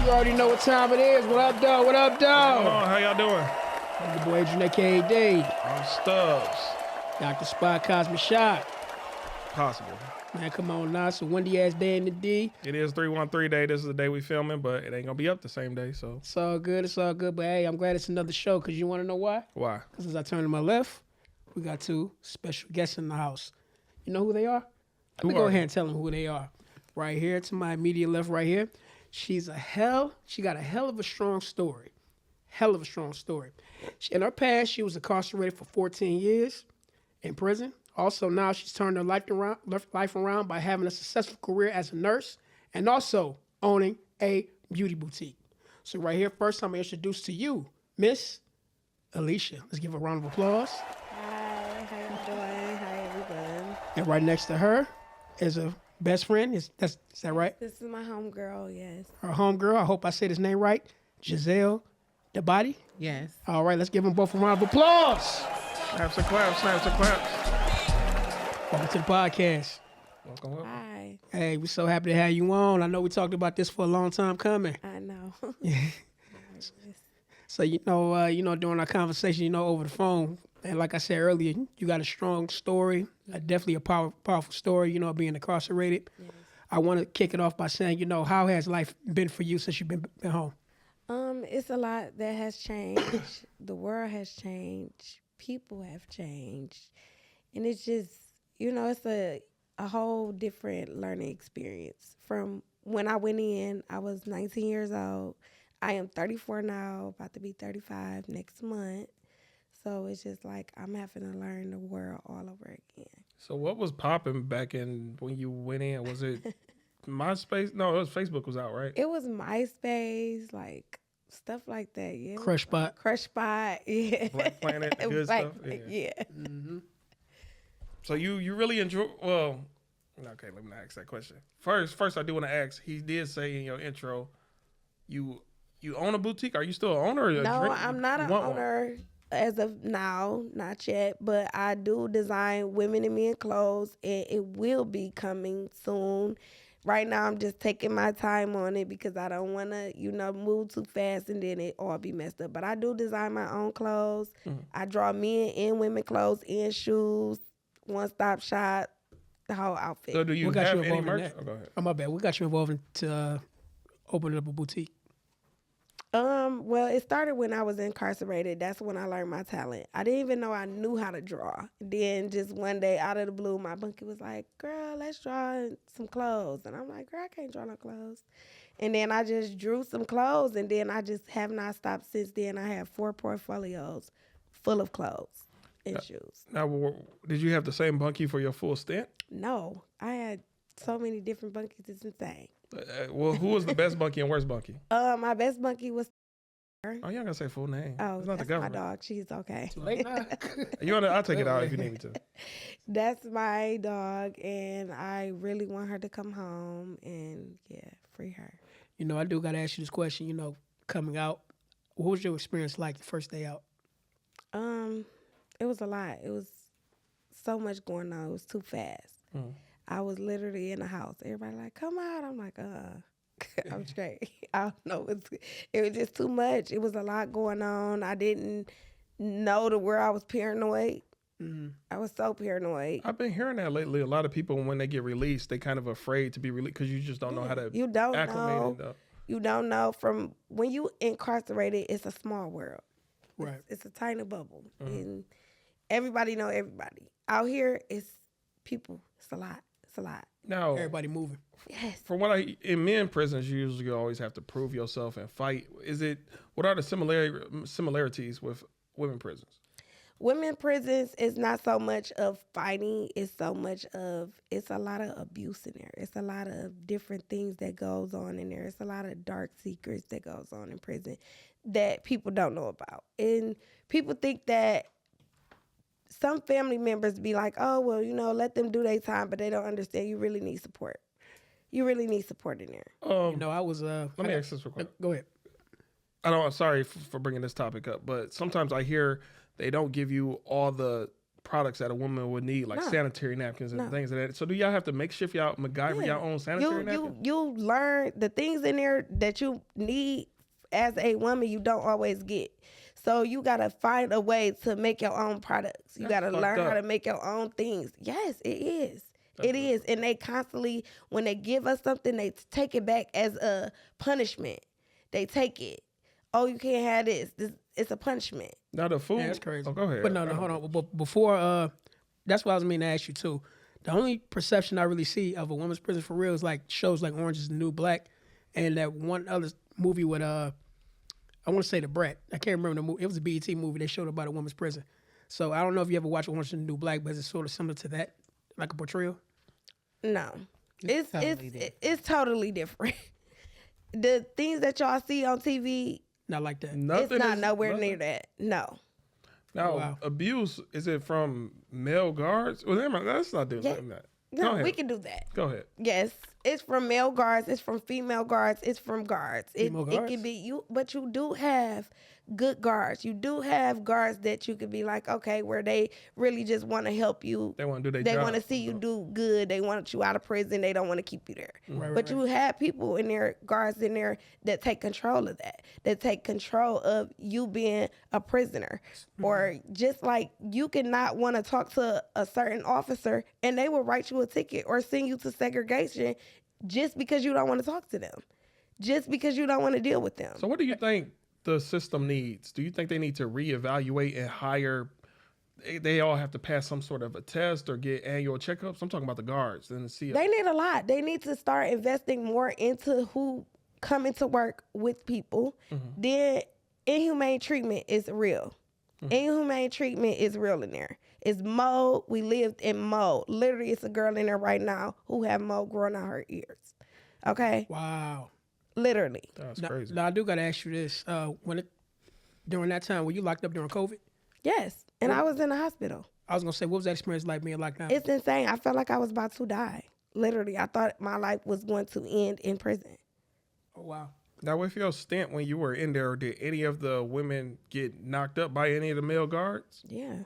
You already know what time it is. What up, though? What up, though? How y'all doing? I'm your boy Adrian, KD. I'm Stubbs. Dr. Spot, Cosmic Shot. Possible. Man, come on now. It's a windy-ass day in the D. It is 313 day. This is the day we filming, but it ain't going to be up the same day, so. It's all good. It's all good. But, hey, I'm glad it's another show because you want to know why? Why? Because as I turn to my left, we got two special guests in the house. You know who they are? Let me go ahead and tell them who they are. Right here to my immediate left right here. She got a hell of a strong story. Hell of a strong story. In her past, she was incarcerated for 14 years in prison. Also, now she's turned her life around by having a successful career as a nurse and also owning a beauty boutique. So right here, first I'm going to introduce to you, Miss Elesha. Let's give her a round of applause. Hi, how you doing? Hi, everyone. And right next to her is a best friend. Is that right? This is my homegirl, yes. Her homegirl. I hope I said his name right. GizelleDaBody. Yes. All right, let's give them both a round of applause. Snaps and claps, snaps and claps. Welcome to the podcast. Welcome. Hi. Hey, we're so happy to have you on. I know we talked about this for a long time coming. I know. So, during our conversation, over the phone, and like I said earlier, you got a strong story, definitely a powerful story, being incarcerated. Yes. I want to kick it off by saying, how has life been for you since you've been home? It's a lot that has changed. The world has changed. People have changed. And it's just, it's a whole different learning experience. From when I went in, I was 19 years old. I am 34 now, about to be 35 next month. So it's just like I'm having to learn the world all over again. So what was popping back in when you went in? Was it MySpace? No, it was Facebook was out, right? It was MySpace, like stuff like that, yeah. Crush Spot, yeah. Black Planet, the good stuff. Yeah. Mm-hmm. So you really enjoy, well, okay, let me not ask that question. First I do want to ask, he did say in your intro, you own a boutique? Are you still an owner? No, I'm not an owner as of now, not yet, but I do design women and men clothes, and it will be coming soon. Right now, I'm just taking my time on it because I don't want to, move too fast and then it all be messed up. But I do design my own clothes. Mm-hmm. I draw men and women clothes and shoes, one-stop shop, the whole outfit. So do you have any merch? Oh, go ahead. Oh, my bad. What got you involved to open up a boutique? Well, it started when I was incarcerated. That's when I learned my talent. I didn't even know I knew how to draw. Then just one day, out of the blue, my bunkie was like, girl, let's draw some clothes. And I'm like, girl, I can't draw no clothes. And then I just drew some clothes, and then I just have not stopped since then. I have 4 portfolios full of clothes and shoes. Now, did you have the same bunkie for your full stint? No, I had so many different bunkies. It's insane. Well, who was the best bunkie and worst bunkie? My best bunkie was. Oh, you ain't gotta say full name. Oh, it's not that's the government. my dog. She's okay. Too late now. I'll take it out if you need me to. That's my dog, and I really want her to come home and, free her. I do got to ask you this question, coming out. What was your experience like the first day out? It was a lot. It was so much going on. It was too fast. Mm. I was literally in the house. Everybody like, come out. I'm like, I'm straight. I don't know. It was just too much. It was a lot going on. I didn't know the word. I was paranoid. Mm-hmm. I was so paranoid. I've been hearing that lately. A lot of people, when they get released, they kind of afraid to be released because you just don't know how to acclimate it. You don't know. From when you incarcerated, it's a small world. Right. It's a tiny bubble. Mm-hmm. And everybody know everybody. Out here, it's people. It's a lot. It's a lot. Now, everybody moving. Yes. From what in men prisons, you usually always have to prove yourself and fight. What are the similarities with women prisons? Women prisons is not so much of fighting. It's a lot of abuse in there. It's a lot of different things that goes on in there. It's a lot of dark secrets that goes on in prison that people don't know about. And people think that some family members be like, oh, well, let them do their time, but they don't understand you really need support. You really need support in there. I was... Let me ask this real quick. Go ahead. Sorry for bringing this topic up, but sometimes I hear they don't give you all the products that a woman would need, like sanitary napkins and things like that. So do y'all have to makeshift y'all MacGyver y'all own sanitary napkins? You learn the things in there that you need as a woman you don't always get. So you gotta find a way to make your own products. You gotta learn how to make your own things. Yes, it is. It is. And they constantly, when they give us something, they take it back as a punishment. They take it. Oh, you can't have this. It's a punishment. Now the food. Yeah, that's crazy. Oh, go ahead. But no, hold on. But before, that's what I was meaning to ask you too. The only perception I really see of a woman's prison for real is like shows like Orange is the New Black, and that one other movie with I want to say The Brat. I can't remember the movie. It was a BET movie they showed about a woman's prison. So I don't know if you ever watched Orange is the New Black, but it's sort of similar to that, like a portrayal. No, it's totally different. The things that y'all see on TV, not like that. It's not nowhere near that. No. Now, abuse, is it from male guards? Well, let's not do that. No, we can do that. Go ahead. Yes, it's from male guards. It's from female guards. It's from guards. It can be you, but you do have good guards. You do have guards that you could be like, okay, where they really just want to help you. They want to do their job. They job. want to see you do good. They want you out of prison. They don't want to keep you there. But you have people in there, guards in there, that take control of that. That take control of you being a prisoner. Or just like you cannot want to talk to a certain officer and they will write you a ticket or send you to segregation just because you don't want to talk to them. Just because you don't want to deal with them. So what do you think the system needs? Do you think they need to reevaluate and hire? They all have to pass some sort of a test or get annual checkups. I'm talking about the guards and the CO. They need a lot. They need to start investing more into who come into work with people. Then inhumane treatment is real. Inhumane treatment is real in there. It's mold. We lived in mold. Literally, it's a girl in there right now who have mold growing out her ears. Okay? Wow. Literally. That's crazy. Now I do gotta ask you this: during that time, were you locked up during COVID? Yes, and I was in the hospital. I was gonna say, what was that experience like being locked down? It's insane. I felt like I was about to die. Literally, I thought my life was going to end in prison. Oh wow. Now, with your stint when you were in there, did any of the women get knocked up by any of the male guards? Yeah.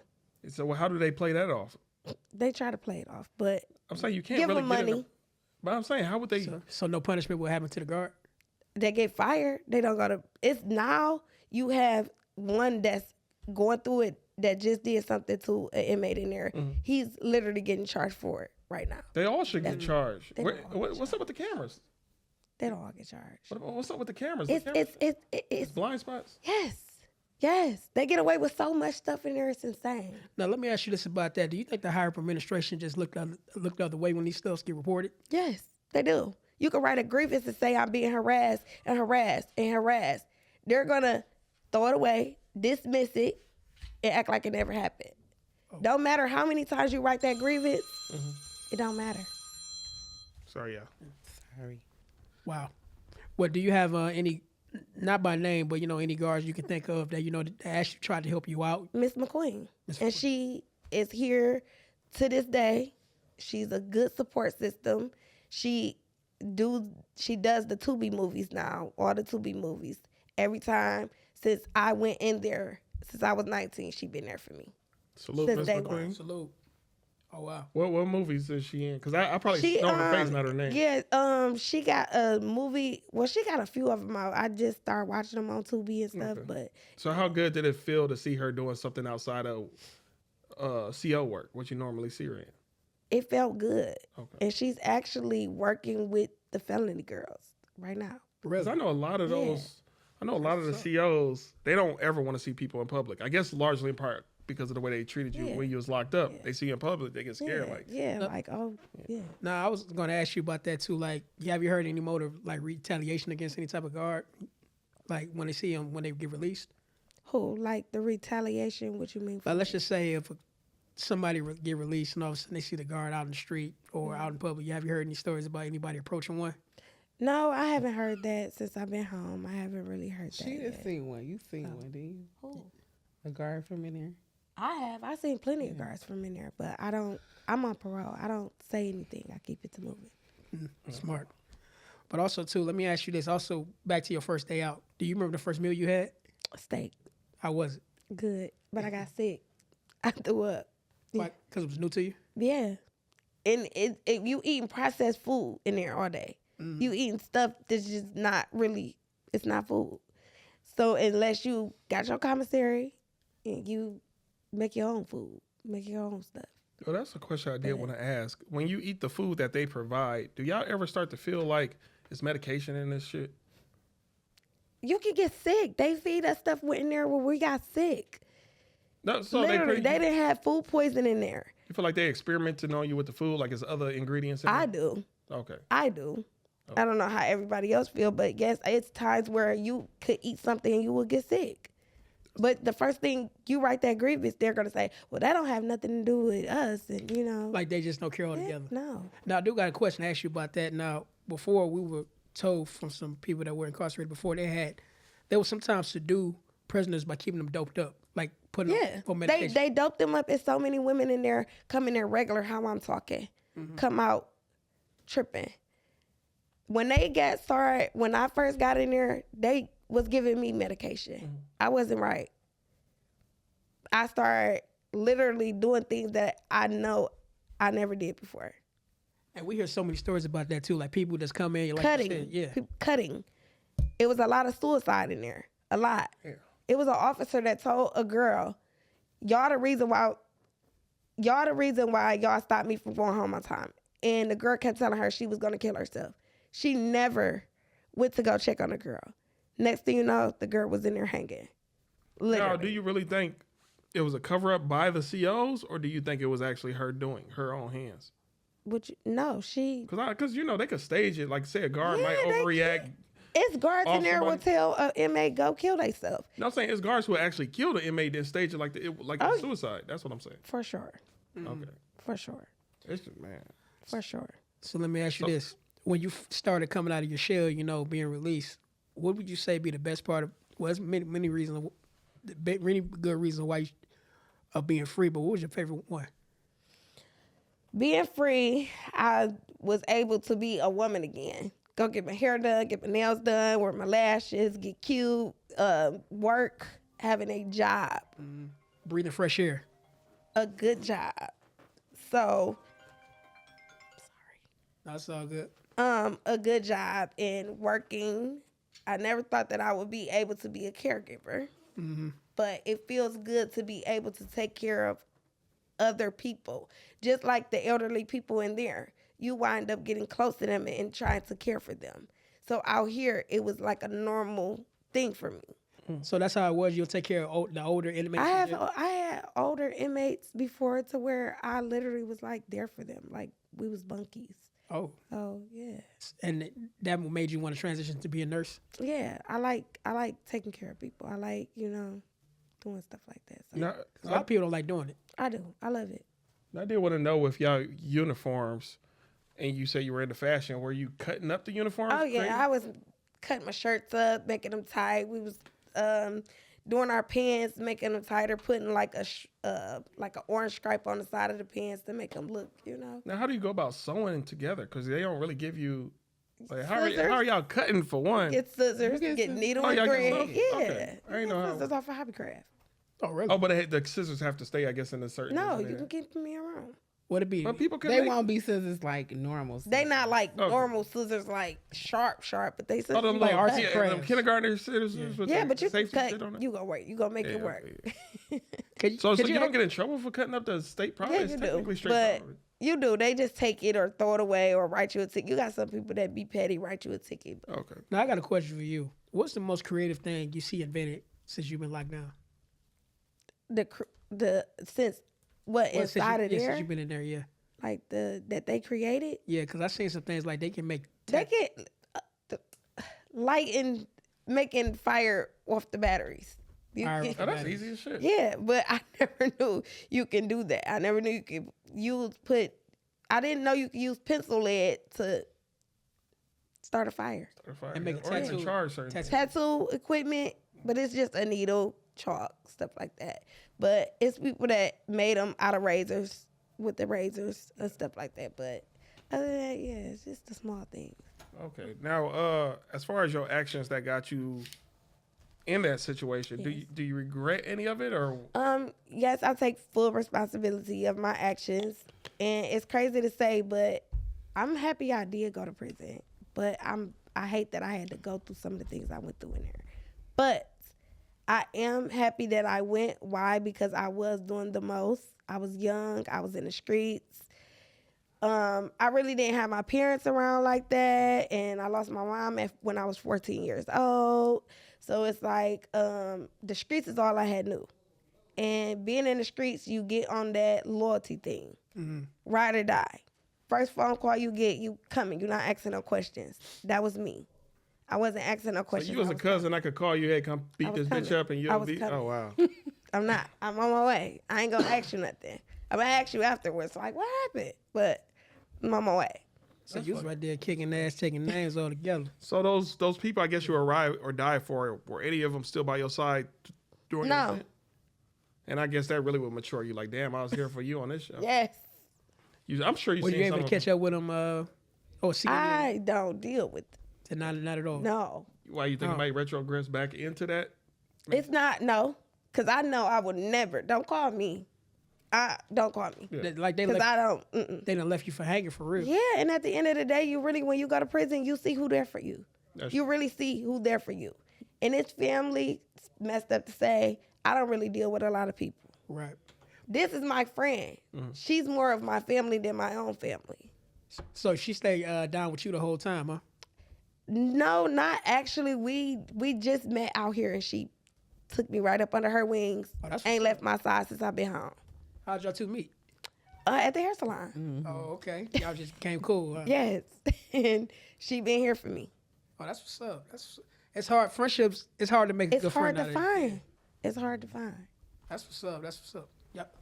So how do they play that off? They try to play it off, but I'm saying you can't give really them get money. But I'm saying, how would they? So no punishment will happen to the guard? They get fired. They don't go to. It's now you have one that's going through it that just did something to an inmate in there. He's literally getting charged for it right now. They all should get charged. What's up with the cameras? They don't all get charged. What's up with the cameras? It's blind spots. Yes. They get away with so much stuff in there. It's insane. Now let me ask you this about that: do you think the higher administration just looked the other way when these stuff get reported? Yes, they do. You can write a grievance and say I'm being harassed and harassed and harassed. They're gonna throw it away, dismiss it, and act like it never happened. Don't matter how many times you write that grievance, it don't matter. Sorry. Wow. What do you have any, not by name, but any guards you can think of that that actually tried to help you out? Miss McQueen. And she is here to this day. She's a good support system. She does the Tubi movies now, all the Tubi movies. Every time since I went in there, since I was 19, she been there for me. Salute, Miss McQueen. Salute. Oh wow. What movies is she in? Because I probably know her face, not her name. Yeah, she got a movie. Well, she got a few of them out. I just started watching them on Tubi and stuff. But so how good did it feel to see her doing something outside of CO work, what you normally see her in? It felt good. Okay. And she's actually working with the felony girls right now. Because I know a lot of those. I know a lot of the COs. They don't ever want to see people in public. I guess largely in part because of the way they treated you when you was locked up. They see you in public, they get scared. Now I was going to ask you about that too. Like, have you heard any motive like retaliation against any type of guard, like when they see them when they get released? Who, like the retaliation? What you mean? Like, let's just say if somebody get released and all of a sudden they see the guard out in the street or out in public. Have you heard any stories about anybody approaching one? No, I haven't heard that since I've been home. I haven't really heard that. She didn't see one. You seen one, didn't you? Who? A guard from in there. I have. I've seen plenty of guards from in there, but I don't. I'm on parole. I don't say anything. I keep it to moving. Smart. But also too, let me ask you this. Also, back to your first day out. Do you remember the first meal you had? Steak. How was it? Good, but I got sick. I threw up. Why? Because it was new to you? Yeah. And you eating processed food in there all day. Mm-hmm. You eating stuff that's just not really, it's not food. So unless you got your commissary and you make your own food, make your own stuff. Well, that's a question I did want to ask. When you eat the food that they provide, do y'all ever start to feel like it's medication in this shit? You can get sick. They feed us stuff in there where we got sick. No, so Literally, they didn't have food poison in there. You feel like they experimenting on you with the food, like it's other ingredients in I there? do. Okay. I do. I don't know how everybody else feel, but yes, it's times where you could eat something and you will get sick. But the first thing you write that grievance, they're gonna say, "Well, that don't have nothing to do with us," and you know, Like they just don't care altogether. no. Now, I do got a question to ask you about that. Now, before we were told from some people that were incarcerated before, they were sometimes to do prisoners by keeping them doped up, like putting them on medication. They dope them up. It's so many women in there come in there regular. How I'm talking, come out tripping. When they got started, when I first got in there, they was giving me medication. I wasn't right. I started literally doing things that I know I never did before. And we hear so many stories about that too, like people just come in, like Cutting, you said, yeah. cutting. It was a lot of suicide in there, a lot. Yeah. It was an officer that told a girl, y'all the reason why y'all stopped me from going home on time. And the girl kept telling her she was going to kill herself. She never went to go check on the girl. Next thing you know, the girl was in there hanging. Literally. Now, do you really think it was a cover up by the COs, or do you think it was actually her doing her own hands? No, she. Because you know they could stage it, like say a guard might overreact. It's guards in there will tell an inmate go kill themselves. No, I'm saying it's guards who actually kill the inmate then stage it like a suicide. That's what I'm saying. For sure. Okay. For sure. It's just, man. For sure. So let me ask you this. When you started coming out of your shell, you know, being released, what would you say be the best part of, well, there's many reasons, many good reasons why of being free, but what was your favorite one? Being free, I was able to be a woman again. Go get my hair done, get my nails done, wear my lashes, get cute, work, having a job. Breathing fresh air. A good job. So, That's all good. a good job and working. I never thought that I would be able to be a caregiver, but it feels good to be able to take care of other people, just like the elderly people in there. You wind up getting close to them and trying to care for them. So out here, it was like a normal thing for me. So that's how it was. You'll take care of the older inmates. I had older inmates before to where I literally was like there for them, like we was bunkies. Oh, Yeah. and that made you want to transition to be a nurse. Yeah, I like taking care of people. I like, doing stuff like that. So Now, A lot of people don't like doing it. I do. I love it. I did want to know if y'all uniforms, and you said you were into fashion, were you cutting up the uniforms? Oh yeah, crazy? I was cutting my shirts up, making them tight. We was doing our pants, making them tighter, putting like an orange stripe on the side of the pants to make them look, Now, how do you go about sewing together? Because they don't really give you. Like, how Scissors. are y'all cutting for one? Get scissors, You get get needle and y'all get thread. scissors? Yeah, Okay. I ain't know how- scissors off of Hobbycraft. Oh, really? Oh, but the scissors have to stay, I guess, in a certain. No, area. you can keep me around. What it be? But people can. They make- won't be scissors like normal. They not like Okay. normal scissors, like sharp, but they scissors. Oh, them you like little can artsy cut. crafts. them kindergarten scissors with Yeah, the but you can safety shit on cut. it. You gonna work. You gonna make it Yeah, work. yeah. Could So could you don't get in trouble for cutting up the state property? Yeah, It's you technically do. straight But property. you do. They just take it or throw it away or write you a ticket. You got some people that be petty, write you a ticket. But Okay. Now I got a question for you. What's the most creative thing you see invented since you've been locked down? the since what Well, since inside you, of yeah, there, since you've been in there, yeah. like that they created, Yeah, because I've seen some things like they can make. they get lighting, making fire off the batteries. You Fire can- off Oh, that's Batteries. easy as shit. Yeah, but I never knew you can do that. I never knew you could I didn't know you could use pencil lead to start a fire. And make a Or even tattoo. charge certain Tattoo. Tattoo equipment, but it's just a needle, chalk, stuff like that. But it's people that made them out of razors with the razors and stuff like that. But other than that, yeah, it's just the small things. Okay. Now, as far as your actions that got you in that situation. Yes. Do you regret any of it or? Yes, I take full responsibility of my actions, and it's crazy to say, but I'm happy I did go to prison. But I hate that I had to go through some of the things I went through in there. But I am happy that I went. Why? Because I was doing the most. I was young. I was in the streets. I really didn't have my parents around like that, and I lost my mom when I was 14 years old. So it's like the streets is all I had knew. And being in the streets, you get on that loyalty thing. Mm-hmm. Ride or die. First phone call you get, you coming. You're not asking no questions. That was me. I wasn't asking no questions. So you was a cousin, coming. I could call you, hey, come beat this bitch up, and you'll be, coming. oh, wow. I'm not. I'm on my way. I ain't going to ask you nothing. I'm going to ask you afterwards, like, what happened? But I'm on my way. So you was right there kicking ass, taking names all together. So those people, I guess you were ride or die for, were any of them still by your side during the No. event? And I guess that really would mature you. Like, damn, I was here for you on this show. Yes. I'm sure you Were seen you able some to of catch up with them? See them? I don't deal with it. Not at all. No. Why you think it might retrogress back into that? It's not, no. Because I know I would never. Don't call me. Don't call me. Yeah. Like they Because left, I don't. Mm-mm. they done left you for hanging for real. Yeah, and at the end of the day, you really, when you go to prison, you see who there for you. That's You really see who there for you. And it's family, messed up to say, I don't really deal with a lot of people. Right. This is my friend. She's more of my family than my own family. So she stayed down with you the whole time, huh? No, not actually. We just met out here, and she took me right up under her wings. Oh, that's Ain't what's left my side since I've been home. How'd y'all two meet? At the hair salon. Oh, okay. Y'all just became cool, huh? Yes. And she been here for me. Oh, that's what's up. It's hard. Friendships, it's hard to make a It's good hard friend to out of it. find. It's hard to find. That's what's up. That's what's up. Yep.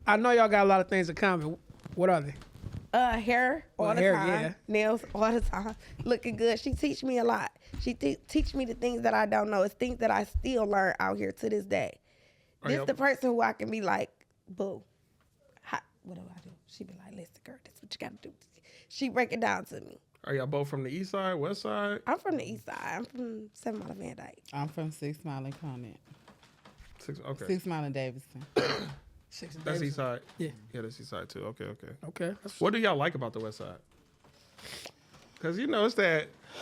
I know y'all got a lot of things in common. What are they? Hair all the hair, time. yeah. Nails all the time. Looking good. She teach me a lot. She teach me the things that I don't know. It's things that I still learn out here to this day. This the person who I can be like, boo. What do I do? She be like, listen, girl, this is what you got to do. She break it down to me. Are y'all both from the east side, west side? I'm from the east side. I'm from 7 Mile Van Dyke. I'm from 6 Mile and Conant. Okay. 6 Mile and Davidson. That's east side? Yeah. Yeah, that's east side too. Okay. Okay. What do y'all like about the west side? Because,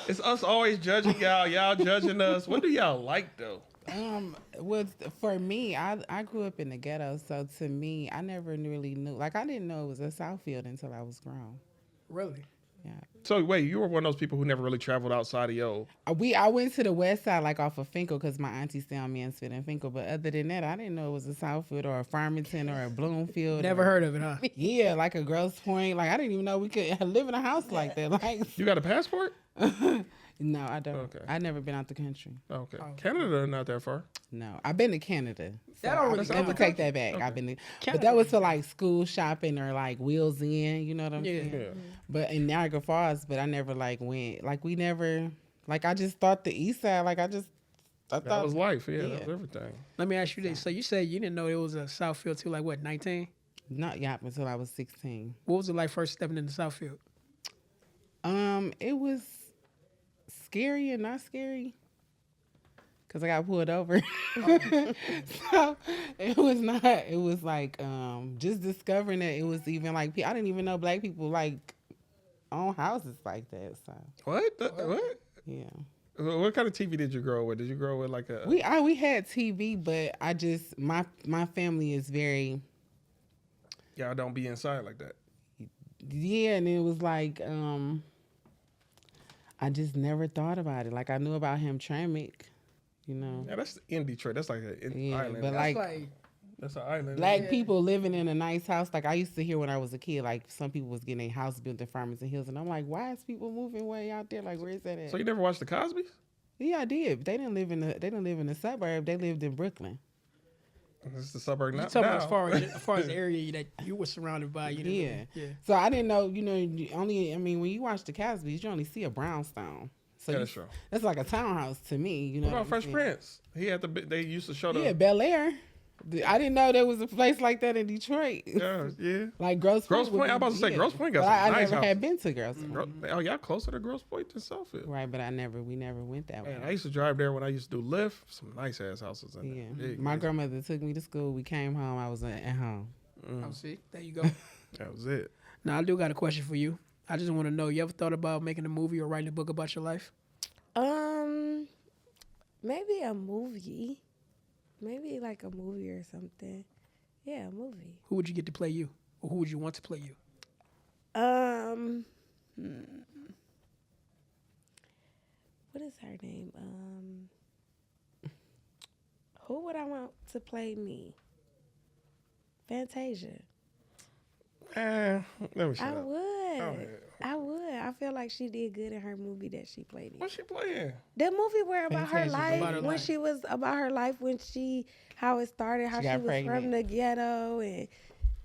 it's us always judging y'all judging us. What do y'all like, though? For me, I grew up in the ghetto, so to me, I never really knew. Like, I didn't know it was a Southfield until I was grown. Really? Yeah. So, wait, you were one of those people who never really traveled outside of yo. I went to the west side, like off of Finkel, because my auntie stayed on Mansfield and Finkel. But other than that, I didn't know it was a Southfield or a Farmington or a Bloomfield. Never heard of it, huh? Yeah, like a Grosse Point. Like, I didn't even know we could live in a house like that. Like, You got a passport? no, I don't. Okay. I never been out the country. Okay. Canada, not that far. No, I've been to Canada. So That don't really I'm gonna take that back. I've been to, but that was for like school shopping or like Wheels In. You know what I'm saying? Yeah. But in Niagara Falls, but I never like went. Like we never. Like I just thought the East Side. Like I thought That was life. Yeah, that was everything. Let me ask you this. So you said you didn't know it was a Southfield till like what, 19? not yap until I was 16. What was it like first stepping into Southfield? It was scary and not scary. Cause I got pulled over. So it was not, it was like, just discovering that it was even like, I didn't even know black people like own houses like that. So What? What? yeah. What kind of TV did you grow up with? Did you grow up with like a? We had TV, but I just, my family is very, Y'all don't be inside like that. yeah. And it was like, I just never thought about it. Like I knew about Hamtramck, you know. Yeah, that's in Detroit. That's like an Yeah, island. but That's like that's an island. black people living in a nice house. Like I used to hear when I was a kid, like some people was getting a house built in Farmington Hills, and I'm like, why is people moving way out there? Like, where is that at? So you never watched the Cosbys? Yeah, I did. But they didn't live in the suburb. They lived in Brooklyn. This is the suburb You now. talking as far as the area that you were surrounded by, you know? Yeah. Yeah. So I didn't know. You know, when you watch the Cosbys, you only see a brownstone. So Yeah, that's true. That's like a townhouse to me. You know. What about I'm Fresh saying? Prince? He had they used to show the. Yeah, Bel Air. I didn't know there was a place like that in Detroit. Yeah. Like Grosse Pointe. Grosse Pointe. I'm about to say Grosse Pointe got but some I nice never houses. had been to Grosse Pointe. Oh, y'all closer to Grosse Pointe than Southfield. Right, but we never went that Man, way. I used to drive there when I used to do Lyft. Some nice ass houses in Yeah. there. Big, My nice. grandmother took me to school. We came home. I was at home. Oh, see, there you go. That was it. Now I do got a question for you. I just want to know, you ever thought about making a movie or writing a book about your life? Maybe a movie. Maybe like a movie or something. Yeah, a movie. Who would you get to play you, or who would you want to play you? What is her name? Who would I want to play me? Fantasia. Let me shut I up. would. Go I would. I feel like she did good in her movie that she played in. What's she playing? The movie where about her Fantasia, life, about her when life. she was about her life, how it started, how She she got was pregnant. from the ghetto and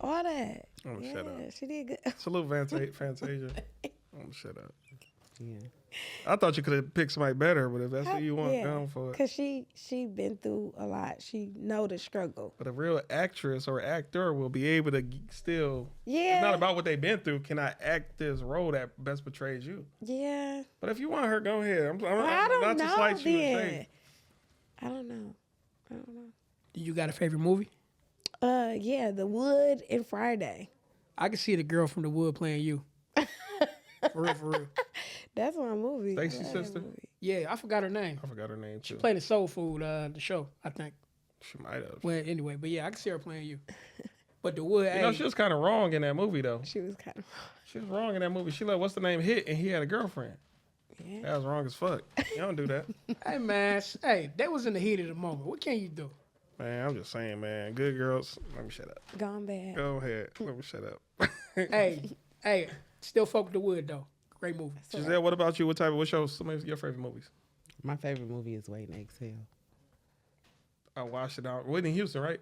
all that. Oh, Yeah, shut up. she did good. Salute Fantasia. Shut up. Yeah. I thought you could have picked somebody better, but if that's what you want, Yeah, go for it. Cause she been through a lot. She know the struggle. But a real actress or actor will be able to still. Yeah. It's not about what they've been through. Can I act this role that best portrays you? Yeah. But if you want her, go ahead. I'm I don't not to know slight you. then. I don't know. Do you got a favorite movie? Yeah, The Wood and Friday. I can see the girl from The Wood playing you. For real, for real. That's my movie. Stacey's I love that sister? movie. Yeah, I forgot her name. I forgot her name too. Played in Soul Food, the show, I think. She might have. Well, anyway, but yeah, I can see her playing you. But The Wood, You know, she was kind of wrong in that movie, though. She was kind of. She was wrong in that movie. She let what's the name hit, and he had a girlfriend. Yeah. That was wrong as fuck. You don't do that. hey man, hey, that was in the heat of the moment. What can you do? Man, I'm just saying, man. Good girls. Let me shut up. Gone bad. Go ahead. Let me shut up. Hey, still fuck with The Wood though. Great movie. Giselle, what about you? What's some of your favorite movies? My favorite movie is Wait and Exhale. I watched it out. Whitney Houston, right?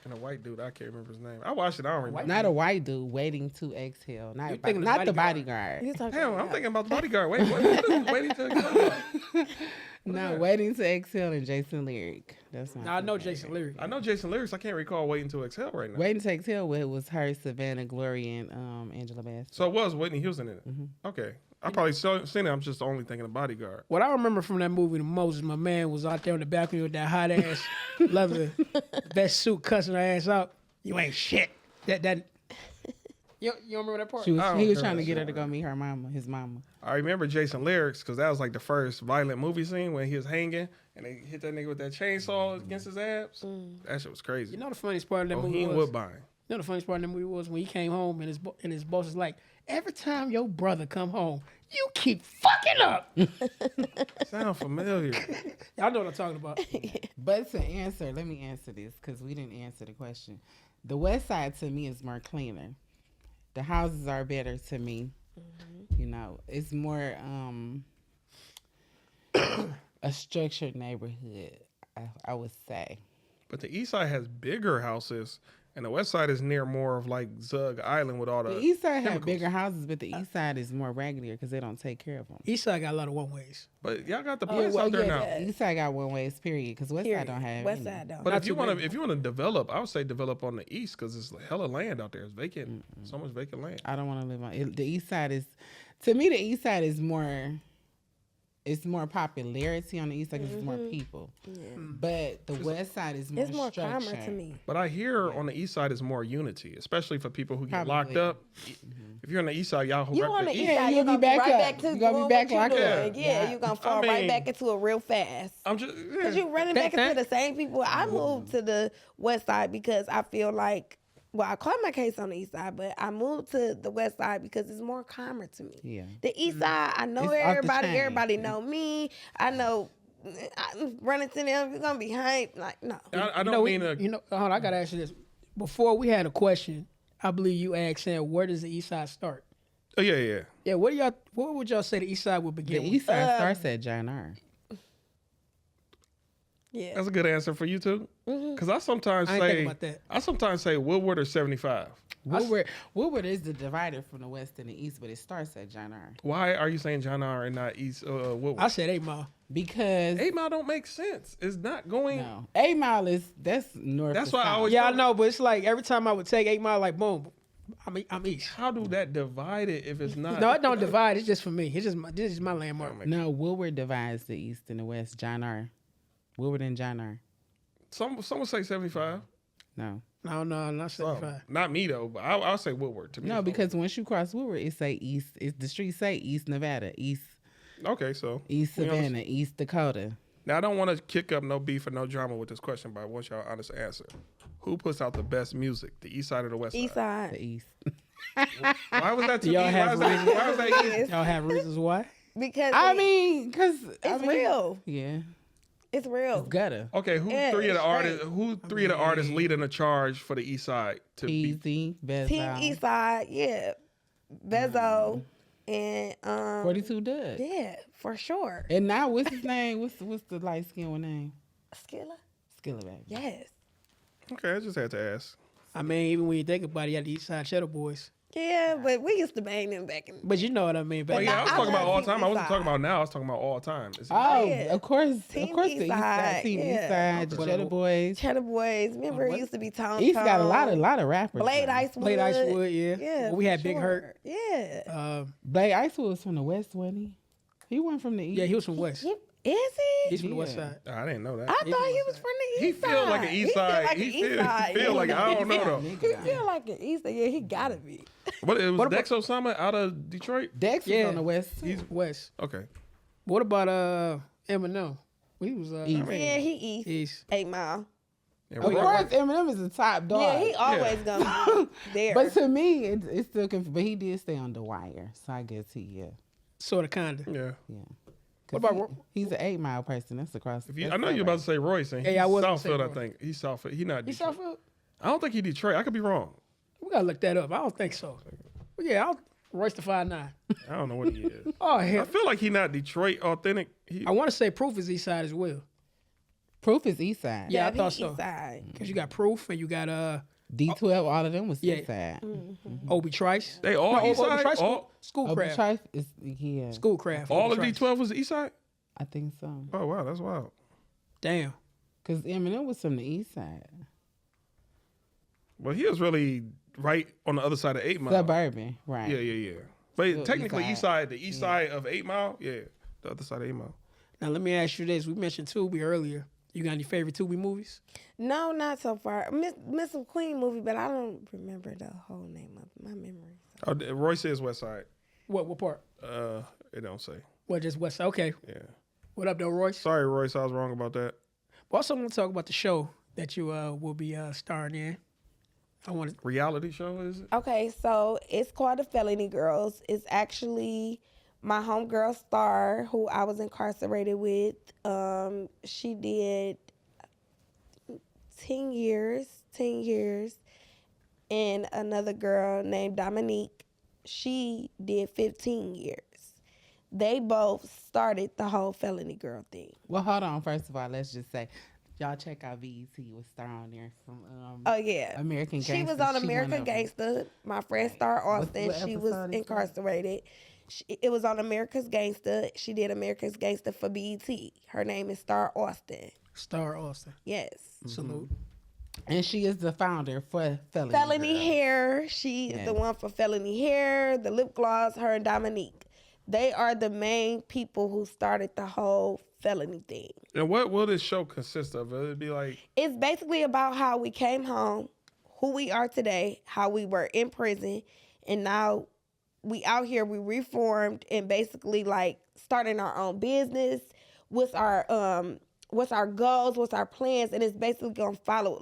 And a white dude. I can't remember his name. I watched it. I don't remember. Not a white dude waiting to exhale. You're Not, thinking not The the Bodyguard. bodyguard. You talking Damn, I'm about- thinking about the bodyguard. Wait, what is waiting to exhale? Not waiting to exhale and Jason Lyric. That's my Now I know favorite. Jason Leary. I know Jason Lyrics. I can't recall waiting to exhale right now. Waiting to exhale was her, Savannah Glory, and Angela Bassett. So it was Whitney Houston in it. Okay. I probably seen it. I'm just only thinking of bodyguard. What I remember from that movie the most is my man was out there on the balcony with that hot ass leather vest suit cussing her ass out. You ain't shit. That you remember that part? He was I don't trying to remember get that her to go meet her mama, his mama. I remember Jason Lyrics because that was like the first violent movie scene when he was hanging and they hit that nigga with that chainsaw against his abs. That shit was crazy. You know the funniest part of that movie Bohemian was? Woodbine. You know the funniest part of that movie was when he came home and his boss was like, every time your brother come home, you keep fucking up. Sound familiar. Y'all know what I'm talking about. But to answer, let me answer this because we didn't answer the question. The West Side to me is more cleaner. The houses are better to me. You know, it's more a structured neighborhood, I would say. But the east side has bigger houses and the west side is near more of like Zug Island with all the The East Side have chemicals. bigger houses, but the East Side is more raggedier because they don't take care of them. East side got a lot of one ways. But y'all got the place out there now. The East Side got one ways, period, because West Side don't have West any. Side don't. But Not if you too want big. to, develop, I would say develop on the east because it's hella land out there. It's vacant, so much vacant land. I don't want to live on it. The East Side is, to me, the East Side is more. It's more popularity on the East Side because it's more people. But the West Side is more It's more calmer structured. to me. But I hear on the east side is more unity, especially for people who get Probably. locked up. If you're on the east side, y'all who You rep on the the east. east side, you'll you're be gonna back right up. back to You're gonna be doing back what you locked doing. up. Yeah, you're gonna fall right mean- back into it real fast. I'm just Cause you running back into the same people. I Mm-hmm. moved to the west side because I feel like, well, I caught my case on the east side, but I moved to the west side because it's more calmer to me. Yeah. The east side, I know It's off the everybody. chain. Everybody know me. I know. I run into them. You're gonna be hyped. Like no. I don't mean to. Hold on, I gotta ask you this. Before we had a question, I believe you asked saying, where does the east side start? Oh yeah. Yeah, what would y'all say the east side would The begin with? East Side starts at John R. Yeah. That's a good answer for you too. Because I sometimes I ain't say think about that. I sometimes say Woodward or 75. Woodward is the divider from the west and the east, but it starts at John R. Why are you saying John R and not East Woodward? I said 8 Mile. Because 8 Mile don't make sense. It's not going. no, 8 Mile that's north. That's to why I south. always- Yeah, I know, but it's like every time I would take 8 Mile, like boom, I'm east. How do that divide it if it's not? No, it don't divide. It's just for me. It's just this is my landmark. No, Woodward divides the east and the west. John R. Woodward and John R. Some would say 75. No. No, not 75. Not me though, but I'll say Woodward to me. No, because once you cross Woodward, it say east. It's the streets say East Nevada, East Okay, so East we Savannah, understand. East Dakota. Now I don't want to kick up no beef or no drama with this question, but I want y'all honest answer. Who puts out the best music, the East Side or the West Side? East side. The East. Why was that? Y'all have why was that east? Y'all have reasons why? Because I mean, because it's real. Yeah, It's real. it's gutter. Okay, who Yeah, three of the it's artists? Who three of the artists leading the charge for the East Side to be? Easy, best Team East Side, yeah. Bezo and 42 Dud. yeah, for sure. And now what's his name? What's the light skinned one name? Skilla? Skilla baby. Yes. Okay, I just had to ask. I mean, even when you think about it, you got the East Side Cheddar Boys. Yeah, but we used to bang them back in But you know what I mean. Well, Back yeah, I was I talking about love all Team time. I wasn't East talking Side. about now. I was talking about all time. It's- Oh, yeah. of course, Team of course, East the East Side, Side, Team yeah. East Side, the What- Cheddar Boys. Cheddar Boys. Remember it What? used to be Tone East got a Tone, lot of rappers. Blade now. Icewood. Blade Icewood, yeah. Yeah. Well, we had for Big sure. Hurt. Yeah. Blade Icewood was from the West, wasn't he? He went from the East. Yeah, he was from West. Is he? He's from the West Yeah. Side. I didn't know that. I thought he was from the He East Side. feel like an East Side. He He feel like an East feel Side. like I don't know though. He feel like an East Side. Yeah, he gotta be. What it was What about- Dex Osama out of Detroit? Dex was Yeah. on the West. He's West. Okay. What about Eminem? He was East. Yeah, he East. East. 8 Mile. Yeah, Of what course, about- Eminem is the top dog. Yeah, he always gonna be there. But to me, it's still confusing. But he did stay on the wire, so I guess yeah. Sort of, kind of. yeah. 'Cause What about he's an 8 Mile person. That's across. If you, that's I know you're about to say Royce, and he's Yeah, I was gonna say Southfield. I Royce. think he's Southfield. He not He Detroit. Southfield? I don't think he Detroit. I could be wrong. We gotta look that up. I don't think so. But yeah, I'll Royce the 5'9". I don't know what he is. Oh I hell, feel like he not Detroit authentic. He, I want to say Proof is East Side as well. Proof is East Side. Yeah, I he thought so. East Side. Cause you got Proof and you got D12, all of them was Yeah. East Side. Obi Trice. they all No, East Obi Side. Trice All, Schoolcraft. Trice is yeah. Schoolcraft. all Obi of Trice. D12 was East Side. I think so. Oh wow, that's wild. Damn. Cause Eminem was from the East Side, Well, he was really right on the other side of 8 Mile. suburban, right? Yeah. But Still technically, East East Side. Side, the East Side of 8 Mile. Yeah, the other side of 8 Mile. Now let me ask you this: we mentioned Tubi earlier. You got any favorite Tubi movies? No, not so far. Miss Queen movie, but I don't remember the whole name of it. My memory. Oh, Roy says West Side. What part? It don't say. What, just West Side? Okay. Yeah. What up, though, Royce? Sorry, Royce, I was wrong about that. But also, I want to talk about the show that you will be starring in. I want to. Reality show is it? Okay, so it's called The Felony Girls. It's actually my homegirl Star, who I was incarcerated with. She did 10 years, and another girl named Dominique, she did 15 years. They both started the whole Felony Girl thing. Well, hold on. First of all, let's just say, y'all check out VET with Star on there from Oh yeah, American Gangster. she was on She American went over. Gangster. My friend Star Austin, what she episode was is that? incarcerated. It was on America's Gangster. She did America's Gangster for BET. Her name is Star Austin. Star Austin. Yes. Salute. And she is the founder for Felony. Felony Girl. Hair. She is Yes. the one for Felony Hair, the lip gloss, her and Dominique. They are the main people who started the whole felony thing. And what will this show consist of? Will it be like, It's basically about how we came home, who we are today, how we were in prison, and now we out here, we reformed and basically like starting our own business. What's our goals, what's our plans, and it's basically gonna follow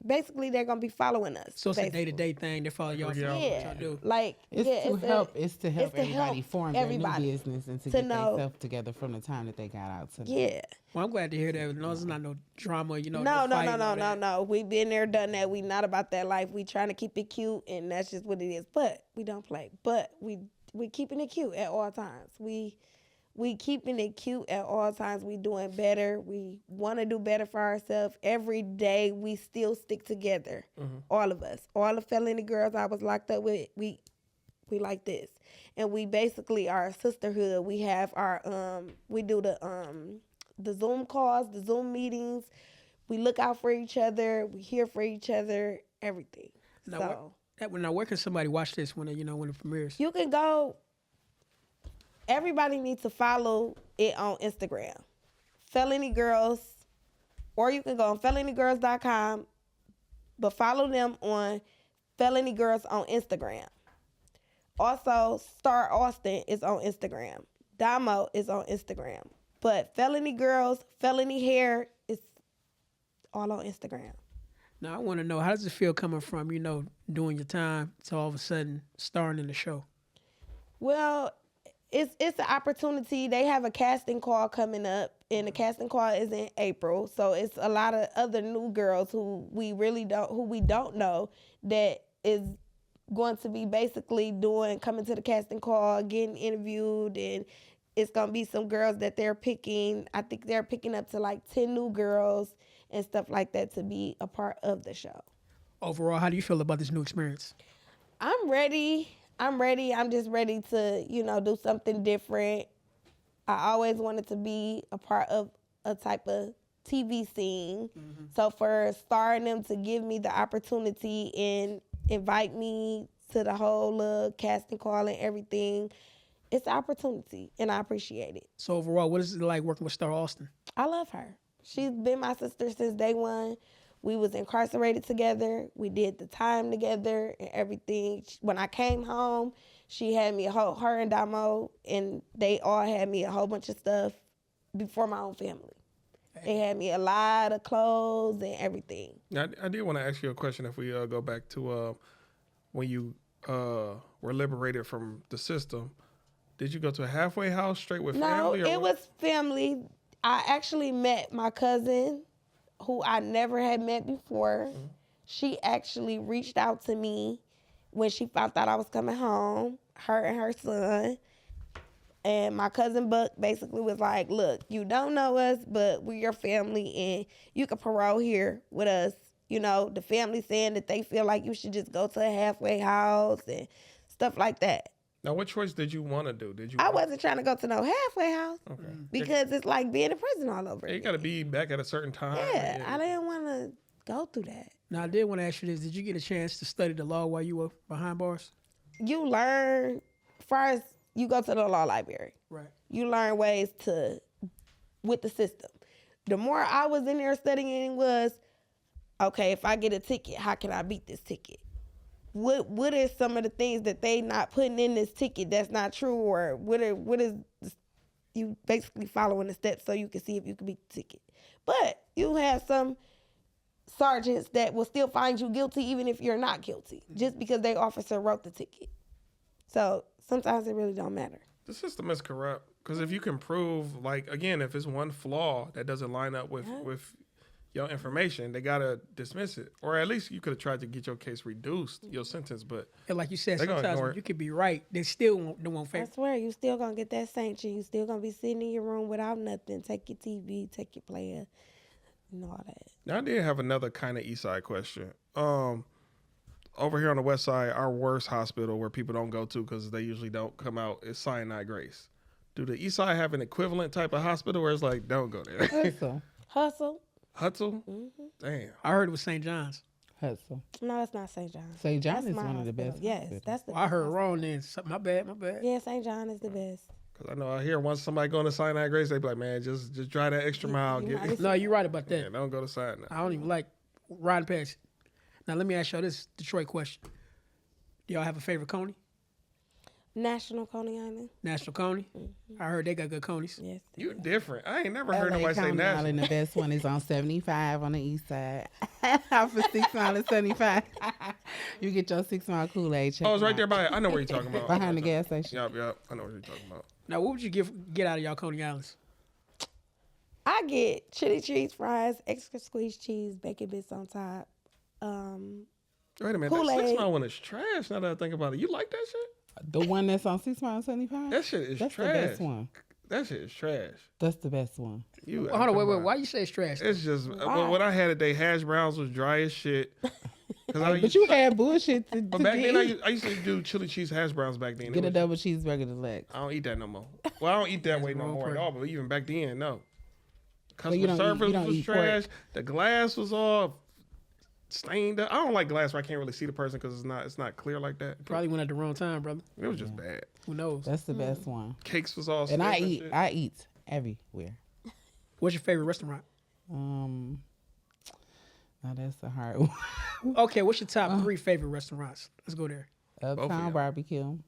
basically they're gonna be following us. So it's a basically. day-to-day thing. They follow y'all. Yeah. Yeah, What y'all do. like It's yeah, to help. It's to help it's to everybody help form everybody their new business and to to get know- themselves together from the time that they got out to. Yeah. Well, I'm glad to hear that. No, it's not no drama. You know. No, fighting, all that. no. We've been there, done that. We not about that life. We trying to keep it cute, and that's just what it is. But we don't play. But we keeping it cute at all times. We We keeping it cute at all times. We doing better. We want to do better for ourselves. Every day we still stick together. All of us. All the felony girls I was locked up with, we like this. And we basically are a sisterhood. We have our we do the Zoom calls, the Zoom meetings. We look out for each other. We here for each other. Everything. Now, where can somebody watch this when it premieres? You can go. Everybody needs to follow it on Instagram, Felony Girls, or you can go on felonygirls.com, but follow them on Felony Girls on Instagram. Also, Star Austin is on Instagram. Damo is on Instagram. But Felony Girls, Felony Hair is all on Instagram. Now, I want to know, how does it feel coming from, doing your time to all of a sudden starring in the show? Well, it's an opportunity. They have a casting call coming up, and the casting call is in April. So it's a lot of other new girls who we don't know that is going to be basically coming to the casting call, getting interviewed, and it's going to be some girls that they're picking. I think they're picking up to like 10 new girls and stuff like that to be a part of the show. Overall, how do you feel about this new experience? I'm ready. I'm just ready to, do something different. I always wanted to be a part of a type of TV scene. So for starring them to give me the opportunity and invite me to the whole casting call and everything, it's an opportunity, and I appreciate it. So overall, what is it like working with Star Austin? I love her. She's been my sister since day one. We was incarcerated together. We did the time together and everything. When I came home, she had me her and Damo, and they all had me a whole bunch of stuff before my own family. They had me a lot of clothes and everything. Now, I did want to ask you a question if we go back to when you were liberated from the system. Did you go to a halfway house straight with family? No, it was family. I actually met my cousin, who I never had met before. She actually reached out to me when she found out I was coming home, her and her son. And my cousin Buck basically was like, look, you don't know us, but we're your family, and you can parole here with us. The family saying that they feel like you should just go to a halfway house and stuff like that. Now, what choice did you want to do? I wasn't trying to go to no halfway house because it's like being in prison all over again. You got to be back at a certain time. Yeah, I didn't want to go through that. Now, I did want to ask you this. Did you get a chance to study the law while you were behind bars? You learn, first, you go to the law library. Right. You learn ways with the system. The more I was in there studying was, okay, if I get a ticket, how can I beat this ticket? What is some of the things that they not putting in this ticket that's not true, or what is you basically following the steps so you can see if you can beat the ticket. But you have some sergeants that will still find you guilty even if you're not guilty, just because their officer wrote the ticket. So sometimes it really don't matter. The system is corrupt because if you can prove, like, again, if it's one flaw that doesn't line up with your information, they gotta dismiss it, or at least you could have tried to get your case reduced, your sentence. But and like you said, sometimes you could be right, they still won't favor. I swear, you still gonna get that sanction. You still gonna be sitting in your room without nothing. Take your TV, take your player, and all that. Now, I did have another kind of East Side question. Over here on the West Side, our worst hospital where people don't go to because they usually don't come out is Sinai Grace. Do the East Side have an equivalent type of hospital where it's like, don't go there? Hustle. Hutzel? Damn. I heard it was St. John's. Hustle. No, it's not St. John's. St. John That's is my one of the hospital. best. Yes, hospitals. that's the I heard wrong then. My bad. Yeah, St. John is the best. Because I know I hear once somebody going to Sinai Grace, they be like, man, just drive that extra mile. No, you're right about that. Yeah, don't go to Sinai. I don't even like riding past it. Now, let me ask y'all this Detroit question. Do y'all have a favorite Coney? National Coney Island. National Coney? I heard they got good Conies. Yes. You different. I ain't never heard LA nobody say County national. Island, the best one is on 75 on the east side. Off of 6 Mile and 75. You get your 6 Mile Kool-Aid. Oh, it's right there by it. I know what you're talking about. Behind the gas station. Yep. I know what you're talking about. Now, what would you get out of y'all Coney Islands? I get chili cheese fries, extra squeezed cheese, bacon bits on top. Wait a minute. That 6 Mile one is trash now that I think about it. You like that shit? The one that's on 6 Mile and 75? That shit is That's trash. the best one. That shit is trash. That's the best one. You Hold on, wait. Why you say it's trash? It's just Why? when I had it, they hash browns was dry as shit. But you had bullshit to But back then, get. I used to do chili cheese hash browns back then. Get a double cheeseburger deluxe. I don't eat that no more. Well, I don't eat that way no wrong more at person. all. But even back then, no. you Customer don't service you don't was eat trash. pork. The glass was all stained up. I don't like glass where I can't really see the person because it's not clear like that. Probably went at the wrong time, brother. It was just bad. Who knows? That's the best one. Cakes was all And I stiff eat. shit. I eat everywhere. What's your favorite restaurant? Now that's a hard one. Okay, what's your top 3 favorite restaurants? Let's go there. of Uptown y'all. Barbecue.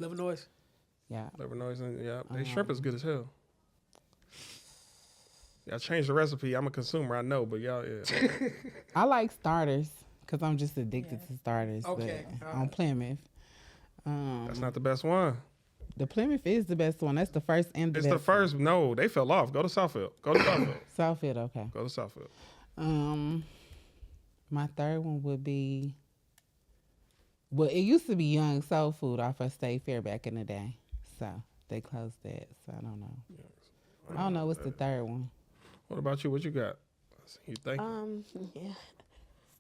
Illinois. Yeah. Lebanese and yeah, they shrimp is good as hell. Y'all changed the recipe. I'm a consumer, I know, but y'all, yeah. I like starters because I'm just addicted to starters. Okay, But alright. on Plymouth. That's not the best one. The Plymouth is the best one. That's the first and the It's best the first. No, they fell off. Go to Southfield. Go to Southfield. one. Southfield, okay. Go to Southfield. My third one would be, well, it used to be Young Soul Food off of State Fair back in the day. So they closed that. So I don't know. I don't know what's the third one. What about you? What you got? You think? Yeah.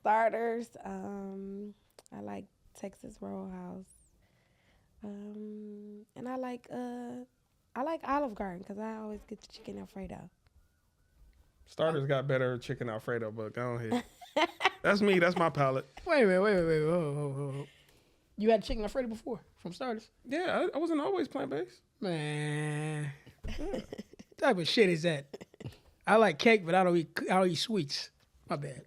Starters. I like Texas Roadhouse. And I like Olive Garden because I always get the chicken Alfredo. Starters got better chicken Alfredo, but go ahead. That's me. That's my palate. Wait a minute. Whoa. You had chicken Alfredo before from Starters? Yeah, I wasn't always plant based. Man, what type of shit is that? I like cake, but I don't eat sweets. My bad.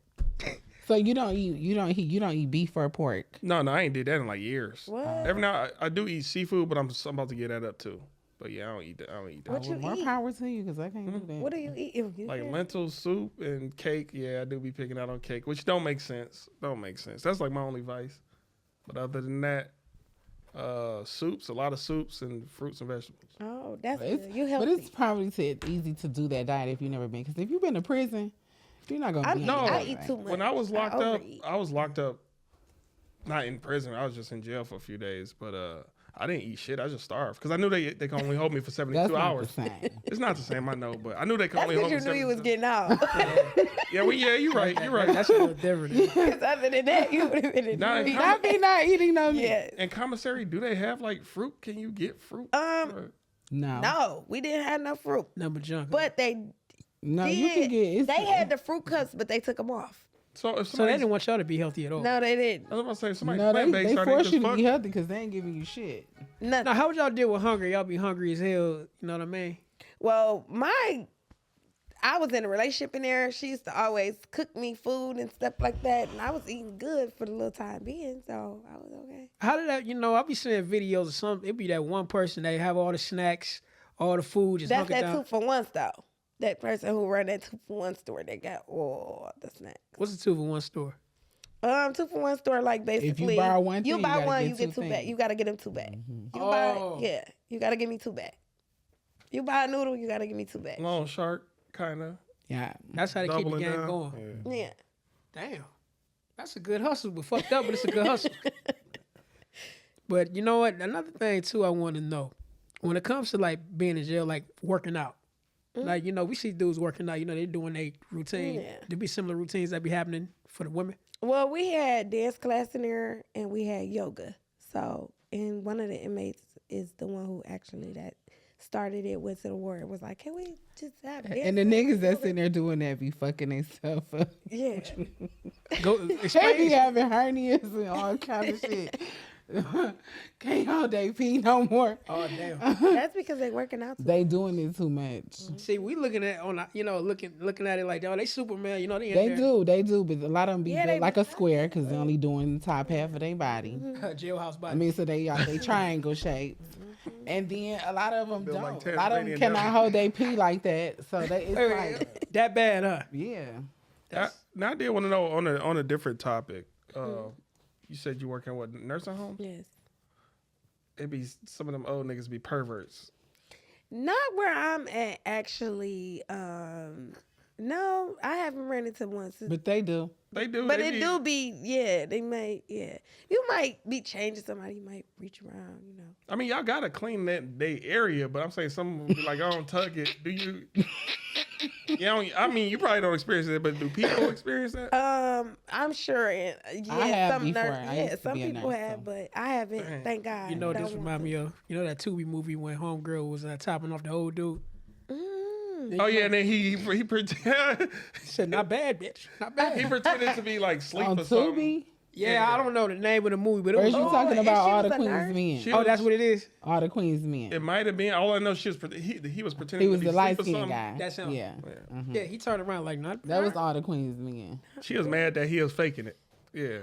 So you don't eat beef or pork. No, I ain't did that in like years. What? Every now I do eat seafood, but I'm about to get that up too. But yeah, I don't eat that. I don't eat that. What you More eat? power to you because I can't do that. What do you eat? Like lentil soup and cake. Yeah, I do be picking out on cake, which don't make sense. That's like my only vice. But other than that, soups, a lot of soups and fruits and vegetables. Oh, that's It's, good. You but healthy. it's probably easy to do that diet if you've never been. Because if you've been to prison, you're not gonna. No, I eat too much. When I was locked up, overeat. I was locked up, not in prison. I was just in jail for a few days. But I didn't eat shit. I just starved because I knew they can only hold me for 72 That's not hours. the same. It's not the same, I know, but I knew they can That's only hold because me. you knew you was 72 getting out. Yeah, you're right. You're right. That's a little different. Because other than that, you would have been in Nah, the and I be not eating no meat. Yeah. And commissary, do they have like fruit? Can you get fruit? No. No, we didn't have no fruit. Number junk. But they No, did. you can get. They had the fruit cups, but they took them off. So if so they somebody, didn't want y'all to be healthy at all. No, they didn't. I was about to say, if somebody No, plant based, they are they force just you to fuck? be healthy because they ain't giving you shit. Nothing. Now, how would y'all deal with hunger? Y'all be hungry as hell. You know what I mean? Well, I was in a relationship in there. She used to always cook me food and stuff like that, and I was eating good for the little time being, so I was okay. How did that? I'll be seeing videos of some. It be that one person that have all the snacks, all the food, just That's hunkered that down. 2-for-1 though. That person who run that 2-for-1 store, they got all the snacks. What's the 2-for-1 store? 2-for-1 store, like basically, borrow one you thing, buy you gotta one, get you get two two back. things. You gotta get them two back. You Oh. you gotta give me two back. You buy a noodle, you gotta give me two back. Long shark, kind of. Yeah. That's how they keep the Doubling game down. going. Yeah. Yeah. Damn, that's a good hustle. But fucked up, but it's a good hustle. But you know what? Another thing too, I want to know when it comes to like being in jail, like working out. Like we see dudes working out. They're doing their routine. Yeah. There be similar routines that be happening for the women. Well, we had dance class in there and we had yoga. So, and one of the inmates is the one who actually that started it, went to the ward, was like, can we just have dance And the class niggas and that's yoga?" in there doing that be fucking themselves up. Yeah. Go They be explain. having hernias and all kind of shit. Can't hold they pee no more. Oh damn. That's because they working out too They doing it too much. See, we looking at looking at it like, oh, they Superman. They in They there. they do, but a lot of them be Yeah, built they like be a square because they only doing the top half of their body. Jailhouse body. I mean, so they triangle shapes, and then a lot of them Built don't. like A lot of them Tasmanian cannot devil. hold they pee like that. So it's Wait, like, that bad, huh? yeah. Now I did want to know on a different topic. You said you work in what, nursing home? Yes. It be some of them old niggas be perverts. Not where I'm at, actually. No, I haven't ran into one since. But they do. They do. But it do be, yeah, they may, yeah. You might be changing somebody, you might reach around, you know. I mean, y'all gotta clean that they area, but I'm saying some will be like, I don't tug it. Do you? I mean, you probably don't experience it, but do people experience that? I'm sure, yeah, I have some before. nurse, I yeah, used to some be a people nurse, have, so. but I haven't. Dang. Thank God. You know, Don't this want remind to. me of, you know that Tubi movie when Homegirl was topping off the old dude? Oh yeah, and then he pretend Said, not bad, bitch. Not bad. he pretended to be like sleep On or something. Tubi? Yeah, I don't know the name of the movie, but it Or was. is you Oh, talking and about she All was the a Queen's nurse? Men? She Oh, was- that's what it is? All the Queen's Men. It might have been. All I know, he was pretending. He was to the be light asleep or skinned something. guy. That sound- Yeah. Yeah, he turned around like, not That was All the Queen's Men. She was mad that he was faking it. Yeah,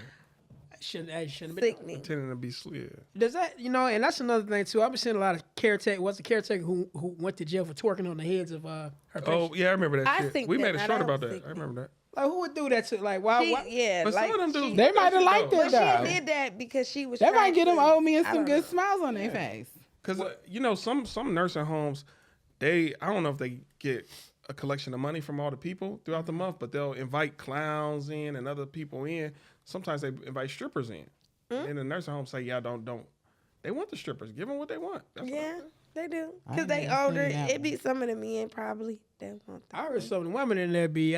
shouldn't have been. Sickening. pretending to be asleep. Does that, you know, and that's another thing too. I've been seeing a lot of caretaker. What's the caretaker who went to jail for twerking on the heads of her patients? Oh yeah, I remember that I shit. think We that- made a now short that about was that. I sickening. remember that. Like, who would do that to? Like, why? Yeah, But like some of them she, do. They might have liked but it, though. she did that because she was. That might trying get them to- old men I some don't good know. smiles on their face. Because you know, some nursing homes, I don't know if they get a collection of money from all the people throughout the month, but they'll invite clowns in and other people in. Sometimes they invite strippers in. And the nursing home say, yeah, don't. They want the strippers. Give them what they want. That's what Yeah, they do. I Because they ain't seen older. that It be some of the men probably. They want that. I heard some of the women in there be,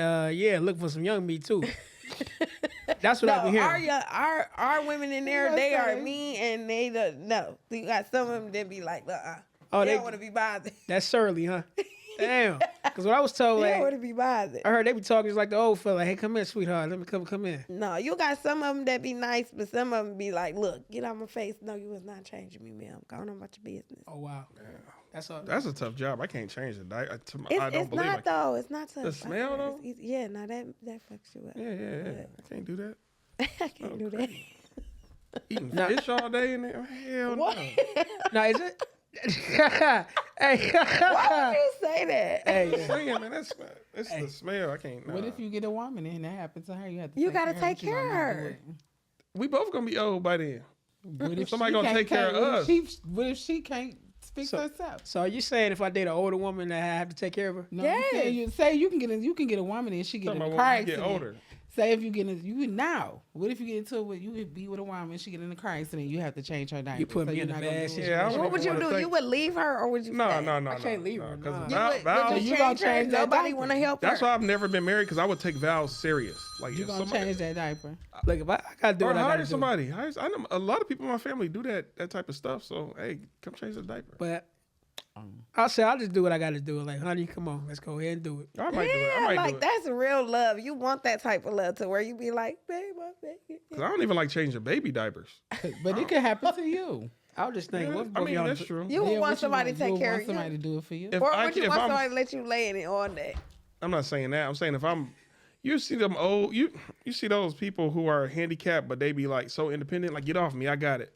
look for some young meat too. That's what I've been hearing. Our women in there, You they gonna are say? mean and they don't know. You got some of them that be like, Oh, they they- don't want to be bothered. That's surly, huh? Damn. Because what I was told, They don't want like, to be bothered. I heard they be talking just like the old fella. Hey, come in, sweetheart. Let me come in. No, you got some of them that be nice, but some of them be like, look, get out my face. No, you was not changing me, ma'am. Go on about your business. Oh wow. That's all. That's a tough job. I can't change it. I don't It's believe not it. though. It's not tough. The smell, though? It's easy. Yeah, no, that fucks you up. Yeah. I can't do that. I can't do that. Eating fish all day and hell no. Now is it? Hey. Why would you say that? Hey. Saying, man, that's the smell. I can't. What nah. if you get a woman and that happens to her? You have to. You take gotta care take but you care don't of have to her. do it. We both gonna be old by then? What if Somebody she gonna can't take care of us? What if she can't fix herself? So are you saying if I date an older woman that I have to take care of her? No, Yes. you say you can get a woman and she get Talking in a about car when we get accident. older. Say if you get in, you now. What if you get into it with you would be with a woman, she get in a car accident, you have to change her diaper. put me you're in a not gonna bad do it. situation. Yeah, I don't What would you even do? wanna You think- would leave her, or would you? No, stay? no. I can't leave her, Because nah. You vows. would you You gonna change her? change that Nobody diaper. want to help That's her. why I've never been married because I would take vows serious. Like You if gonna somebody, change that diaper. Look, if I gotta do or what I hire gotta do. somebody. I know a lot of people in my family do that type of stuff. So hey, come change the diaper. But I'll just do what I gotta do. Like, honey, come on, let's go ahead and do it. I might do it. I Yeah, might like do it. that's real love. You want that type of love to where you be like, babe, my baby. Because I don't even like changing baby diapers. But it could happen to you. I was just thinking, Yeah, what if I both mean, y'all? that's true. You would Then want what somebody you to take want? care Want of you, somebody to do it for you. If or I would you can- if want I'm- somebody to let you lay in it all day? I'm not saying that. I'm saying if I'm, you see them old, you see those people who are handicapped, but they be like so independent. Like, get off me, I got it.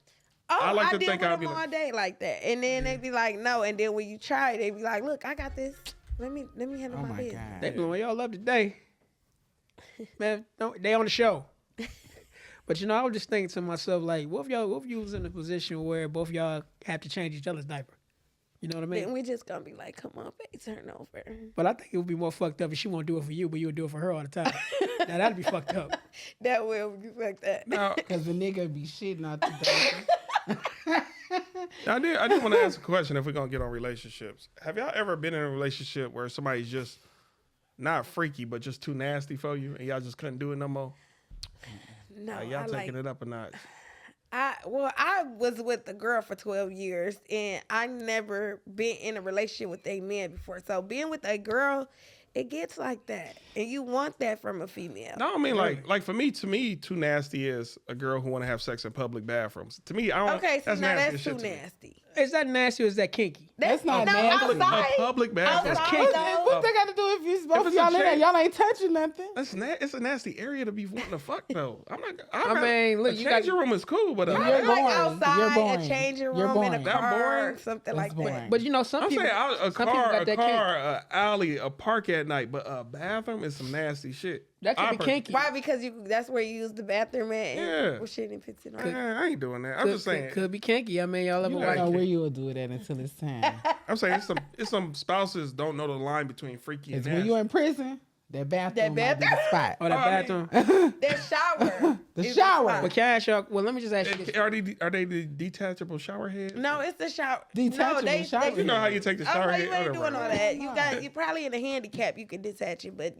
Oh, I like to deal think with I'd be them all like- day like that, and then they be like, no, and then when you try, they be like, look, I got this. Let me handle Oh my my business. god. They blowing y'all up today, man. They on the show. But you know, I was just thinking to myself, like, what if you was in a position where both y'all have to change each other's diaper? You know what I mean? Then we just gonna be like, come on, babe, turn over. But I think it would be more fucked up if she won't do it for you, but you would do it for her all the time. Now that'd be fucked up. That will be like that. Now, Because the nigga be shitting out the diaper. I did want to ask a question if we're going to get on relationships. Have y'all ever been in a relationship where somebody's just not freaky, but just too nasty for you and y'all just couldn't do it no more? No, Like, y'all I taking like. it up a notch. I was with a girl for 12 years, and I never been in a relationship with a man before. So being with a girl, it gets like that, and you want that from a female. No, I mean like for me, to me, too nasty is a girl who want to have sex in public bathrooms. To me, I don't. Okay, so now nasty that's as too shit to me. nasty. Is that nasty or is that kinky? That's not no, nasty. outside. A public bathroom. Outside, kinky. though. What they got to do if you both it's a y'all in there? change- Y'all ain't touching nothing. It's a nasty area to be wanting to fuck though. I'm not. I mean, look, a you changing got- room is cool, but You're Like boring. outside, You're a boring. changing You're room in a boring. That car, boring? something That's like boring. that. But you know, some I'm people, saying a some people car, got a that car, kink. a alley, a park at night, but a bathroom is some nasty shit. That could I be kinky. Why? Because that's where you use the bathroom at. Yeah. And well, shit and puts it on. I ain't doing that. I'm just saying. Could be kinky. I mean, y'all ever You like don't know watch? it. where you will do it at until it's time. I'm saying it's some spouses don't know the line between freaky and It's nasty. when you're in prison. That bathroom might be the spot. Oh, that bathroom. That shower. The is shower. spot. But can I ask y'all? Well, let me just ask you this. Are they the detachable shower heads? No, it's the shower. Detachable shower You know how you take the shower no, head? you ain't Whatever. doing all that. You probably in a handicap. You can detach it, but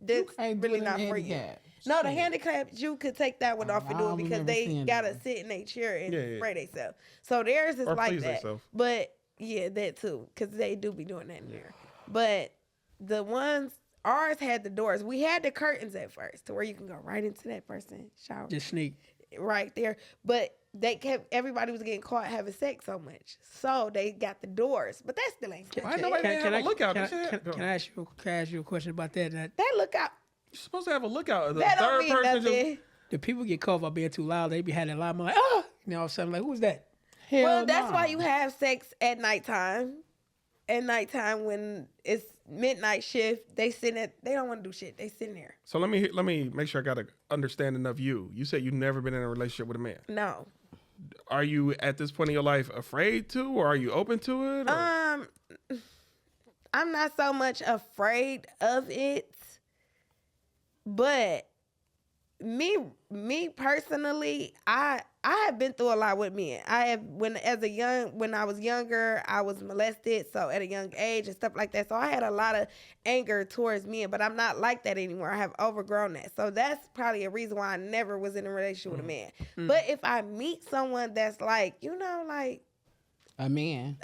that's can't do really it in not for you. handicap. No, the Shit. handicap you could take that one off and do I it because remember they seeing gotta that. sit in their chair and Yeah. spray themselves. So theirs is Or like please that. theyself. But yeah, that too, because they do be doing that in there. But the ones ours had the doors. We had the curtains at first to where you can go right into that person shower Just sneak. right there. But everybody was getting caught having sex so much, so they got the doors. But that still ain't. Why nobody have a lookout? Can I ask you a question about that? That lookout. You're supposed to have a lookout. The That don't third mean person nothing. The people get caught by being too loud. They be having alarm like, oh, you know, all of a sudden like, who's that? Hell Well, that's no. why you have sex at nighttime. At nighttime when it's midnight shift, they don't want to do shit. They sitting there. So let me make sure I got an understanding of you. You said you've never been in a relationship with a man. No. Are you at this point in your life afraid to, or are you open to it? Or? I'm not so much afraid of it, but me personally, I have been through a lot with men. When I was younger, I was molested, so at a young age and stuff like that. So I had a lot of anger towards men, but I'm not like that anymore. I have overgrown that. So that's probably a reason why I never was in a relationship with a man. But if I meet someone that's like, like a man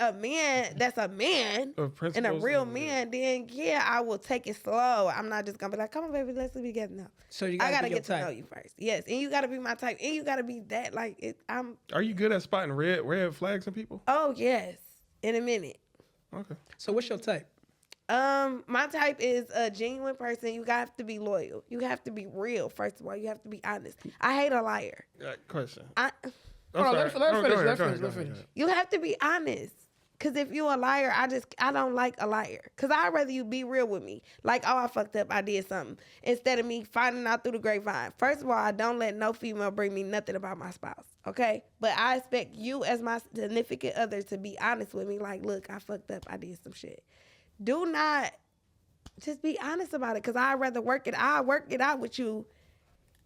that's a man Of and a principles real and- man, then yeah, I will take it slow. I'm not just gonna be like, come on, baby, let's be together. No. So you I gotta gotta be your get to type. know you first. Yes, and you gotta be my type, and you gotta be that like it. Are you good at spotting red flags in people? Oh yes, in a minute. Okay. So what's your type? My type is a genuine person. You have to be loyal. You have to be real. First of all, you have to be honest. I hate a liar. Question. I. I'm Hold on, sorry. let No, go finish. ahead, Let go finish. ahead. You have to be honest. Cause if you a liar, I don't like a liar. Cause I'd rather you be real with me. Like, oh, I fucked up, I did something. Instead of me finding out through the grapevine. First of all, I don't let no female bring me nothing about my spouse. Okay? But I expect you as my significant other to be honest with me. Like, look, I fucked up, I did some shit. Do not just be honest about it. Cause I'd rather work it out with you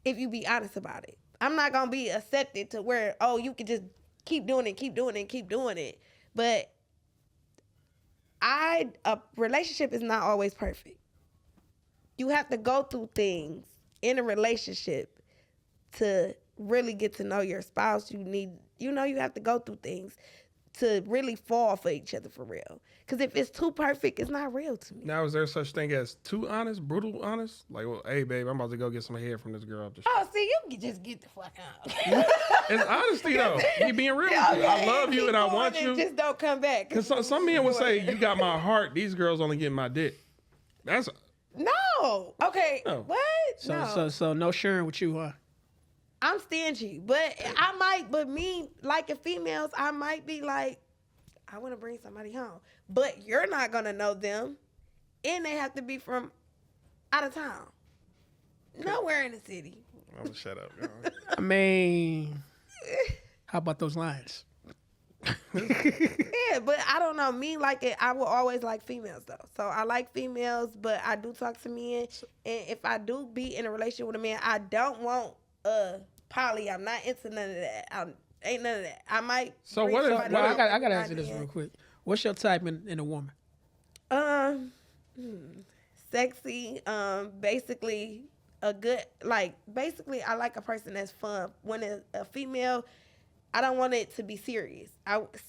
if you be honest about it. I'm not gonna be accepted to where, oh, you can just keep doing it. But a relationship is not always perfect. You have to go through things in a relationship to really get to know your spouse. You have to go through things to really fall for each other for real. Because if it's too perfect, it's not real to me. Now, is there such thing as too honest, brutal honest? Like, well, hey, babe, I'm about to go get some hair from this girl. Oh, see, you can just get the fuck out. It's honesty, though. You being real with you. I love you and I want you. Just don't come back. Because some men would say, you got my heart. These girls only get my dick. That's... No. Okay. No. What? No. So no sharing with you, huh? I'm stingy, but me, like in females, I might be like, I want to bring somebody home, but you're not going to know them, and they have to be from out of town. Nowhere in the city. I'm going to shut up, girl. I mean, how about those lines? Yeah, but I don't know. Me, like it, I will always like females, though. So I like females, but I do talk to men, and if I do be in a relationship with a man, I don't want poly. I'm not into none of that. Ain't none of that. I might. So bring what if- somebody what Well, if- I gotta else answer this in. real quick. What's your type in a woman? Sexy. Basically a good basically I like a person that's fun. When a female, I don't want it to be serious.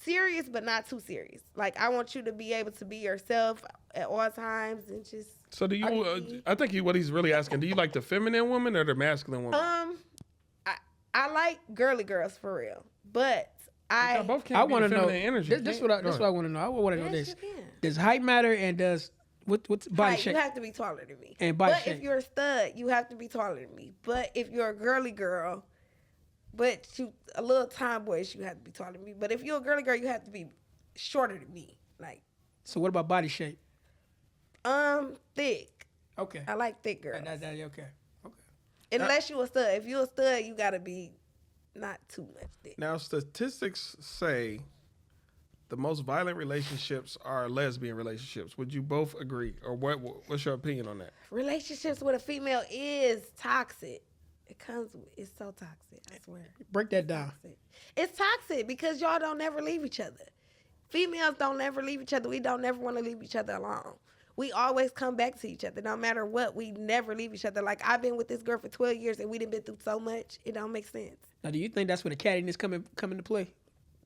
Serious but not too serious. Like I want you to be able to be yourself at all times and just. So do you, I think what he's really asking, do you like the feminine woman or the masculine woman? I like girly girls for real, but Y'all both can't I be want to the know. feminine energy. This what I want to know. I want to know yes, this. you can. Does height matter and does what's body Height, shape? you have to be taller than me. And body but shape. if you're a stud, you have to be taller than me. But if you're a girly girl, but you a little tomboyish, you have to be taller than me. But if you're a girly girl, you have to be shorter than me. Like, So what about body shape? thick. Okay. I like thick girls. Okay. Unless you a stud. If you a stud, you gotta be not too much thick. Now, statistics say the most violent relationships are lesbian relationships. Would you both agree, or what's your opinion on that? Relationships with a female is toxic. It's so toxic, I swear. Break that down. Toxic. It's toxic because y'all don't never leave each other. Females don't never leave each other. We don't never want to leave each other alone. We always come back to each other. No matter what, we never leave each other. Like, I've been with this girl for 12 years and we done been through so much. It don't make sense. Now, do you think that's where the cattiness come into play?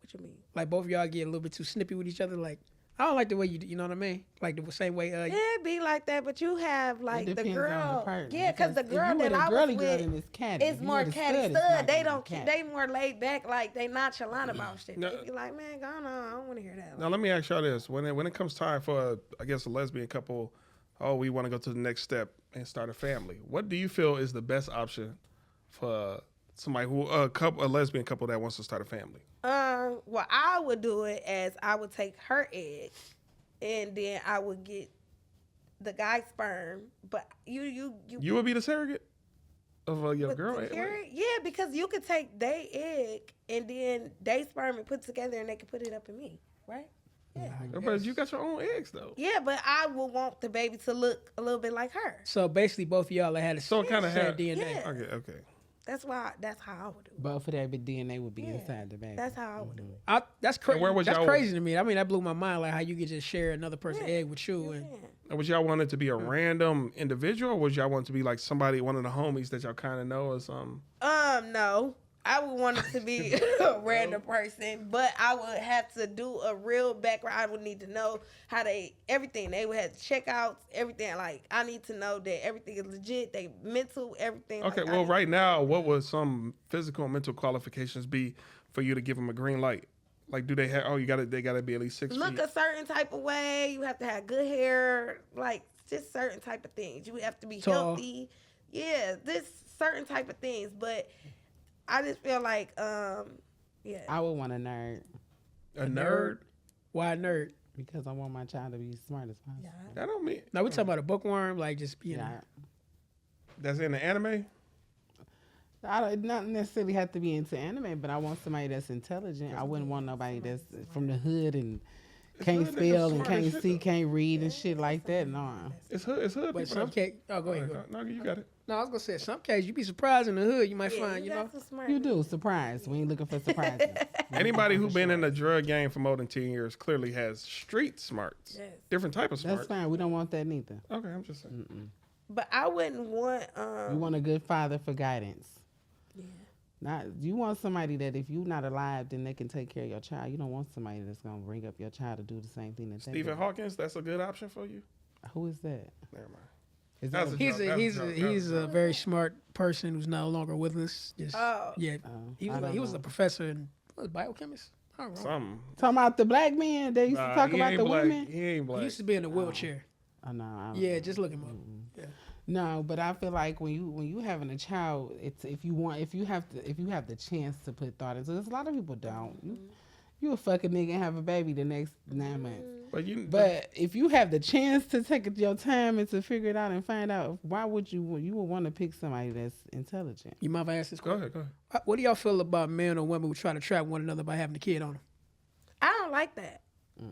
What you mean? Like, both of y'all get a little bit too snippy with each other? Like, I don't like the way you know what I mean? Like, the same way... Yeah, it be like that, but you have, like, the depends girl... on the partner, Yeah, because the if girl you that with a I girly was girl, with... then it's catty. It's If you more with a catty it's stud. not They gonna don't. be catty. They more laid back. Like, they nonchalant about shit. No. They be like, man, go on. I don't want to hear that. Now, let me ask y'all this: when it comes time for, I guess, a lesbian couple, we want to go to the next step and start a family. What do you feel is the best option for somebody a lesbian couple that wants to start a family? Well, I would do it as I would take her egg, and then I would get the guy's sperm. But you would be the surrogate of your with girl. the Like, carrot? Yeah, because you could take their egg and then they sperm and put together, and they could put it up in me, right? Yeah. but you got your own eggs though. Yeah, but I would want the baby to look a little bit like her. So, basically, both of y'all had a So it kind of had DNA. Yeah. Okay. That's how I would do it. Both of that DNA would be Yeah. inside the baby. That's how I would do it. That's And crazy. where would That's y'all- crazy to me. I mean, that blew my mind. Like how you could just share another person's Yeah. egg with you, and Yeah. And would y'all want it to be a random individual, or would y'all want it to be like somebody, one of the homies that y'all kind of know or something? No. I would want it to be a random person, but I would have to do a real background. I would need to know everything. They would have checkouts, everything. Like, I need to know that everything is legit. They mental, everything. Okay, like, well, right now, what would some physical and mental qualifications be for you to give them a green light? Like, do they have? Oh, they gotta be at least 6 look feet. a certain type of way. You have to have good hair, like just certain type of things. You have to be Tall. healthy. Yeah, this certain type of things. But I just feel like, yeah. I would want a nerd A nerd? why a nerd? because I want my child to be as smart as possible. That don't mean Now we talking about a bookworm, like just being. Yeah. that's in the anime. I don't not necessarily have to be into anime, but I want somebody that's intelligent. I wouldn't want nobody that's from the hood and can't hood niggas spell and smart as can't shit, see, though. can't read and shit like that. No. It's hood. But people. some case, oh, go ahead. No, you got it. No, I was gonna say some case you'd be surprised in the hood. You might Yeah, find, you got know. some smart You do. Surprise. We ain't looking for surprises. Anybody who been in the drug game for more than 10 years clearly has street smarts. Yes. Different type of That's smarts. fine. We don't want that neither. Okay, I'm just saying. But I wouldn't want. You want a good father for guidance. Yeah. Not you want somebody that if you're not alive, then they can take care of your child. You don't want somebody that's gonna bring up your child to do the same thing that they Stephen do. Hawkins, that's a good option for you? Who is that? Never mind. Is That's that a He's joke. a That's he's a a joke. he's That's a very smart person who's no longer with us. Just Oh. yeah, he was I don't he was know. a professor and what, biochemist. I don't know. Something. talking about the black men? They used to talk he about ain't the black. women. He ain't He black. used to be in a wheelchair. Oh no. I don't Yeah, know. just look him up. Yeah. No, but I feel like when you having a child, it's if you have the chance to put thought into it. A lot of people don't. You a fucking nigga and have a baby the next 9 months. But if you have the chance to take your time and to figure it out and find out, why would you would want to pick somebody that's intelligent? You mind if I ask this Go question? ahead. What do y'all feel about men or women who try to trap one another by having a kid on them? I don't like that.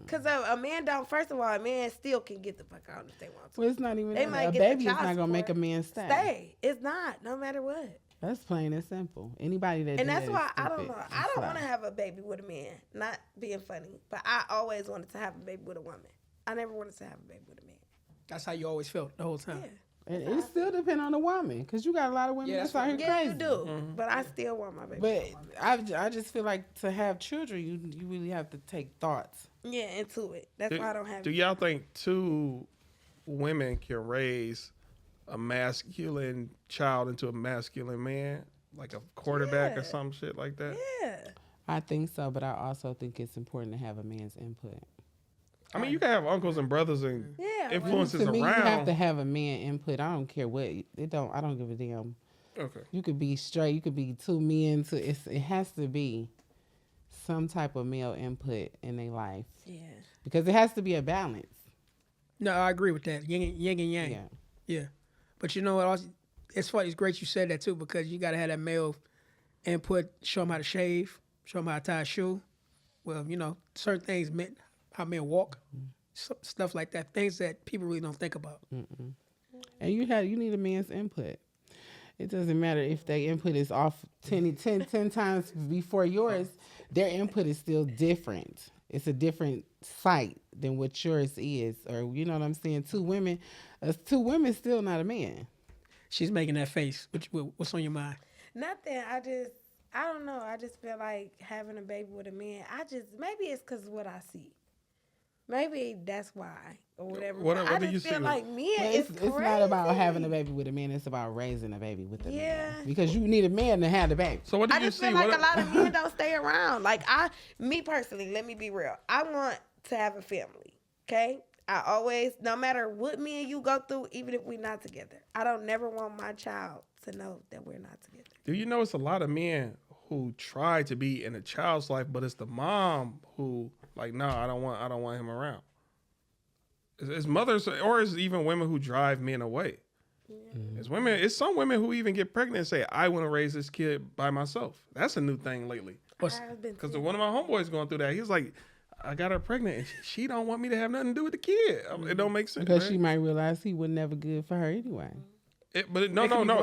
Because a man don't, first of all, a man still can get the fuck out if they want to. Well, it's not even They that. might A get the baby is child not gonna make a support. man stay. Stay. It's not, no matter what. That's plain and simple. Anybody that And do that's that why is I don't stupid know. and I don't slow. want to have a baby with a man. Not being funny, but I always wanted to have a baby with a woman. I never wanted to have a baby with a man. That's how you always felt the whole time. Yeah, And it still depends on the woman, because you got a lot of women Yeah, that's that's out here yeah, crazy. you do. But I still want my baby. But I just feel like to have children, you really have to take thoughts. Yeah, into it. That's why I don't have. Do y'all think two women can raise a masculine child into a masculine man, like a quarterback or Yeah. some shit like that? Yeah. I think so, but I also think it's important to have a man's input. I mean, you can have uncles and brothers and Yeah. influences To me, you have around. to have a man input. I don't care what it don't. I don't give a damn. Okay. You could be straight. You could be two men. It has to be some type of male input in their life Yeah. because it has to be a balance. No, I agree with that. Yin and yang. Yeah. Yeah. But you know what? Also, it's funny. It's great you said that too, because you got to have that male input. Show them how to shave. Show them how to tie a shoe. well, certain things meant how men walk, stuff like that, things that people really don't think about. And you need a man's input. It doesn't matter if their input is off 10 times before yours, their input is still different. It's a different sight than what yours is. Or, you know what I'm saying? Two women still not a man. She's making that face. What's on your mind? Nothing. I don't know. I just feel like having a baby with a man. Maybe it's because of what I see. Maybe that's why or whatever. What I do just you feel see? like men. It's not about having a baby with a man. It's about raising a baby with a man. Because you need a man to have the baby. So what do I you just see? feel like a lot of men don't stay around. Like me personally, let me be real. I want to have a family. Okay. I always, no matter what me and you go through, even if we're not together, I don't never want my child to know that we're not together. Do you know it's a lot of men who try to be in a child's life, but it's the mom who like, no, I don't want him around. It's mothers, or it's even women who drive men away. It's some women who even get pregnant and say, I want to raise this kid by myself. That's a new thing lately. Because one of my homeboys going through that. He was like, I got her pregnant and she don't want me to have nothing to do with the kid. It don't make sense. Because she might realize he was never good for her anyway. No.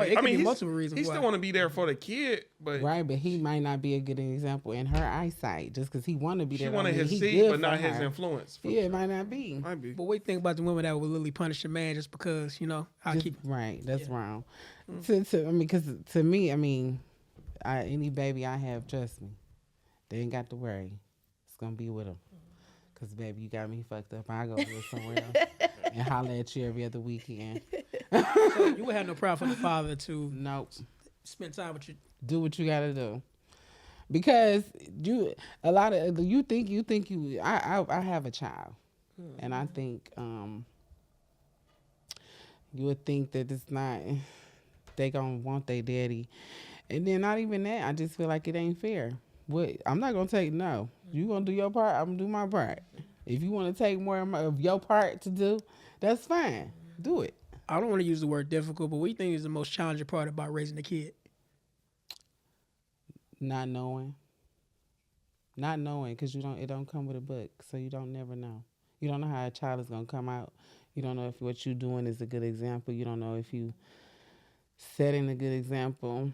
It I could be mean, multiple reasons. He still want to be there for the kid, but right. But he might not be a good example in her eyesight just because he want to be there. She wanted his seed, seed, but not his influence. Yeah, it might not be. Might be. But what do you think about the women that would literally punish a man just because right? That's wrong. Because to me, any baby I have, trust me, they ain't got to worry. It's gonna be with them. Cause baby, you got me fucked up. I go live somewhere else and holler at you every other weekend. So you would have no problem for the father to spend time with you. Do what you gotta do. Because I have a child, and I think you would think that it's not. They gonna want their daddy, and then not even that. I just feel like it ain't fair. I'm not gonna take no. You gonna do your part, I'm gonna do my part. If you want to take more of your part to do, that's fine. Do it. I don't want to use the word difficult, but what do you think is the most challenging part about raising a kid? Not knowing, because it don't come with a book, so you don't never know. You don't know how a child is gonna come out. You don't know if what you're doing is a good example. You don't know if you setting a good example.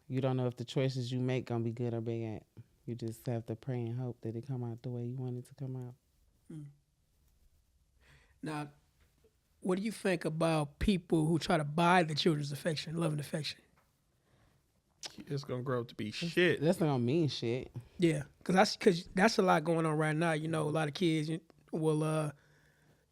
You don't know if the choices you make gonna be good or bad. You just have to pray and hope that it come out the way you want it to come out. Now, what do you think about people who try to buy the children's affection, love and affection? It's gonna grow up to be shit. That's not gonna mean shit. Yeah, because that's a lot going on right now. A lot of kids will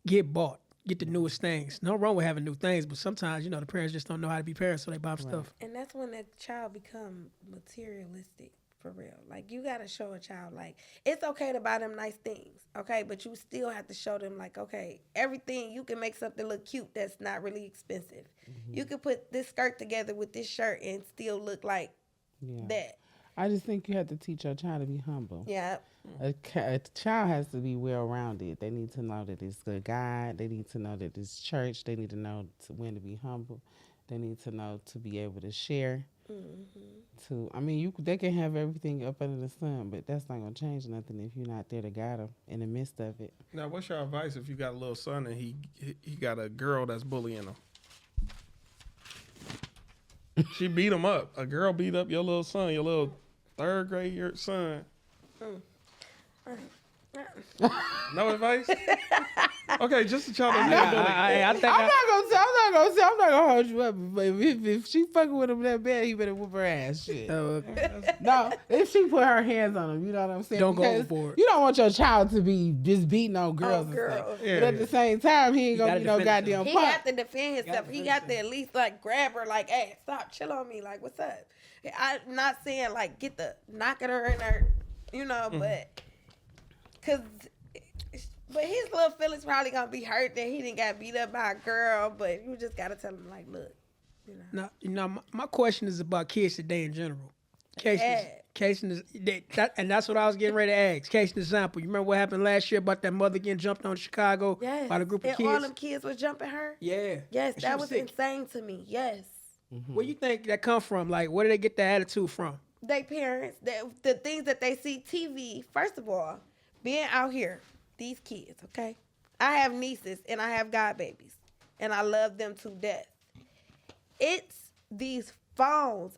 get bought, get the newest things. No wrong with having new things, but sometimes the parents just don't know how to be parents, so they buy them stuff. And that's when the child become materialistic. For real. Like, you got to show a child, like, it's okay to buy them nice things, okay? But you still have to show them, like, okay, everything, you can make something look cute that's not really expensive. Mm-hmm. You can put this skirt together with this shirt and still look like that. I just think you have to teach your child to be humble. Yeah. A child has to be well-rounded. They need to know that it's good God. They need to know that it's church. They need to know when to be humble. They need to know to be able to share. They can have everything up under the sun, but that's not gonna change nothing if you're not there to guide them in the midst of it. Now, what's your advice if you got a little son and he got a girl that's bullying him? She beat him up. A girl beat up your little son, your little third grade son. No advice? Okay, just a child that's I'm not gonna hold you up. But if she fucking with him that bad, he better whoop her ass. Shit. No, if she put her hands on him, you know what I'm saying? Don't go overboard. You don't want your child to be just beating on girls and stuff. Yeah. But at the same time, he ain't gonna be no goddamn He punk. got to defend himself. He got to at least like grab her, like, hey, stop, chill on me, like, what's up? I'm not saying like get the knocking her in her, but his little feelings probably gonna be hurt that he didn't got beat up by a girl. But you just gotta tell him, like, look, Now, my question is about kids today in general. Case and that's what I was getting ready to ask. Case in example, you remember what happened last year about that mother getting jumped on in Chicago by the group of kids? All them kids was jumping her. Yeah. Yes, that was insane to me. Yes. Where you think that come from? Like, where did they get that attitude from? they parents, the things that they see TV. First of all, being out here, these kids, okay? I have nieces and I have godbabies, and I love them to death. It's these phones.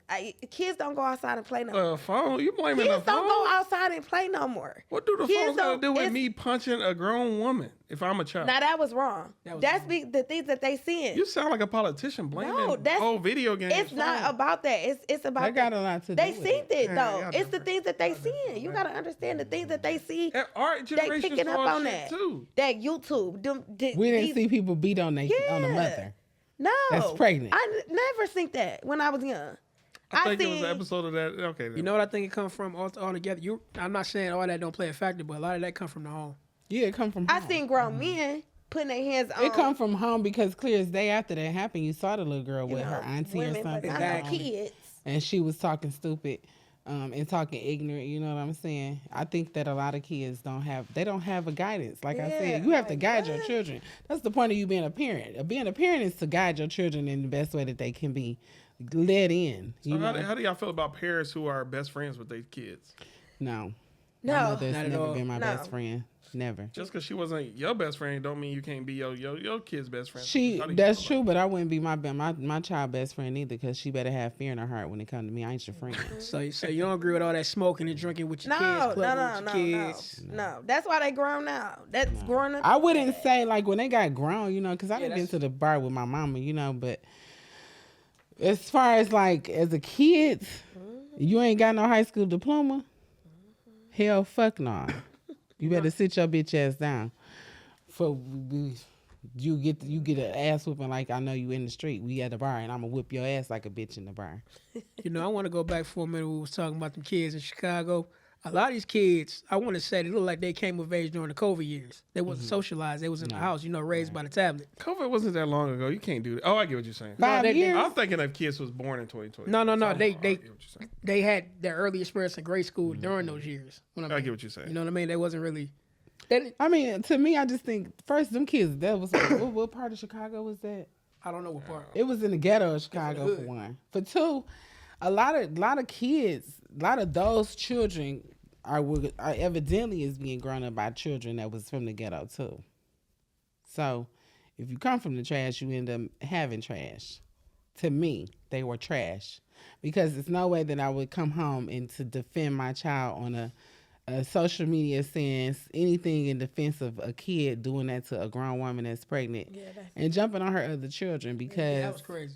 Kids don't go outside and play no more. Phone? You blaming the Kids phone? don't go outside and play no more. What do the Kids phones got to don't- do with it's- me punching a grown woman if I'm a child? Now that was wrong. That was That's wrong. the things that they seeing. You sound like a politician blaming No, that's- whole video games. It's not about that. It's about That got a lot to do They with seen it Yeah, though. y'all It's the different. things that they seeing. You gotta understand the things that they see. And our They generation picking up saw on shit that. too. That YouTube. We didn't see people beat on the Yeah. mother. No, That's pregnant. I never seen that when I was young. I think it was seen- an episode of that. Okay, then. You know what I think it comes from all together? I'm not saying all that don't play a factor, but a lot of that come from the home. Yeah, it come from I home. seen grown men putting their hands on. It come from home because clear as day after that happened, you saw the little girl you with know, her auntie women, or something, but not Exactly. kids. and she was talking stupid and talking ignorant. You know what I'm saying? I think that a lot of kids don't have a guidance. Like I Yeah, said, you have to like guide your what? children. That's the point of you being a parent. Being a parent is to guide your children in the best way that they can be led in. So You know? how do y'all feel about parents who are best friends with their kids? No, No, my mother's not at never all. been my No. best friend. Never. Just because she wasn't your best friend, don't mean you can't be your kid's best friend. How do you That's feel true, but I wouldn't be my child best friend either, because she better have fear in her heart when it comes to me. I ain't your friend. So you don't agree with all that smoking and drinking with your kids, no, clubbing with your kids. no. That's why they grown now. That's growing up. I wouldn't say like when they got grown, you know, because I done been that's- to the bar with my mama, you know, but as far as like as a kid, you ain't got no high school diploma. Hell, fuck no. You better sit your bitch ass down. For you get an ass whooping like I know you in the street. We at the bar and I'm gonna whip your ass like a bitch in the bar. You know, I want to go back for a minute. We was talking about them kids in Chicago. A lot of these kids, I want to say, they look like they came of age during the COVID years. They wasn't socialized. They was in the house, you know, raised by the tablet. COVID wasn't that long ago. You can't do that. Oh, I get what you're saying. 5 years. I'm thinking of kids who was born in 2020. No. I They get what you're saying. they had their early experience in grade school during those years. I get what you're saying. You know what I mean? They wasn't really. They didn't, I mean, to me, I just think first them kids. That was what part of Chicago was that? I don't know what part. It was in the ghetto of Chicago for hood. one. For two, a lot of kids, a lot of those children are evidently is being grown up by children that was from the ghetto too. So, if you come from the trash, you end up having trash. To me, they were trash because there's no way that I would come home and to defend my child on a social media sense, anything in defense of a kid doing that to a grown woman that's pregnant and jumping on her other children, because That was crazy.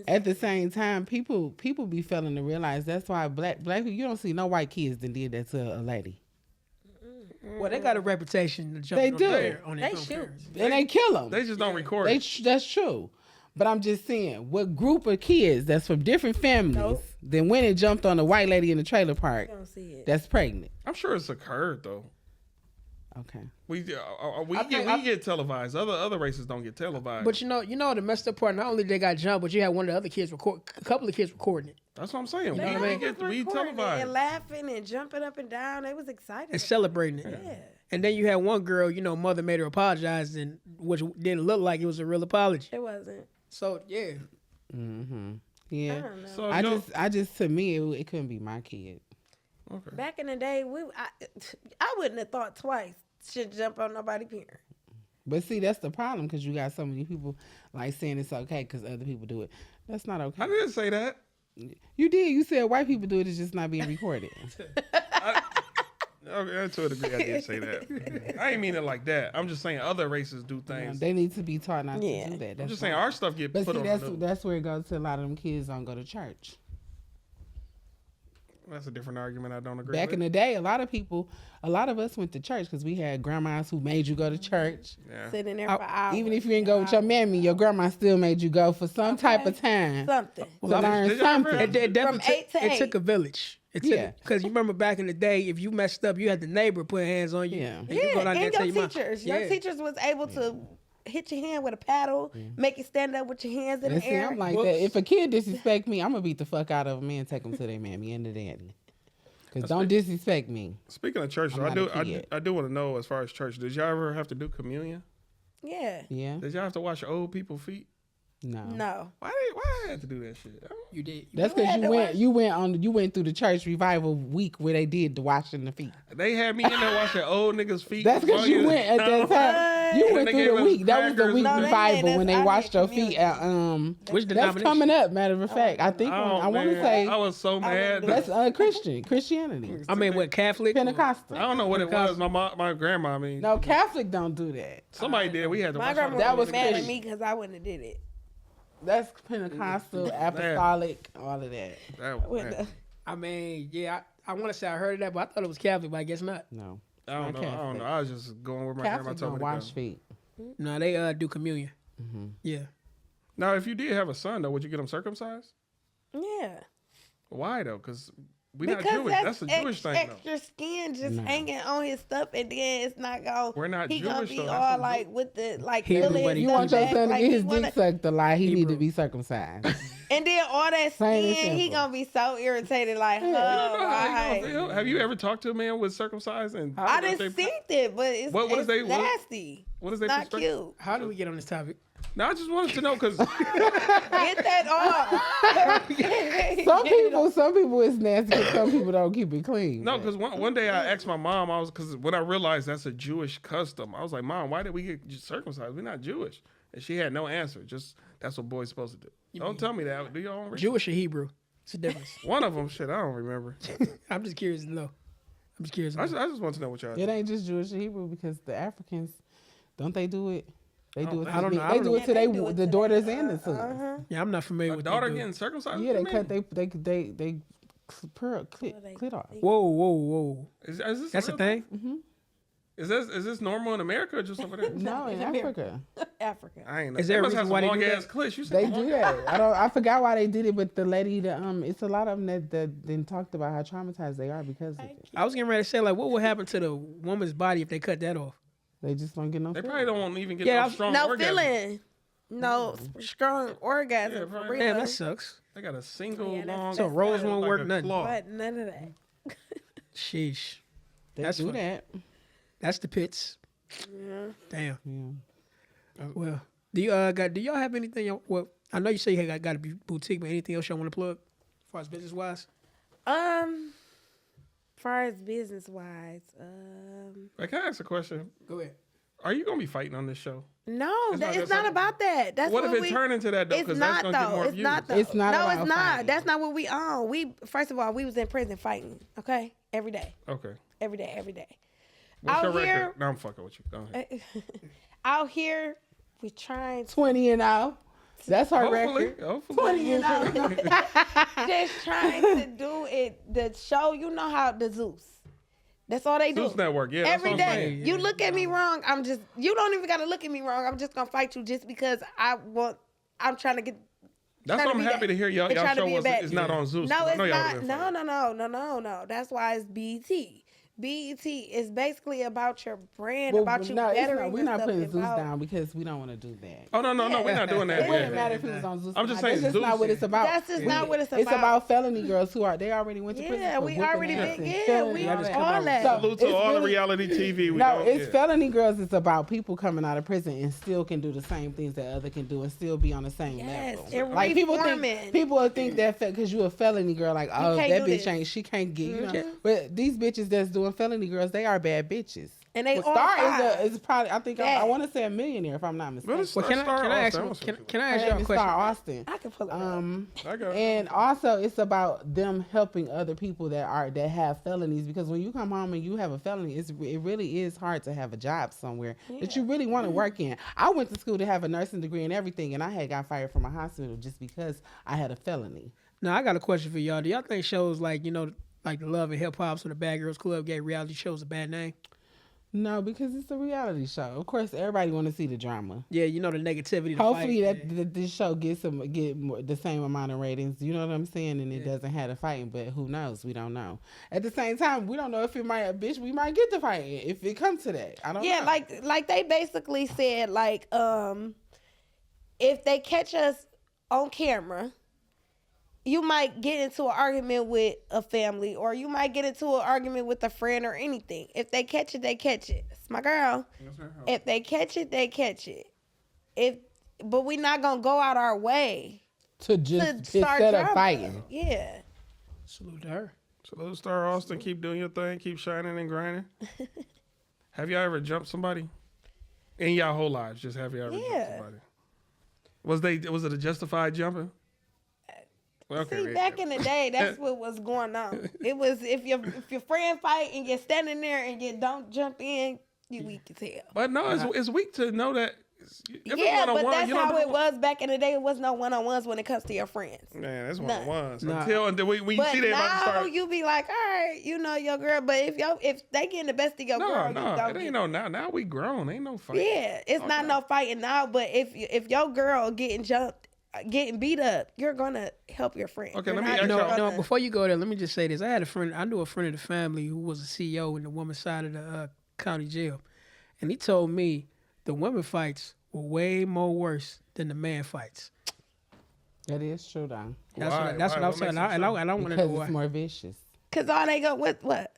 at the same time, people be failing to realize that's why black people, you don't see no white kids that did that to a lady. Well, they got a reputation to jump They on do. their on their They own shoot. parents. And they kill them. They just don't record it. That's true. But I'm just saying, what group of kids that's from different families Nope. then went and jumped on a white lady in the trailer park I don't see it. that's pregnant? I'm sure it's occurred though. Okay. We I think- get televised. Other races don't get televised. But you know the messed up part. Not only they got jumped, but you had one of the other kids a couple of kids recording it That's what I'm saying. They We all was get we recording it televised. and laughing and jumping up and down. They was excited. and celebrating it. Yeah. And then you had one girl, mother made her apologize, and which didn't look like it was a real apology. It wasn't. So yeah, Mm-hmm. I Yeah. don't know. So I just to me it couldn't be my kid. okay. Back in the day, I wouldn't have thought twice. Should jump on nobody's parent. But see, that's the problem, because you got so many people like saying it's okay because other people do it. That's not okay. I didn't say that. You did. You said white people do it. It's just not being recorded. Okay, to a degree, I did say that. I ain't mean it like that. I'm just saying other races do things. They need to be taught not Yeah. to do that. I'm That's just saying wrong. our stuff get But put see, on that's the news. that's where it goes to a lot of them kids don't go to church. That's a different argument. I don't agree Back with. in the day, a lot of us went to church because we had grandmas who made you go to church. Yeah. Sitting there for hours. Even if you didn't go with your mammy, your grandma still made you go for some type of time Something. to Did learn y'all ever- something. it definitely From 8 to it 8. took a village. It took, Yeah. because you remember back in the day, if you messed up, you had the neighbor put hands on you. Yeah. And you go down there and and tell your your mom. teachers. Yeah. Your teachers was able to hit your hand with a paddle, make you stand up with your hands in And the see, air. I'm like Whoops. that. If a kid disrespect me, I'm gonna beat the fuck out of him and take him to their mammy and the daddy. Cause don't disrespect me. Speaking of church, I'm I not do a kid. I do want to know, as far as church, did y'all ever have to do communion? yeah. Yeah. Did y'all have to wash old people's feet? No. Why I had to do that shit? You did. That's because you went through the church revival week where they did the washing the feet. They had me in there washing old niggas' feet. That's because you went at that time. You went They through gave the us week. That was the crackers week and- revival when they that's washed our your feet at Which That's denomination? coming up. Matter of fact, I think I want to say I was so mad. that's Christianity, I mean, what, Catholic? Pentecostal. I don't know what it was. My grandma. I mean, No, Catholic don't do that. somebody did. We had to My wash grandma our was was mad at Christian. me because I wouldn't have did it. That's Pentecostal, apostolic, all of that. When the- I mean, yeah, I want to say I heard of that, but I thought it was Catholic, but I guess not. No, I don't know. I don't know. I was just going where my grandma Catholic told me don't to wash go. feet. No, they do communion. Yeah. Now, if you did have a son, though, would you get him circumcised? yeah. Why though? Because we not Because Jewish. That's a Jewish thing, though. extra skin just No. hanging on his stuff, and then it's not going. We're not He gonna Jewish, be though. That's all what like with the like. Hebrew, feeling buddy. You stuff want your back, son to like, get he his wanna- dick sucked a lot, he need Hebrew. to be circumcised. And then all that Plain and skin, he simple. gonna be so irritated. Like, oh, You don't know how why? you gonna feel. Have you ever talked to a man with circumcised? And I didn't see it, but it's, What is it's they- what- nasty. what is It's their not perspective? cute. How do we get on this topic? No, I just wanted to know because Get that off. Some people it's nasty, 'cause some people don't keep it clean. no, because one day I asked my mom, because when I realized that's a Jewish custom, I was like, Mom, why did we get circumcised? We're not Jewish, and she had no answer. Just that's what boys supposed to do. Don't tell me that. Do your own research. Jewish or Hebrew? It's a difference. One of them, shit, I don't remember. I'm just curious to know. I just want to know what y'all. It ain't just Jewish and Hebrew because the Africans, don't they do it? They do it. I don't know. I They don't do know. it to Yeah, they do it the to daughters their- and the sons. Yeah, I'm not familiar A with daughter that. getting circumcised? Yeah, they What you cut they clit off. Whoa. Is this That's a real? thing? Is this normal in America or just over there? No, in Africa Africa. I ain't know. Is there a must have reason some why they long do ass that? clits. You said they long do that. I forgot why they did it, but the lady, it's a lot of them that then talked about how traumatized they are because of it. I was getting ready to say, like, what would happen to the woman's body if they cut that off? They just don't get no. They feeling. probably don't even get Yeah, no strong No orgasm. feeling. No strong orgasm. Yeah, for probably. real. Damn, that sucks. They got a single Yeah, that's- long. So Rose won't like work a nothing. claw. But none of that. Sheesh. They That's do funny. that. That's the pits. Yeah. Damn. Yeah. Well, do y'all have anything? Well, I know you say you got a boutique, but anything else y'all want to plug, as far as business wise? Far as business wise, Hey, can I ask a question? Go ahead. Are you gonna be fighting on this show? no, It's it's not- not about that. That's What if it we, turned into that though? It's Because that's not gonna get though. more It's views. not though. It's not No, about it's not. fighting. That's not what we own. We first of all, we was in prison fighting. Okay, every day, Okay. every day, every day. What's Out your here- record? No, I'm fucking with you. Go ahead. Out here, we trying to 20 and out. That's her Hopefully, record. hopefully. 20 and out. just trying to do it. The show, you know how the Zeus. That's all they do. Zeus Network, yeah. That's Every what I'm day. saying. You look at me wrong, you don't even gotta look at me wrong. I'm just gonna fight you just because I'm trying to get. That's trying why to I'm be happy that. to hear y'all They trying to show be a us bad- it's not on Zeus. No, 'cause I it's know y'all not. been No, fighting. no. That's why it's BET. BET is basically about your brand, Well, about you no, it's bettering not, we're not yourself putting Zeus about- down because we don't want to do that. Oh no, we're not doing that. It wouldn't Yeah. matter if it was on Zeus. I'm just or not. saying That's Zeus- not what it's about. That's just not what it's It's about. about felony girls they already went to prison. Yeah, for we whooping already ass been. and Yeah, killing we and all all just come out that. So, Salute to it's all the really- reality TV. We No, don't- it's yeah. felony girls. It's about people coming out of prison and still can do the same things that other can do and still be on the same Yes, level. and Like people reforming. will think that because you a felony girl, like oh can't that do bitch this. ain't she can't get you know. Mhm. But these bitches that's doing felony girls, they are bad bitches. And they Well, all Star five. is probably I think I Yeah. want to say a millionaire if I'm not mistaken. What is Well, can I Star ask Austin? you? Can I Her ask name y'all a is question? Star Austin. I can pull it up. I got it. And also, it's about them helping other people that have felonies because when you come home and you have a felony, it really is hard to have a job somewhere that you really want to work in. I went to school to have a nursing degree and everything, and I had got fired from a hospital just because I had a felony. Now I got a question for y'all. Do y'all think shows like like the Love and Hip Hop or the Bad Girls Club gave reality shows a bad name? No, because it's a reality show. Of course, everybody want to see the drama. Yeah, the negativity. The Hopefully, fight. this show get the same amount of ratings. You know what I'm saying? And it doesn't have the fighting, but who knows? We don't know. At the same time, we don't know if it might, we might get the fighting if it comes to that. I don't know. Yeah, like they basically said, like, if they catch us on camera, you might get into an argument with a family, or you might get into an argument with a friend or anything. If they catch it, they catch it. It's my girl. If they catch it, they catch it. If but we not gonna go out our way to just start instead of drama. fighting. Yeah. Salute to her. So Star Austin, keep doing your thing, keep shining and grinding. Have y'all ever jumped somebody in y'all whole lives? Just have y'all ever jumped somebody? Was it a justified jumping? Well, okay, See, back in the day, that's what was going on. It was if your friend fight and you're standing there and you don't jump in, you weak as hell. But no, it's weak to know that. Yeah, but that's how it was back in the day. It was no one-on-ones when it comes to your friends. Man, that's one-on-ones. Nah. Until when you But see they about to now start. you be like, all right, you know your girl. But if they getting the best of your girl, you No, don't it ain't no now. Now we grown. Ain't no fight. Yeah, it's not no fighting now. But if your girl getting jumped, getting beat up, you're gonna help your friend. Okay, You're let me not ask gonna- y'all- No, before you go there, let me just say this. I knew a friend of the family who was a CEO in the women's side of the county jail. And he told me the women fights were way more worse than the man fights. That is true, though. That's Why? what I was saying. What makes it And true? I don't want to Because know why. it's more vicious. Cause all they go with what?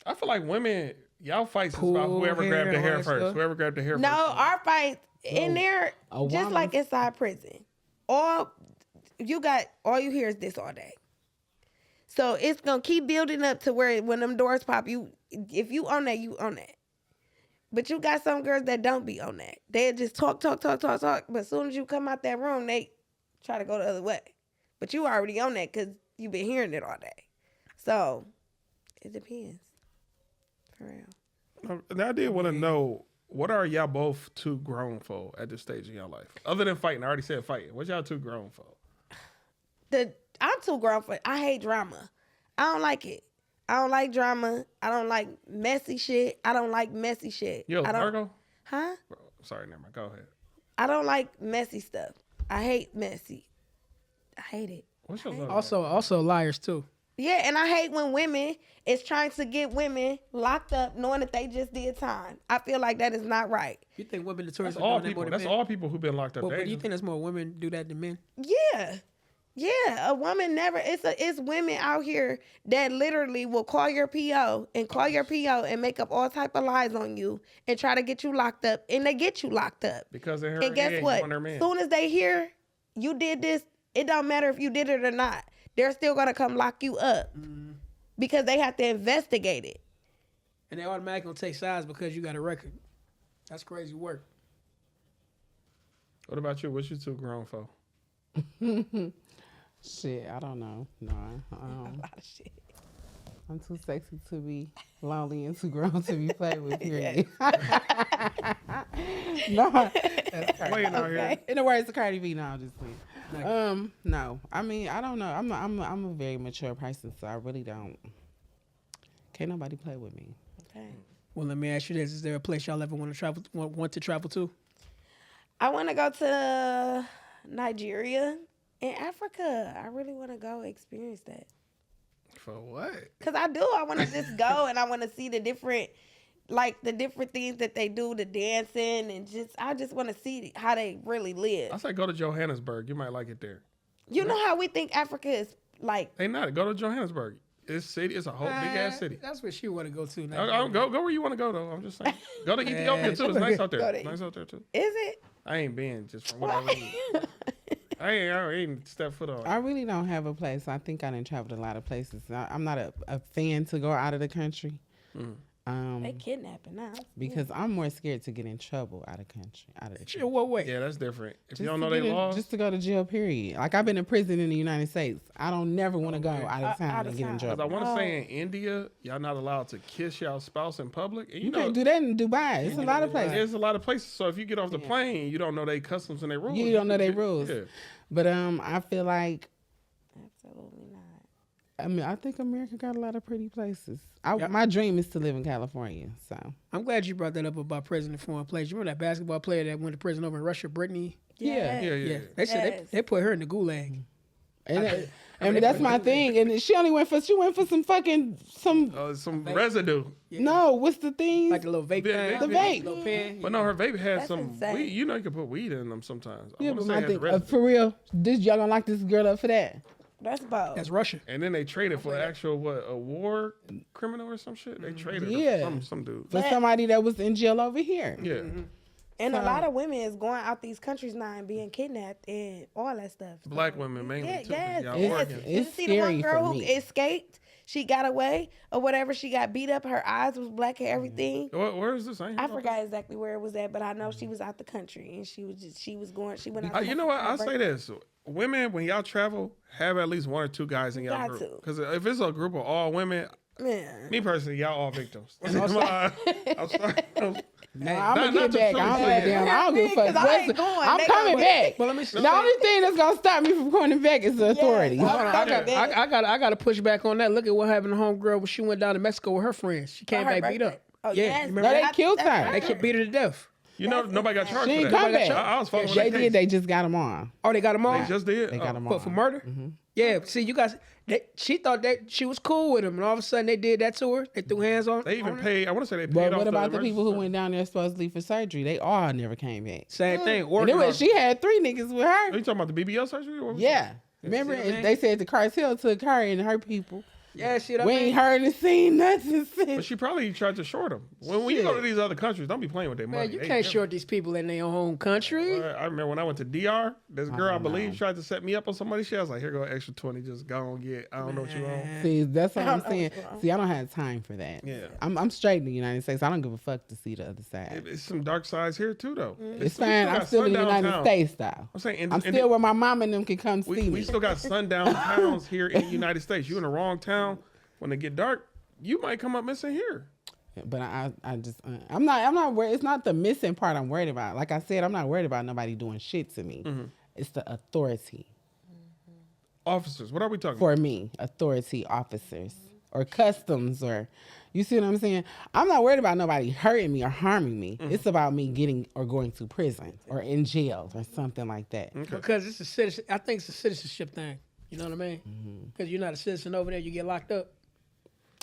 I feel like women, y'all fights is Pull about whoever hair, grabbed the all hair that first. stuff. Whoever grabbed the hair No, first. our fights in there, a just like woman's- inside prison. All you hear is this all day. So it's gonna keep building up to where when them doors pop, if you on that, you on that. But you got some girls that don't be on that. They just talk. But as soon as you come out that room, they try to go the other way. But you already on that because you've been hearing it all day. So it depends. For real. And I did want to know, what are y'all both too grown for at this stage in your life? Other than fighting, I already said fighting. What y'all too grown for? I'm too grown for it. I hate drama. I don't like it. I don't like drama. I don't like messy shit. I don't like messy shit. You a I don't, Virgo? Huh? Sorry, never mind. Go ahead. I don't like messy stuff. I hate messy. I hate it. What's your love? Also liars too. Yeah, and I hate when women is trying to get women locked up knowing that they just did time. I feel like that is not right. You think women notoriously That's all doing that people. more than That's men? all people who've been locked up. But do you dangerous. think there's more women do that than men? Yeah. Yeah, a woman never. It's women out here that literally will call your PO and make up all type of lies on you and try to get you locked up, and they get you locked up. Because in her And guess head, what? you want her man. Soon as they hear you did this, it don't matter if you did it or not. They're still gonna come lock you up because they have to investigate it. And they automatically gonna take sides because you got a record. That's crazy work. What about you? What you too grown for? Shit, I don't know. No, A lot of shit. I'm too sexy to be lonely and too grown to be played with. Period. No, that's crazy. Playing out here. In the words of Cardi B, no, I'm just playing. No, I mean, I don't know. I'm a very mature person, so I really don't. Can't nobody play with me. Okay. Well, let me ask you this: is there a place y'all ever want to travel to? I want to go to Nigeria and Africa. I really want to go experience that. For what? Cause I do. I want to just go and I want to see the different things that they do, the dancing, and I just want to see how they really live. I say go to Johannesburg. You might like it there. You know how we think Africa is like. They not. Go to Johannesburg. It's a whole big ass city. That's where she want to go to. Go where you want to go though. I'm just saying. Go to Ethiopia too. It's nice out Go there. to- Nice out there too. Is it? I ain't been just from what I read. I ain't stepped foot on. I really don't have a place. I think I done traveled a lot of places. I'm not a fan to go out of the country. They kidnapping now. Because I'm more scared to get in trouble out of the country. What way? Yeah, that's different. If Just you don't to know they get in- laws, just to go to jail, period. Like I've been in prison in the United States. I don't never want to go out of town out and of get in town. because I trouble. want to say in India, y'all not allowed to kiss y'all spouse in public. And You can't do that in Dubai. It's a lot of places. There's a lot of places. So if you get off the plane, you don't know their customs and their rules. You don't know their rules. Yeah. But I feel like Absolutely not. I mean I think America got a lot of pretty places. My dream is to live in California. So I'm glad you brought that up about prison and foreign place. You remember that basketball player that went to prison over in Russia, Brittany? yeah. Yeah. They said Yes. they put her in the gulag. And that's my thing. And she went for some Some residue. no, what's the thing? Like a little vape The pen. vape. Little pen. But no, her vape had That's some insane. weed. You know you can put weed in them sometimes. I Yeah, wanna but say my it has thing, residue. for real, y'all gonna lock this girl up for that? That's about. That's Russia. And then they traded for actual a war criminal or some shit. They traded her Yeah. for some dude. For somebody that was in jail over here. Yeah. And a lot of women is going out these countries now and being kidnapped and all that stuff. Black women mainly too. Yes. Y'all It's It's see the one scary girl for who me. escaped. She got away or whatever. She got beat up. Her eyes was black and everything. Where is this? I forgot exactly where it was at, but I know she was out the country and she went out. You know what? I'll say this. Women, when y'all travel, have at least one or two guys in y'all Got group. to. Because if it's a group of all women, Man. me personally, y'all all victims. I'm sorry. No, I'm gonna not get to back. feel I bad. don't give a fuck. Because I ain't going. I'm They coming gonna- back. But let me The only thing that's gonna stop me from coming back is the authorities. Yes. Hold on, I got to push back on that. Look at what happened to homegirl when she went down to Mexico with her friends. She came her back beat birthday. up. Oh, yeah, yes. you remember No, they that? killed her. They beat her to death. You know, nobody got charged She for ain't that. come back. I was following They that did. case. They just got them on. Oh, they got them all. They just did. They got them What, on. for murder? Yeah. See, you guys. She thought that she was cool with him, and all of a sudden they did that to her. They threw hands on. They even on her. paid. I want to say they paid But off what about the emergency people who fund. went down there supposedly for surgery? They all never came back. Same thing. And it Organ was, she had 3 niggas with Are her. you talking about the BBL surgery? Or what was Yeah. Remember, See what I mean? they said the cartel took her and her people. Yeah, see what I We mean? ain't heard and seen nothing But since. she probably tried to short them. When you go to these other countries, don't be playing with their money. Man, you They- can't they- short these people in their own country. I remember when I went to DR, this girl, I don't believe, know. tried to set me up on somebody's shit. I was like, here go an extra 20, just go and get. I don't know what you want. See, that's what I'm know saying. what's wrong. See, I don't have time for that. Yeah. I'm straight in the United States. I don't give a fuck to see the other side. It's some dark sides here too, though. It's fine. I'm still in the United States, though. I'm saying, I'm still where my mom and them can come see we me. still got sundown towns here in the United States. You in the wrong town, when they get dark, you might come up missing here. But I just, I'm not worried. It's not the missing part I'm worried about. Like I said, I'm not worried about nobody doing shit to me. It's the authority Officers, what are we talking for me, authority officers or customs or, you see what I'm saying? I'm not worried about nobody hurting me or harming me. It's about me getting or going to prison or in jail or something like that. Because it's a citizen. I think it's a citizenship thing. You know what I mean? Because you're not a citizen over there, you get locked up.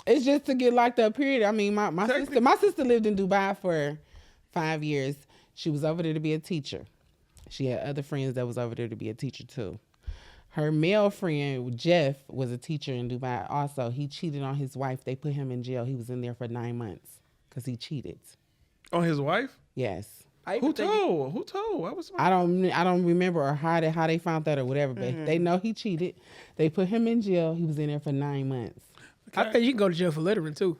It's just to get locked up, period. I mean, my sister lived in Dubai for 5 years. She was over there to be a teacher. She had other friends that was over there to be a teacher too. Her male friend, Jeff, was a teacher in Dubai also. He cheated on his wife. They put him in jail. He was in there for 9 months because he cheated. On his wife? Yes. Who told? Who told? I don't remember or how they found that or whatever, but they know he cheated. They put him in jail. He was in there for 9 months. I think you can go to jail for littering too.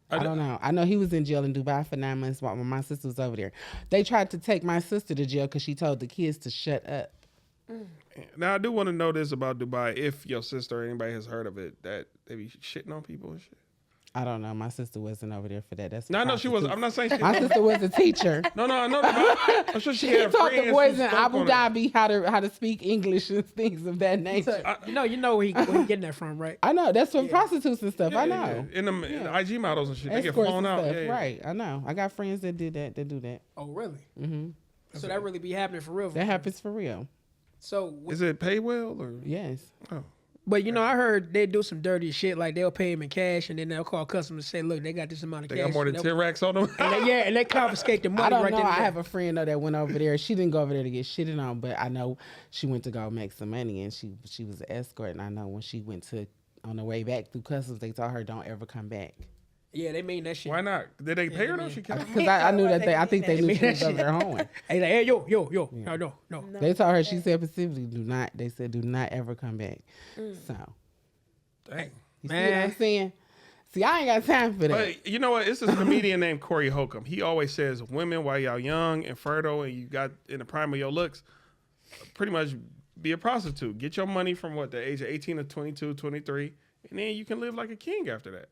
I don't know. I know he was in jail in Dubai for 9 months while my sister was over there. They tried to take my sister to jail because she told the kids to shut up. Now, I do want to know this about Dubai. If your sister or anybody has heard of it, that they be shitting on people and shit. I don't know. My sister wasn't over there for that. That's No, I know she was. I'm not saying she. My sister was a teacher. No, I know that. I'm sure she She had taught friends the boys who in spoke Abu on it. Dhabi how to speak English and things of that nature. You know where he getting that from, right? I know. That's from prostitutes and stuff. I Yeah, know. yeah. In the IG models and shit, they get Escorts flown and out. stuff. Yeah, yeah. Right. I know. I got friends that did that. That do that. Oh, really? Mm-hmm. So that really be happening for real? That happens for real. So, Is it pay well or? Yes. Oh. but you know, I heard they do some dirty shit. Like they'll pay him in cash, and then they'll call customers and say, "Look, they got this amount of They cash." got more than and 10 racks on them. and they confiscate the money I don't right know. then and I there. have a friend though that went over there. She didn't go over there to get shitted on, but I know she went to go make some money, and she was an escort. And I know when she went on the way back through customs, they told her don't ever come back. Yeah, they mean that shit. Why not? Did they pay her though? She kept. Because I knew that I think they knew mean she was that over there hoeing. Hey, like, hey, yo, no. They told her, she said specifically, they said do not ever come back. So, Dang. you see what I'm saying? See, I ain't got time for that. But you know what? It's this comedian named Corey Holcomb. He always says, women, while y'all young and fertile and you got in the prime of your looks, pretty much be a prostitute. Get your money from the age of 18 to 22, 23, and then you can live like a king after that.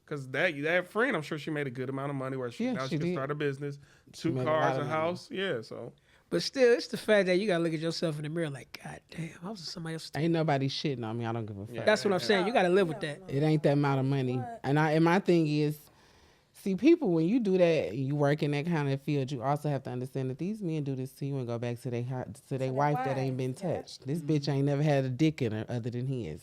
Because that friend, I'm sure she made a good amount of money where she can did. start a business, She 2 made a cars, lot a of money. house. Yeah, so. But still, it's the fact that you gotta look at yourself in the mirror like, God damn, I was somebody else. Ain't nobody shitting on me. I don't give a fuck. That's what I'm saying. You gotta live with that. It ain't that amount of money. And my thing is, see, people, when you do that, you work in that kind of field, you also have to understand that these men do this to you and go back to their wife that ain't been touched. This bitch ain't never had a dick in her other than his.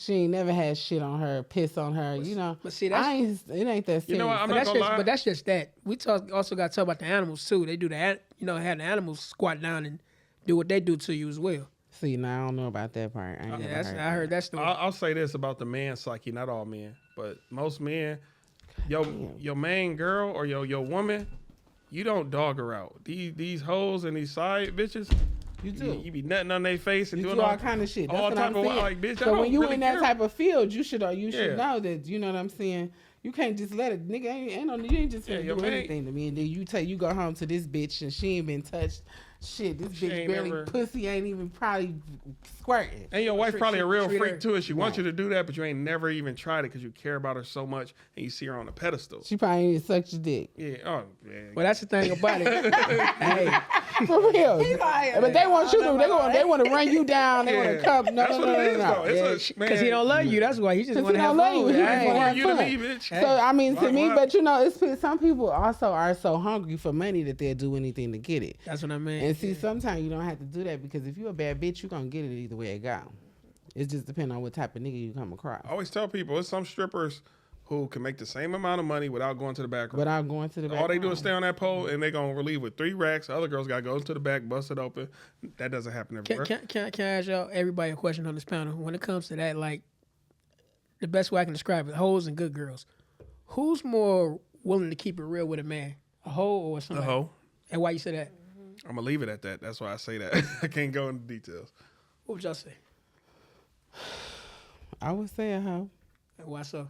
She ain't never had shit on her, piss on her, you know. But see, it ain't that serious. You know what? I'm not gonna lie. But that's just that. We also got to talk about the animals too. They do that. You know, have the animals squat down and do what they do to you as well. See, now I don't know about that part. I ain't never heard I heard that story. I'll say this about the man psyche, not all men, but most men, your main girl or your woman, you don't dog her out. These hoes and these side bitches, You do. you be nutting on their face and You doing do all kind of shit. That's all what type I'm of saying. like, bitch. I So when don't you really in that care. type of field, you should Yeah. know that. You know what I'm saying? You can't just let it, nigga. You ain't just finna your do man- anything to me, and then you go home to this bitch and she ain't been touched. Shit, this She bitch ain't barely never- pussy ain't even probably squirting. And your wife probably a real treat her- freak too, and she wants you to do that, but you ain't never even tried it because you care about her so much, and you see her on a pedestal. She probably ain't sucked your dick. Yeah. Oh, yeah. Well, that's the thing about it. Hey, For real. lying. But they want you to. They want to run you down. They want Yeah. to come. No, That's no, what no, it no, is, no. though. It's because he man, don't love you. That's why he just Because want he to have don't love fun you. with He it. just Hey, wanna want have you to fun. leave, bitch. Hey. So I mean, to Why- me, why? but you know, some people also are so hungry for money that they'll do anything to get it. That's what I mean. And see, sometimes you don't have to do that because if you're a bad bitch, you're gonna get it either way it go. It just depends on what type of nigga you come across. I always tell people, it's some strippers who can make the same amount of money without going to the back room. Without going to the back All they do room. is stay on that pole, and they gonna relieve with 3 racks. The other girls gotta go to the back, bust it open. That doesn't happen everywhere. Can I ask y'all everybody a question on this panel? When it comes to that, like the best way I can describe it, hoes and good girls. Who's more willing to keep it real with a man, a hoe or A somebody? hoe. And why you say that? I'm gonna leave it at that. That's why I say that. I can't go into details. What would y'all say? I would say a hoe. And why so?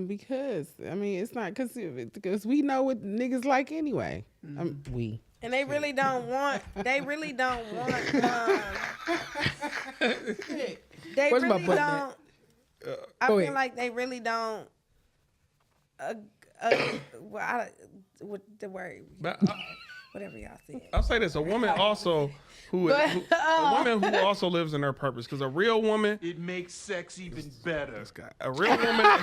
Because I mean, it's not because we know what niggas like anyway. We. And they really don't want. They really don't want. They Where's my really button at? don't. I Go feel ahead. like they really don't. What the word? But Whatever y'all said. I'll say this: a woman also a woman who also lives in her purpose. Because a real woman, It makes sex even better. a real woman.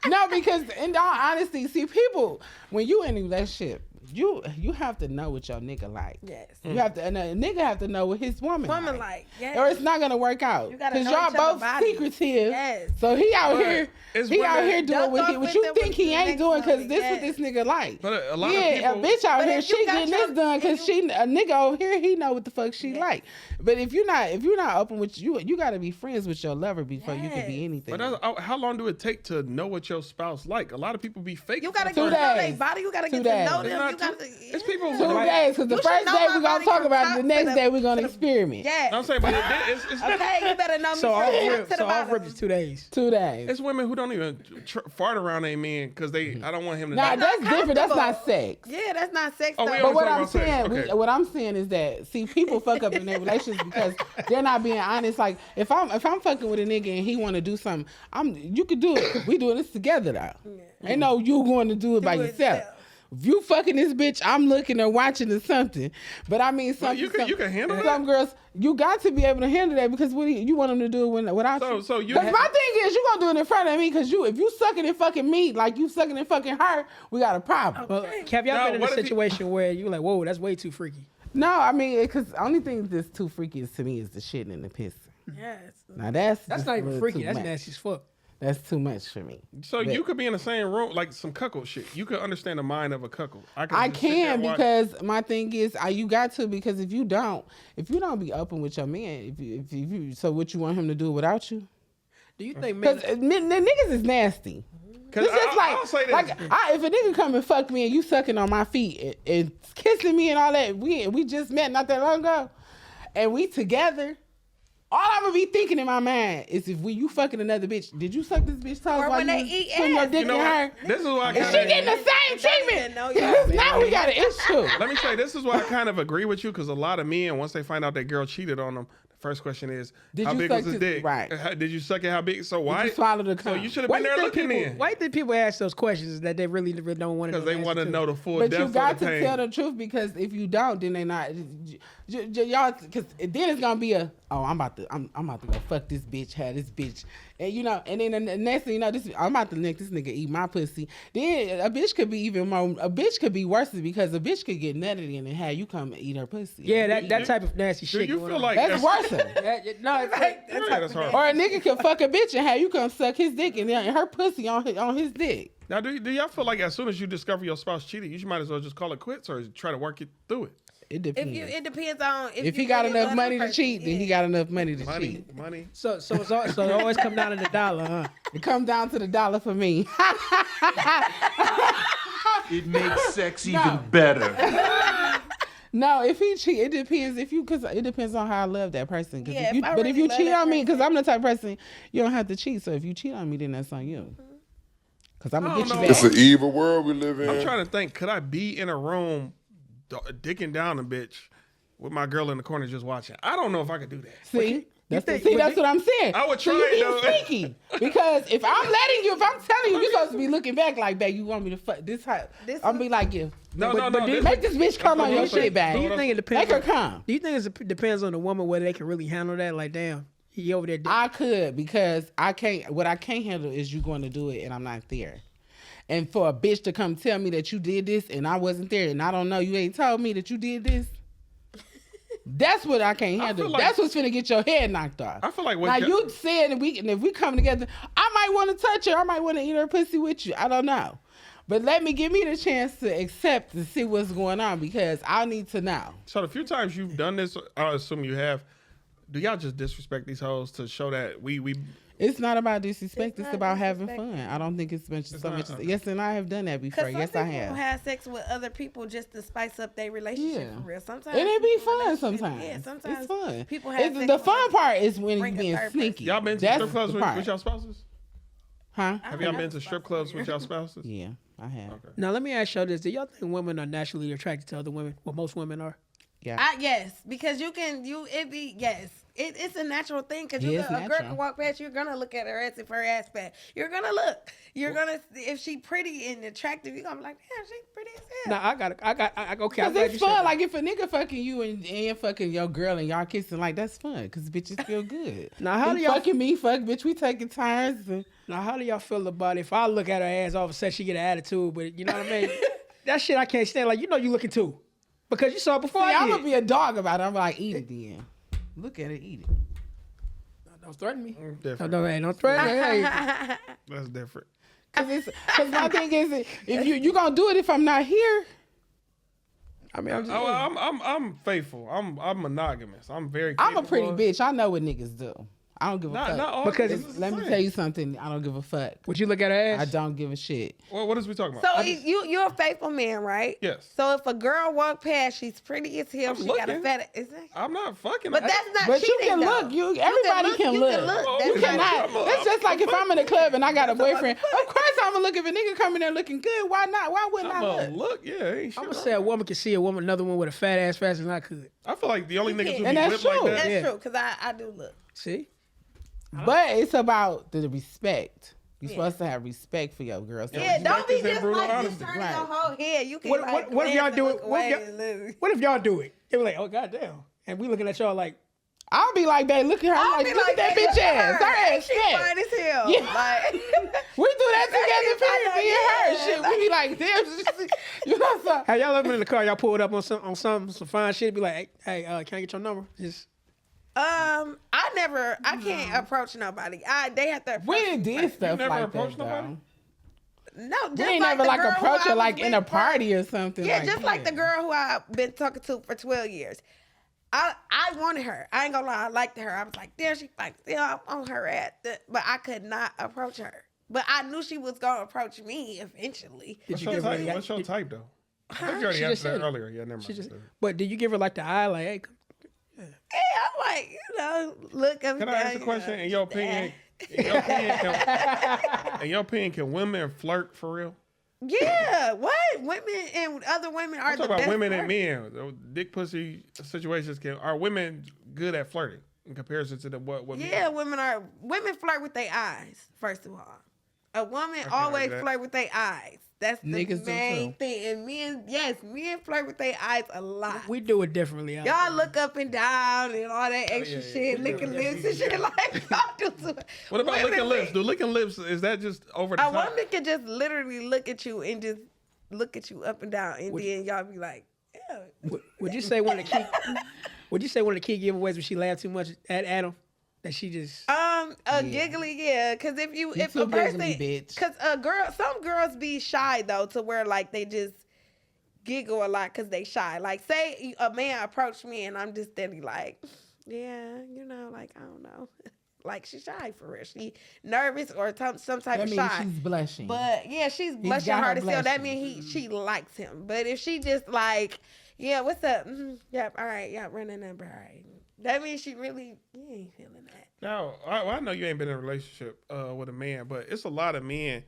No, because in all honesty, see, people when you in a relationship, you have to know what your nigga like. Yes. You have to, and a nigga have to know what his woman Like, yes. or it's not gonna work out. You gotta Because know y'all each other's both bodies. secretive. Yes. So he out But here, it's he out women- here doing Don't what fuck with you them think with he the ain't next doing because woman, this yes. what this nigga like. But a lot Yeah, of people. a bitch out But here, if you she got getting your- this done because and a nigga over here, he know what the fuck she like. But if you're not open with you gotta be friends with your lover before you can be Yes. anything. But how long do it take to know what your spouse like? A lot of people be fake. You gotta Two get to know days. their body. You gotta 2 get to days. know It's them. not You gotta. It's people. 2 days, because the You should first know day my we gonna body talk from about it. top The to next the- day we gonna to the- experiment. Yes. I'm saying, but it's Okay, you better know me So from off the top rip, to the so off rip bottom. is 2 days. 2 days. It's women who don't even fart around their men because I don't want him to. Nah, know. that's different. That's not comfortable. sex. Yeah, that's not sex. Oh, we though. always But what talk I'm about sex. saying, Okay. what I'm saying is that see, people fuck up in their relations because they're not being honest. Like if I'm fucking with a nigga and he want to do something, you could do it. We doing this together though. Ain't no you going to do it by it yourself. yourself. If you fucking this bitch, I'm looking or watching or something. But I mean, you can handle some that? girls, you got to be able to handle that because you want them to do it without you. So you. Because my thing is, you gonna do it in front of me because if you sucking and fucking me like you sucking and fucking her, we got a problem. Well, have y'all Now, been in a what if he- situation where you like, whoa, that's way too freaky? No, I mean, because the only thing that's too freaky is to me is the shitting and the pissing. Yes. Now that's That's just not a even little freaky. too That's much. nasty as fuck. That's too much for me. So But you could be in the same room, like some cuckold shit. You could understand the mind of a cuckold. I just sit there can and watch- because my thing is, you got to because if you don't be open with your man, if you so what you want him to do without you? Do you think men? Because niggas is nasty. 'Cause It's just I'll say this. if a nigga come and fuck me and you sucking on my feet and kissing me and all that, we just met not that long ago, and we together. All I'm gonna be thinking in my mind is if when you fucking another bitch, did you suck this bitch toes Or while when you they was eat putting your ass. dick You know in her? what? This is why I Is she kind getting of. the same treatment? know you. Now we got an issue. Let me say, this is why I kind of agree with you because a lot of men, once they find out that girl cheated on them, the first question is, Did how you big suck was his his- dick? right. Did you suck it? How big? So why? you swallow the So cum? you should have Why been you there think looking people? in. Why you think people ask those questions that they really don't want to? Because they want to know the full But depth you got of the to pain. tell the truth because if you don't, then they not y'all. Because then it's gonna be I'm about to go fuck this bitch, have this bitch, and and then the next thing you know, I'm about to make this nigga eat my pussy. Then a bitch could be even more. A bitch could be worse because a bitch could get nutted in and have you come and eat her pussy. Yeah, that type of nasty Do shit. you going feel on. like That's worse. No, it's like, Yeah, that's hard. Or a nigga can fuck a bitch and have you come suck his dick and her pussy on his dick. Now, do y'all feel like as soon as you discover your spouse cheated, you might as well just call it quits or try to work it through it? It depends. It depends on if you he got really enough love money that to cheat, person, then he got enough money to cheat. Money. So it always come down to the dollar, huh? It comes down to the dollar for me. It makes sex even better. No, if he cheat, it depends. Because it depends on how I love that person. Yeah, If if you love cheat that on me, because person- I'm the type of person you don't have to cheat. So if you cheat on me, then that's on you. Because I'm gonna I get you don't back. know. It's an evil world we live in. I'm trying to think. Could I be in a room, dicking down a bitch, with my girl in the corner just watching? I don't know if I could do that. See, that's think- that's what I'm saying. I would So try you it, being though. sneaky. Because if I'm telling you, you're supposed to be looking back like, babe, you want me to fuck this? I'm be like, yeah. No. Make this bitch come on your That's what shit back. Do you think it depends? Make her come. Do you think it depends on the woman whether they can really handle that? Like, damn, he over there. I could, because I can't. What I can't handle is you going to do it and I'm not there. And for a bitch to come tell me that you did this and I wasn't there and I don't know, you ain't told me that you did this. That's what I can't handle. like- That's what's finna get your head knocked off. I feel like now you said and if we come together, I might want to touch her. I might want to eat her pussy with you. I don't know. But give me the chance to accept and see what's going on, because I need to know. So the few times you've done this, I assume you have. Do y'all just disrespect these hoes to show that we? It's not about disrespect. It's not about having disrespect. fun. I don't think it's so not, much. okay. Yes, and I have done that before. Because Yes, I have. have sex with other people just to spice up their relationship Yeah. for real. Sometimes And it be people fun relationship- sometimes. Yeah, sometimes it's fun. people have sex the with fun other part is when bring you a being third sneaky. person. Y'all been to That's strip clubs the with part. y'all spouses? Huh? Have y'all been to strip clubs with y'all spouses? Yeah, I have. Okay. Now let me ask y'all this: do y'all think women are naturally attracted to other women? Well, most women are. Yeah. Yes, because it's a natural thing. Because Yeah, it's a girl natural. can walk past, you're gonna look at her ass if her ass fat. You're gonna look. You're gonna if she pretty and attractive, you're gonna be like, damn, she pretty as hell. Now okay. I'm Cause glad it's you said fun. that. Like if a nigga fucking you and fucking your girl and y'all kissing, like that's fun. Cause bitches feel good. Now, how He do y'all- fucking me? Fuck bitch. We taking turns. Now, how do y'all feel about if I look at her ass, all of a sudden she get an attitude, but you know what I mean? That shit I can't stand. Like, you looking too. Because you saw it before See, I I'm did. gonna be a dog about it. I'm like, eat it then. Look at it, eat it. Don't threaten me. Different. Don't threaten me. Hey. That's different. Cause my thing is, if you gonna do it if I'm not here. I mean, I'm just. I'm faithful. I'm monogamous. I'm very. I'm a pretty capable. bitch. I know what niggas do. I don't give a fuck. Not all Because this is the Let me same. tell you something. I don't give a fuck. Would you look at her ass? I don't give a shit. Well, what is we talking about? So you're a faithful man, right? Yes. So if a girl walk past, she's pretty as hell. I'm She got a looking. fat. Is that? I'm not fucking. But that's not But cheating. you can though. look. Everybody can you look. Can look. Oh, That's You not cannot. I'm a- That's just like if I'm in a club and I got a boyfriend. That's Of course I'm gonna look. If a nigga coming there looking good, why not? Why wouldn't I I'm look? a look. Yeah, ain't shit I'm gonna wrong. say a woman can see another one with a fat ass faster than I could. I feel like the only niggas who And be that's whipped like true. that. That's Yeah. true, because I do look. See? But it's about the respect. You're supposed to have respect for your girl. So Yeah, don't be is that just brutal like just honesty. turning Right. your whole head. You can What if y'all do it? What What if y'all do it? They were like, oh goddamn, and we looking at y'all like, I'll be like, babe, look at her. I'm like, look at that bitch ass. Her ass She fat. fine as hell. Yeah. Like, We do that I together, period. Me and her. know, yeah. Shit, we be like, damn. You know what I'm have y'all ever been in the car? Y'all pulled up on some fine shit. Be like, hey, can I get your number? Just I can't approach nobody. They have to. We approach ain't me did first. stuff never like approached that, nobody? though. No, just We ain't like never the like girl who approach I her was like in a with party or something. Yeah, like just like the that. girl who I've been talking to for 12 years. I wanted her. I ain't gonna lie, I liked her. I was like, damn, she like, yeah, I'm on her at, but I could not approach her. But I knew she was gonna approach me eventually. did What's you your give her? type? What's your type though? I think you already She just answered said that it. earlier. Yeah, never mind. But did you give her like the eye? Like, hey, Yeah, I'm like, look up. Can I ask a question? In your opinion, in your opinion, can women flirt for real? Yeah, what women and other women are I'm the talking about best women and flirters. men. Dick pussy situations are women good at flirting in comparison to what Yeah, women flirt with their eyes. First of all, a woman can always argue that. flirt with their eyes. That's the Niggas do main too. thing. And men flirt with their eyes a lot. we do it differently. out Y'all there. look up and down and all that extra yeah, shit, we do licking it. lips and shit like y'all do too. What about Women licking lips? lick- Do licking lips, is that just over the A top? woman can just literally look at you and just look at you up and down, and then y'all be like, yeah. Would you say one of the key? Would you say one of the key giveaways when she laughed too much at Adam? That she just Giggly, yeah. Because if too a person, giggly, bitch. because some girls be shy though, to where like they just giggle a lot because they shy. Like, say a man approached me and I'm just steady like, yeah, you know, like, I don't know. Like, she's shy for real. She nervous or some type of That shy. means she's blushing. But yeah, she's blushing got her hard as hell. That blushing. means she likes him. But if she just like, yeah, what's up? Yep, all right, yep, run the number, all right. That means she really, you ain't feeling that. Now, I know you ain't been in a relationship with a man, but it's a lot of men.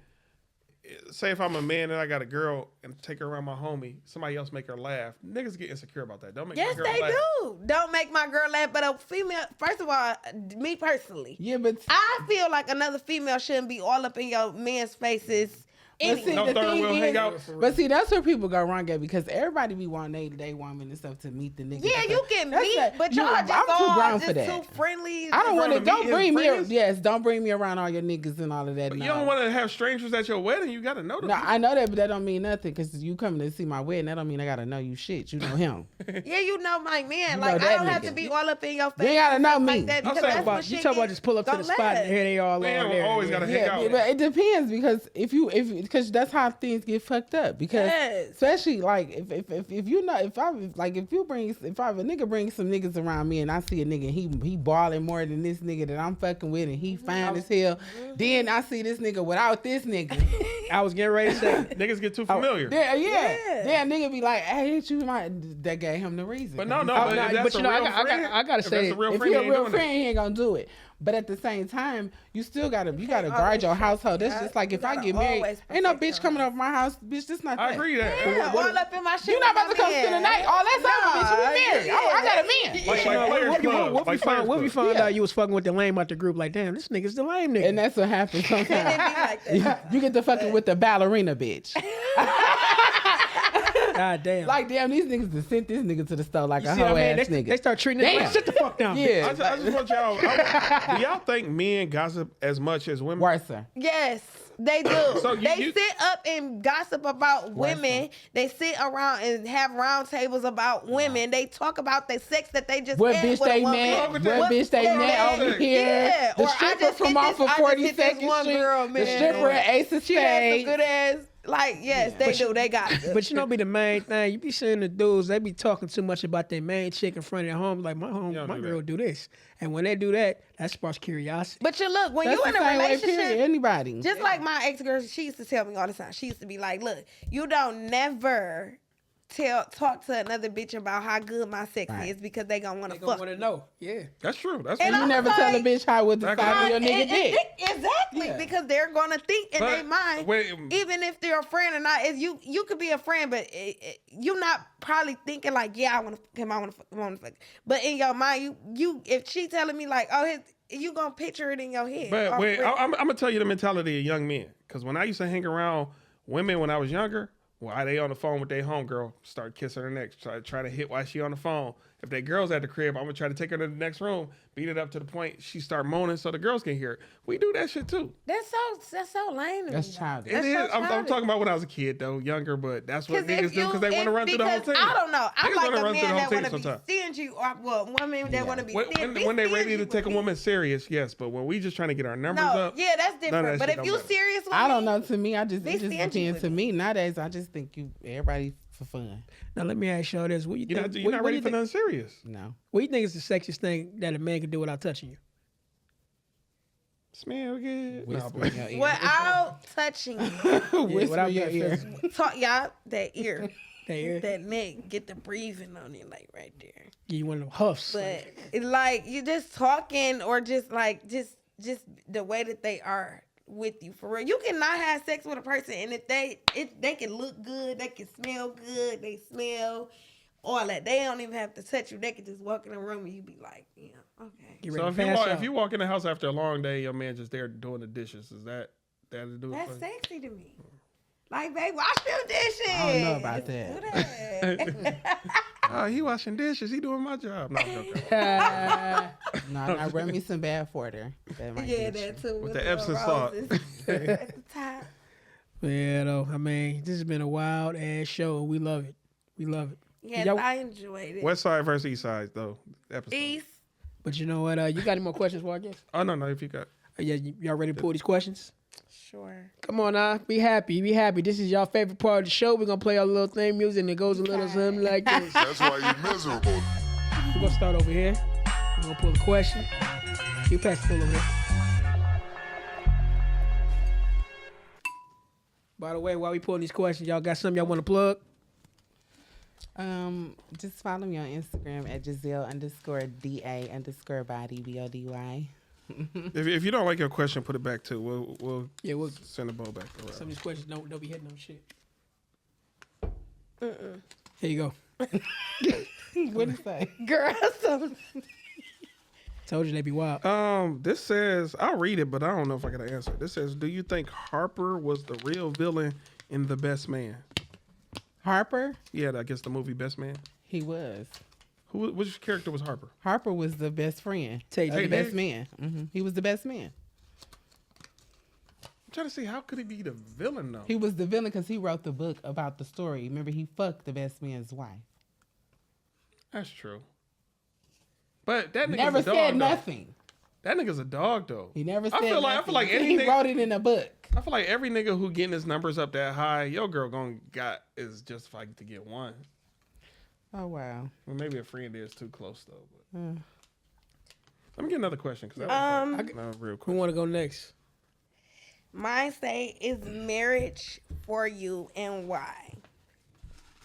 Say if I'm a man and I got a girl and take her around my homie, somebody else make her laugh. Niggas get insecure about that. Don't make Yes, my girl they laugh. do. Don't make my girl laugh. But a female, first of all, me personally, yeah, but I feel like another female shouldn't be all up in your man's faces. But see, No the third thing wheel is, hangout. but see, that's where people go wrong at because everybody be wanting they woman and stuff to meet the niggas. Yeah, you can That's meet, like- but you- y'all just I'm too all grown just for that. too friendly. I don't want to. to Don't meet bring his me. friends? Yes, don't bring me around all your niggas and all of that. But no. you don't want to have strangers at your wedding. You got to know them. No, I know that, but that don't mean nothing because you coming to see my wedding. That don't mean I gotta know you shit. You know him. Yeah, you know my man. You Like, know I that don't have nigga. to be all up in your face. You ain't gotta know and stuff me. Like that, I'm because saying that's About, when you shit talk about get just pull up to the gonna spot and last. here they all Man, on there. always gotta hang out. Yeah, but it depends because because that's how things get fucked up. Because Yes. especially like if you know if I like if a nigga brings some niggas around me and I see a nigga he balling more than this nigga that I'm fucking with and he fine as hell, then I see this nigga without this nigga. I was getting ready to say. Niggas get too familiar. Then nigga be like, hey, ain't you my that gave him the reason. But no, Oh, but no, if that's but you a know, real I friend, gotta if say, that's a real if friend, he a he ain't real doing friend, he ain't gonna do it. But at the same time, you still gotta guard your household. That's just like if I get married, always ain't no protect bitch your coming over my house, bitch. This not that. I that. agree that. Yeah, all up in my shit. You not with about to my come man. spend the night. Oh, that's over, bitch. You been married. yeah, I got a man. Like Players Club. What Like Players we Club. found Yeah. out you was fucking with the lame out the group? Like, damn, this nigga's the lame nigga. And that's what happens And it be sometimes. like that. You get to fucking with the ballerina bitch. God damn. Like, damn, these niggas just sent this nigga to the store like you a see what I hoe mean? ass They nigga. start treating it like, Damn. sit the fuck down. bitch. Yeah. I just want y'all. Do y'all think men gossip as much as women? Worse. Yes, they do. So they you- sit up and gossip about women. They sit around and have round tables about women. They talk about the sex that they just What had bitch with they a woman. met? Wrong What with that? bitch they Yeah, met over here? yeah. The Or I stripper just from hit off this- of I just hit this 42nd one Street. girl, The man. stripper at Ace of She had some Spades. good ass. Like, yes, they do. They got. But you know, be the main thing. You be seeing the dudes, they be talking too much about their main chick in front of their home. Like, my don't my do girl that. do this. And when they do that, that sparks curiosity. But you look, when That's you the in a same way, period. relationship, Anybody. just like my ex girl, she used to tell me all the time. She used to be like, "Look, you don't never talk to another bitch about how good my sex Right. is because they gonna want They to gonna fuck." want to know. Yeah. That's true. That's And true. You I'm never tell a like- bitch how what the That size of your And- nigga and- dick. Exactly, Yeah. because they're gonna think in But their mind, wait- even if they're a friend or not. Is you could be a friend, but you're not probably thinking like, "Yeah, I want to fuck him. I want to fuck him. I want to fuck him." But in your mind, you if she telling me like, "Oh, you gonna picture it in your head." But wait, already. I'm gonna tell you the mentality of young men. Because when I used to hang around women when I was younger, while they on the phone with their homegirl, start kissing her neck, try to hit while she on the phone. If that girl's at the crib, I'm gonna try to take her to the next room, beat it up to the point she start moaning so the girls can hear it. We do that shit too. That's so lame. To That's me, though. childish. It That's is. so I'm childish. talking about when I was a kid though, younger, but that's what niggas if do because they want to run through the whole because team. I don't know. I Niggas like wanna a run through the man whole that team want to be sometimes. stingy, or women that want to be stingy. When they ready stingy to take a with me. woman serious, yes, but when we just trying to get our numbers No, up, yeah, that's none of different. that But shit if you don't matter. serious with I don't me, know. To me, it Be just stingy depends. with To me. me, nowadays, I just think everybody for fun. Now, let me ask y'all this. What you you're think? not ready for nothing serious. No. What do you think is the sexiest thing that a man can do without touching you? Smell good. Nah, Whisper boy. in your ear. without touching, Whisper without in your being ear. physical. talk y'all that ear, That ear? that neck, get the breathing on it like right there. Give you one of them huffs. But it's like you just talking or just like just the way that they are with you for real. You cannot have sex with a person and if they can look good, they can smell good, they smell all that. They don't even have to touch you. They can just walk in the room and you be like, yeah, okay. Get So ready if to you pass walk, out. if you walk in the house after a long day, your man just there doing the dishes, is that to do That's with sexy to me. Like, babe, wash them dishes. I don't know about that. Do that. Oh, he washing dishes. He doing my job. No, I'm joking. No, now run me some bad porter. That might Yeah, get you. that too. With the the Epsom salt. roses at the top. Yeah, though. I mean, this has been a wild ass show. We love it. We love it. Yes, Y'all- I enjoyed it. West side versus east side though. Episode. East. But you know what? You got any more questions for our guests? Oh no, if you got. Yeah, y'all ready to pull these questions? Sure. Come on now, be happy, be happy. This is your favorite part of the show. We're gonna play our little theme music and it goes a little something like this. That's why you're miserable. We're gonna start over here. We're gonna pull a question. You pass the pull over there. By the way, while we pulling these questions, y'all got something y'all want to plug? Just follow me on Instagram at GizelleDA_body BODY. If you don't like your question, put it back too. We'll send the ball back around. Some of these questions don't be hitting on shit. Here you go. What is that? Girl, so Told you they be wild. This says, I'll read it, but I don't know if I got an answer. This says, do you think Harper was the real villain in The Best Man? Harper? Yeah, I guess the movie Best Man. He was. Which character was Harper? Harper was the best friend. Tay The Tay. best man. He was the best man. I'm trying to see, how could he be the villain though? He was the villain because he wrote the book about the story. Remember, he fucked the best man's wife. That's true. But that nigga's Never a dog, said though. nothing. That nigga's a dog though. He never said I feel nothing. like any He nigga, wrote it in a book. I feel like every nigga who getting his numbers up that high, your girl is justified to get one. Oh, wow. Well, maybe a friend is too close though. But. Let me get another question because that was not real Who quick. want to go next? mine say is marriage for you and why?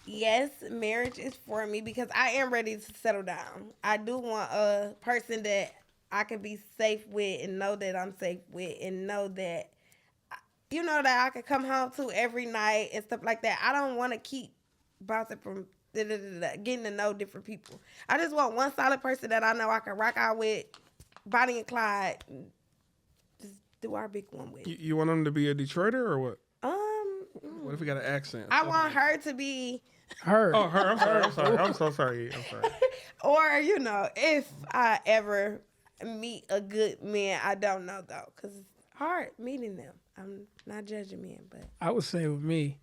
Yes, marriage is for me because I am ready to settle down. I do want a person that I can be safe with and know that I'm safe with and know that, you know, that I can come home to every night and stuff like that. I don't want to keep bouncing from getting to know different people. I just want one solid person that I know I can rock out with, Bonnie and Clyde, and just do our big one with. You want him to be a Detroiter or what? What if he got an accent? I want her to be, Her. Oh, her. I'm sorry. I'm sorry. I'm so sorry. I'm sorry. or, you know, if I ever meet a good man, I don't know though, because it's hard meeting them. I'm not judging men, but I would say with me,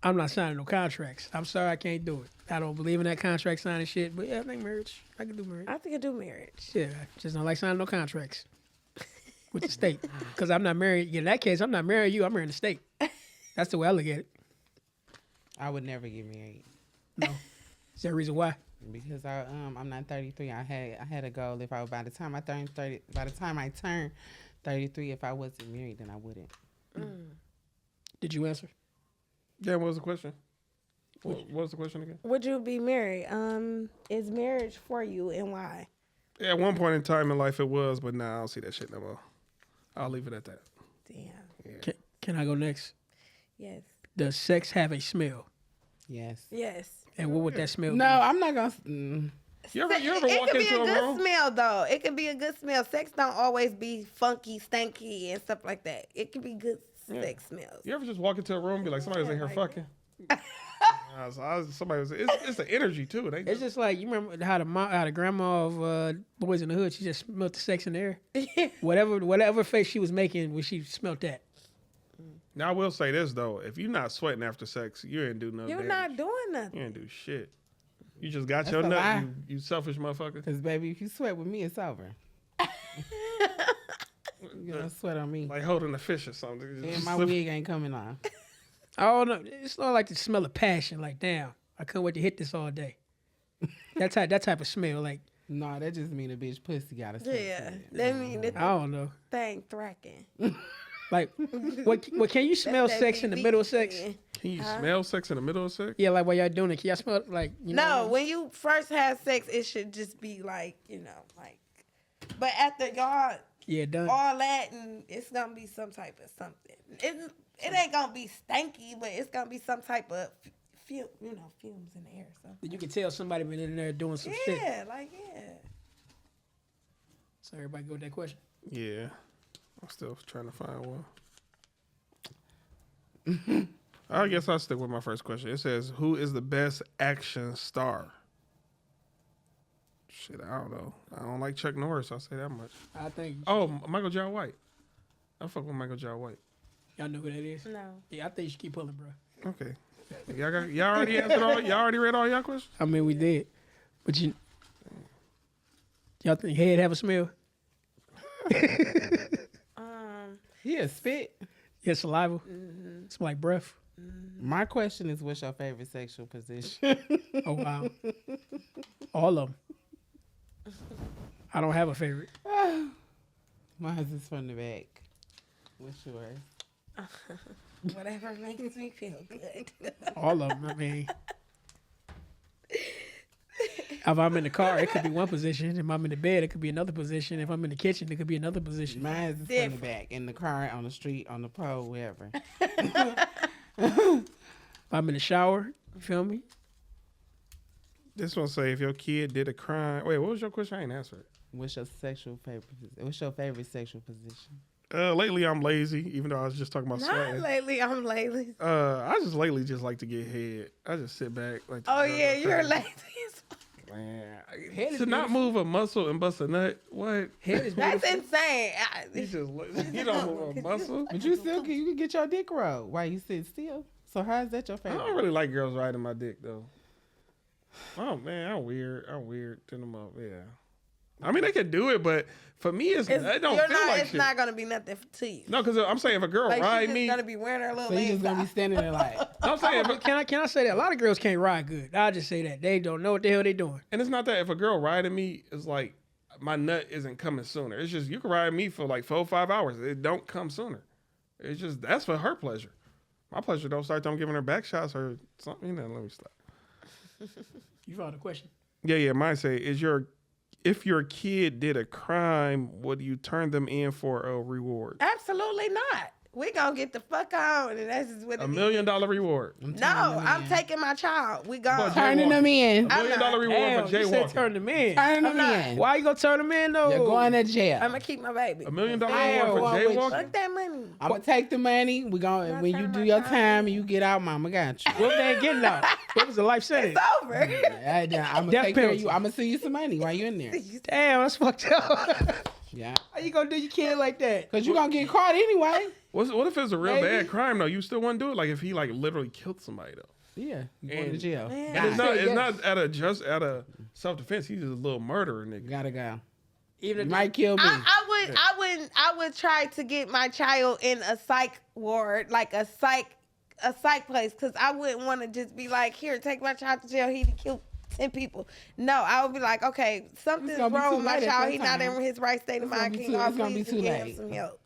I'm not signing no contracts. I'm sorry, I can't do it. I don't believe in that contract signing shit. But yeah, I think marriage. I can do marriage. I think I do marriage. Yeah, I just don't like signing no contracts with the state. Because I'm not married. In that case, I'm not marrying you. I'm marrying the state. That's the way I look at it. I would never get married No. Is there a reason why? because I'm not 33. I had a goal. If I by the time I turned 33, if I wasn't married, then I wouldn't. Did you answer? Yeah, what was the question? What was the question again? Would you be married? Is marriage for you and why? Yeah, at one point in time in life it was, but now I don't see that shit no more. I'll leave it at that. Damn. Can I go next? Yes. Does sex have a smell? Yes. Yes. And what would that smell No, be? I'm not gonna. You ever It walk could be into a a good room? smell though. It could be a good smell. Sex don't always be funky, stanky, and stuff like that. It could be good sex smells. You ever just walk into a room and be like, somebody's in here fucking? Somebody was. It's the energy too. They It's just like, you remember how the grandma of Boys in the Hood, she just smelled the sex in the air? Whatever face she was making when she smelled that. Now I will say this though: if you're not sweating after sex, you ain't do nothing. You're not doing nothing. You ain't do shit. You just got That's your a nut. lie. You selfish motherfucker. Because baby, if you sweat with me, it's over. You don't sweat on me, Like holding a fish or something. and Just my slip- wig ain't coming on. I don't know. It's not like the smell of passion. Like, damn, I couldn't wait to hit this all day. That type of smell. Like, No, that just mean a bitch pussy got to smell. Yeah. That mean the I don't know. thing thracking. Like, what can you smell That sex in the BB middle of sex? thing. Can you smell sex in the middle of sex? Yeah, like while y'all doing it, can y'all smell like, you know? No, when you first have sex, it should just be like, you know, like. But after y'all Yeah, done. all that, and it's gonna be some type of something. It ain't gonna be stanky, but it's gonna be some type of fumes in the air. So You can tell somebody been in there doing some shit. yeah. So everybody go with that question. Yeah. I'm still trying to find one. I guess I'll stick with my first question. It says, who is the best action star? Shit, I don't know. I don't like Chuck Norris, I'll say that much. I think Oh, Michael J. White. I fuck with Michael J. White. y'all know who that is. No. Yeah, I think you should keep pulling, bro. Okay. Y'all already answered all. Y'all already read all y'all questions. I mean, we did, but y'all think head have a smell? He a spit. Yeah, saliva. Mm-hmm. It's like breath. My question is, what's your favorite sexual position? Oh wow. All of them. I don't have a favorite. Mine is from the back. What's yours? Whatever makes me feel good. All of them. I mean, if I'm in the car, it could be one position. If I'm in the bed, it could be another position. If I'm in the kitchen, it could be another position. Mine is from the back, in the car, on the street, on the pole, wherever. If I'm in the shower, you feel me? This one say if your kid did a crime. Wait, what was your question? I ain't answered it. What's your favorite sexual position? Lately I'm lazy, even though I was just talking about Not sweating. lately. I'm lazy. I just lately just like to get head. I just sit back like. Oh yeah, you're lazy. Man, Head is to not move a muscle and bust a nut. What? Head is That's beautiful. insane. You just you don't move a muscle. But you can get your dick rolled while you sit still. So how is that your I favorite? don't really like girls riding my dick though. Oh man, I'm weird. Turn them up. Yeah. I mean, they can do it, but for me, it don't feel like it's shit. not gonna be nothing to you. No, because I'm saying if a girl Like ride she's me, just gonna be wearing her little So you legs just gonna be out. standing there like, I'm saying, Can I say that? A lot of girls can't ride good. I'll just say that. They don't know what the hell they doing. and it's not that if a girl riding me, it's like my nut isn't coming sooner. It's just you can ride me for like 4 or 5 hours. It don't come sooner. It's just that's for her pleasure. My pleasure don't start them giving her back shots or something. You know, let me stop. You found a question. Yeah. Mine say if your kid did a crime, would you turn them in for a reward? Absolutely not. We gonna get the fuck on, and that's just what $1 it million reward. is. No, I'm taking my child. We gone. But turning them in. $1 million reward Damn, for you said jaywalking. turn them in. Turning them not. in. Why you gonna turn them in though? You're going to jail. I'm gonna keep my baby. $1 million reward Damn, for what would you- jaywalking. Fuck that money. I'm gonna take the money. We going Not when you turning do my your child time in. and you get out, mama got you. What they ain't getting out? What was the life sentence? It's over. I'm gonna Death take care of penalty. you. I'm gonna send you some money while you're in there. Damn, that's fucked up. Yeah, How you gonna do your kid like that? cause you gonna get caught anyway. What if it's a real Maybe. bad crime though? You still wouldn't do it? Like if he like literally killed somebody though? Yeah, you going to And- jail. Man. And it's God. not it's Yes. not out of self defense. He's just a little murderer nigga. Gotta go. Even You if might kill me. I would try to get my child in a psych ward, like a psych place, because I wouldn't want to just be like, here, take my child to jail. He killed 10 people. No, I would be like, okay, something's gonna be wrong too with my late at child. that He's not time. in his right state of It's gonna mind. be Can too- y'all it's gonna be please too get him late. some help?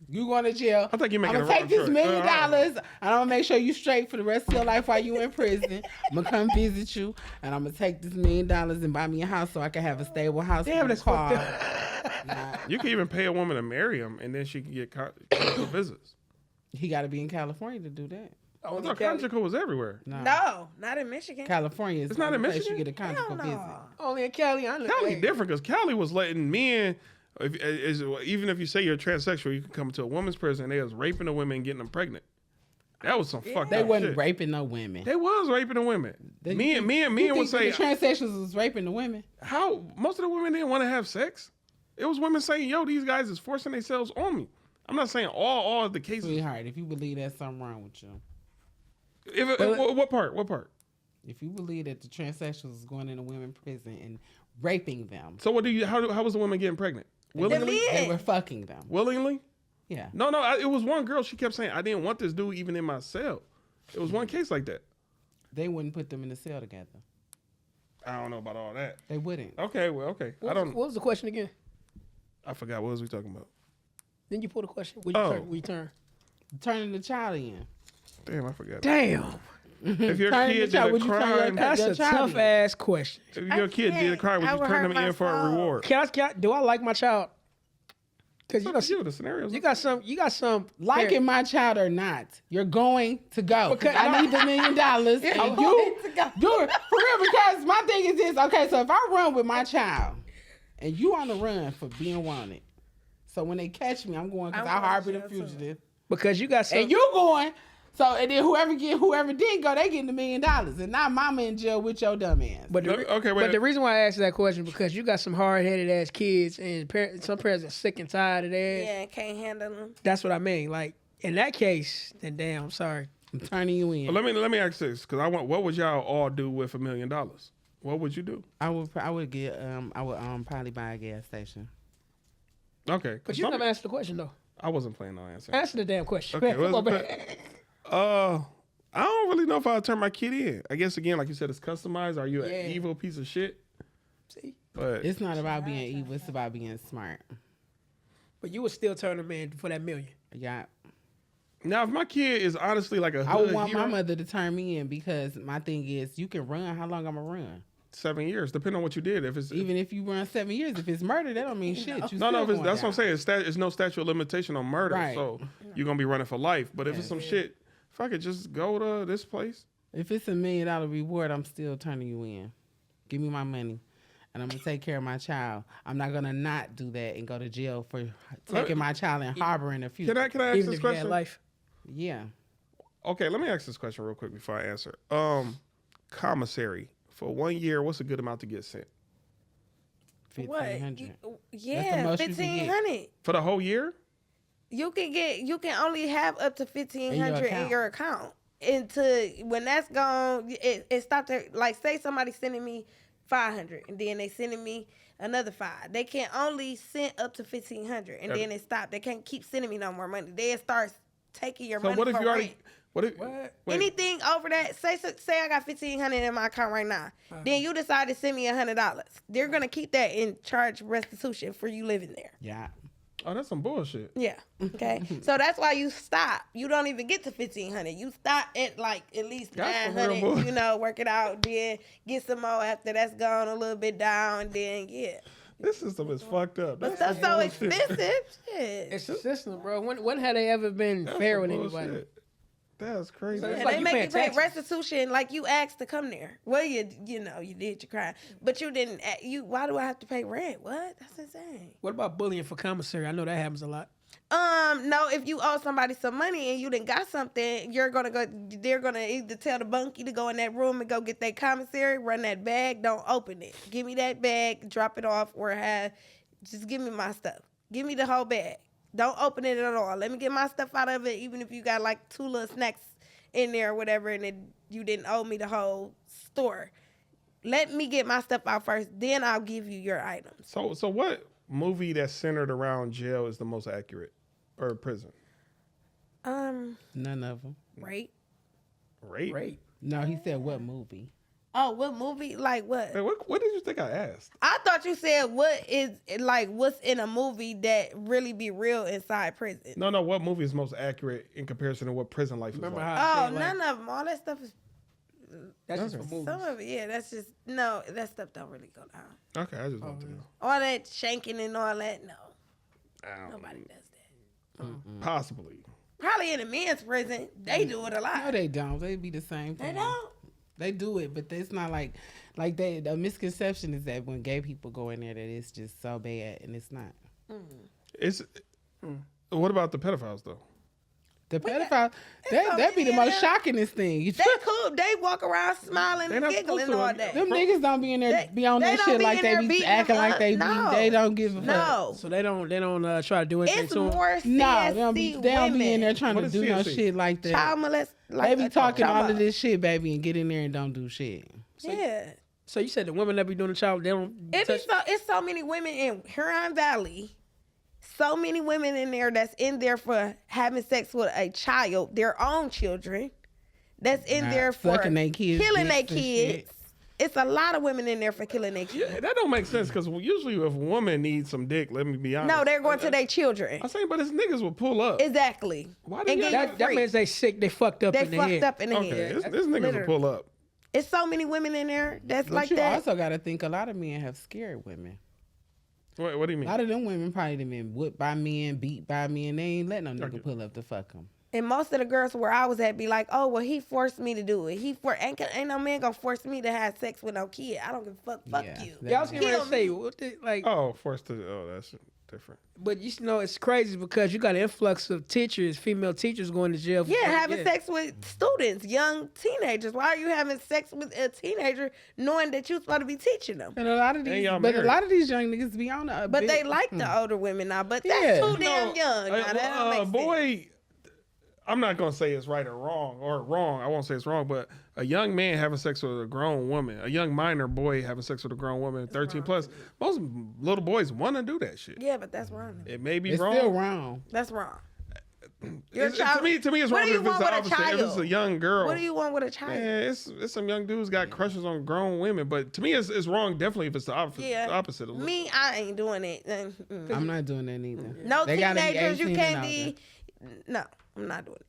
You going to jail. I think you're making I'm a gonna wrong take this $1 choice. million. And I'm gonna make sure you straight for the rest of your life while you in prison. I'm gonna come visit you, and I'm gonna take this $1 million and buy me a house so I can have a stable house. Damn, with a that's fucked car. Nah, You can even pay a woman to marry him, and then she can get conjugal visits. he got to be in California to do that. I only thought Cali- conjugal was everywhere. No, not in Michigan. California is It's not the in place Michigan? You get a conjugal Hell visit. no. only in Cali, I know. Cali different because Cali was letting men. Even if you say you're transsexual, you can come to a woman's prison. They was raping the women and getting them pregnant. That was some fucked They up wasn't shit. raping no women. They was raping the women. Me and You would say think the transsexuals was raping the women. how most of the women didn't want to have sex. It was women saying, "Yo, these guys is forcing themselves on me." I'm not saying all of the cases. Sweetheart, if you believe there's something wrong with you, What part? What part? if you believe that the transsexuals is going into women's prison and raping them, So what do you? How was the woman getting pregnant? Willingly? they were fucking them. Willingly? Yeah. No. It was one girl. She kept saying, "I didn't want this dude even in my cell." It was one case like that. They wouldn't put them in the cell together. I don't know about all that. They wouldn't. Okay, well, okay. What I don't. was the question again? I forgot. What was we talking about? Then you pull the question. Oh. We turn. Turning the child in. Damn, I forgot. Damn. If your Turning kid the child, did a would you turn your- crime, That's Your a child tough ass question. if your kid did a crime, would I you would turn hurt them in for a myself. reward? Do I like my child? Because It's up to you. The scenarios. you got some Liking my child or not, you're going to go. Okay, I need the $1 million. And you do it for real, because my thing is this. Okay, so if I run with my child and you on the run for being wanted, so when they catch me, I'm going because I I'm harbor going the to jail, too. fugitive. because you got some. And you going, so and then whoever didn't go, they getting $1 million, and not mama in jail with your dumb ass. But the, Okay, wait. but the reason why I asked that question because you got some hard headed ass kids and some parents are sick and tired of that. Yeah, can't handle them. That's what I mean. Like in that case, then damn, I'm sorry. I'm turning you in. But let me ask this because I want. What would y'all all do with $1 million? What would you do? I would probably buy a gas station. Okay, But you never answered the question though. I wasn't planning on answering. Answer the damn question. Okay, Come on, man. I don't really know if I'll turn my kid in. I guess again, like you said, it's customized. Are you an evil piece of shit? See? But It's not about being evil. It's about being smart. But you would still turn him in for that $1 million. Yeah. now, if my kid is honestly like a I would hood want hero, my mother to turn me in because my thing is you can run. How long I'm going to run? 7 years, depending on what you did. If it's Even if you run 7 years, if it's murder, that don't mean shit. You no, still if it's, going that's what I'm down. saying. It's no statute of limitation on murder, Right. so you're gonna be running for life. But if it's some shit, if I could just go to this place, If it's $1 million reward, I'm still turning you in. Give me my money, and I'm gonna take care of my child. I'm not gonna not do that and go to jail for taking my child and harboring a few. can I ask Even this if you had question? life. Yeah. Okay, let me ask this question real quick before I answer. Commissary for 1 year, what's a good amount to get sent 1,500. Yeah, most you can get. 1,500. for the whole year? You can only have up to 1,500 in account. your account. Until when that's gone, it stopped there. Like say somebody sending me 500 and then they sending me another 5. They can only send up to 1,500 and then it stopped. They can't keep sending me no more money. They start taking your So money what if for you already? rent. What if? What? Wait, Anything over that, say I got 1,500 in my account right now. Then you decide to send me $100. They're gonna keep that in charge restitution for you living there. Yeah. oh, that's some bullshit. Yeah. Okay. So that's why you stop. You don't even get to 1,500. You stop at like at least That's some real 900. bull- You know, work it out. Then get some more after that's gone a little bit down. Then yeah. This system is fucked up. But That's stuff's some so bullshit. expensive. Shit. It's a system, bro. When had they ever been That's fair some with anybody? bullshit. That's crazy. So it's Yeah, like they you make paying you pay taxes. restitution like you asked to come there. Well, you did your crime, but you didn't. Why do I have to pay rent? What? That's insane. What about bullying for commissary? I know that happens a lot. No, if you owe somebody some money and you didn't got something, they're gonna either tell the bunkie to go in that room and go get that commissary, run that bag, don't open it. Give me that bag, drop it off, or just give me my stuff. Give me the whole bag. Don't open it at all. Let me get my stuff out of it, even if you got like 2 little snacks in there or whatever, and you didn't owe me the whole store. Let me get my stuff out first, then I'll give you your items. So what movie that's centered around jail is the most accurate, or prison? None of them. Right? Rape. Right. No, he said what movie? Oh, what movie? Like what? Hey, what did you think I asked? I thought you said what's in a movie that really be real inside prison. No. What movie is most accurate in comparison to what prison life Remember is like? how I Oh, said, like, none of them. All that stuff is that's just for movies. some of it. Yeah, that's just no. That stuff don't really go down. Okay, I just want to know. All that shanking and all that. No, I don't nobody know. does that. Possibly. Probably in a men's prison, they do it a No, lot. they don't. They be the same They thing. don't. They do it, but it's not like they. The misconception is that when gay people go in there, that it's just so bad, and it's not. It's. What about the pedophiles though? The pedophile, so that be the many most of them. shockingest thing. You They cool. They walk around smiling They and not giggling supposed to. all day. them niggas don't be in there, They- be on they that don't shit be like in they there be beating acting them like up. they No. they don't give a fuck. No, So they don't try to do anything it's to them. more No, CSC they don't be in there women. trying What to is do no CSC? shit like that. Child molest. Like They be a talking all child. of this shit, baby, and get in there and don't do shit. Yeah. So you said the women that be doing the child, they don't touch. It's so many women in Huron Valley. So many women in there that's in there for having sex with a child, their own children. That's in Nah, there for sucking they kids' killing their dicks and shit. kids. It's a lot of women in there for killing their kids. Yeah, that don't make sense because usually if a woman needs some dick, let me be honest. No, they're going to their children. I'm saying, but his niggas will pull up. Exactly. Why do And you get got you That free. means they sick. They fucked up They in the fucked head. up in the Okay, head. this niggas will pull up. It's so many women in there that's But like you that. also got to think a lot of men have scared women. What do you A mean? lot of them women probably done been whipped by men, beat by men. They ain't let no nigga pull up to fuck them. And most of the girls where I was at be like, oh, well, he forced me to do it. Ain't no man gonna force me to have sex with no kid. I don't give a fuck. Fuck Yeah, you. that- Yeah, I was getting ready to Kill say, me. what the, like, Oh, forced to. Oh, that's different. but you know it's crazy because you got an influx of teachers, female teachers going to jail. For Yeah, having sex with students, young teenagers. Why are you having sex with a teenager knowing that you're supposed to be teaching them? And a lot of these, y'all but a married. lot of these young niggas be on a But big- they like the older women now. But that's Yeah. too damn young. Now, that don't make sense. Boy, I'm not gonna say it's right or wrong. I won't say it's wrong, but a young man having sex with a grown woman, a young minor boy having sex with a grown woman, 13 plus, most little boys want to do that shit. Yeah, but that's wrong. It may be It's wrong. still wrong. That's wrong. To me, it's wrong What do you if it's want the with a opposite. If it's child? a young girl. What do you want with a child? Yeah, it's some young dudes got crushes on grown women, but to me, it's wrong. Definitely, if it's the opposite. Yeah. The opposite. Me, I ain't doing it. I'm not doing that neither. No They gotta be teenagers, you 18 can't and be. No, I'm not doing it.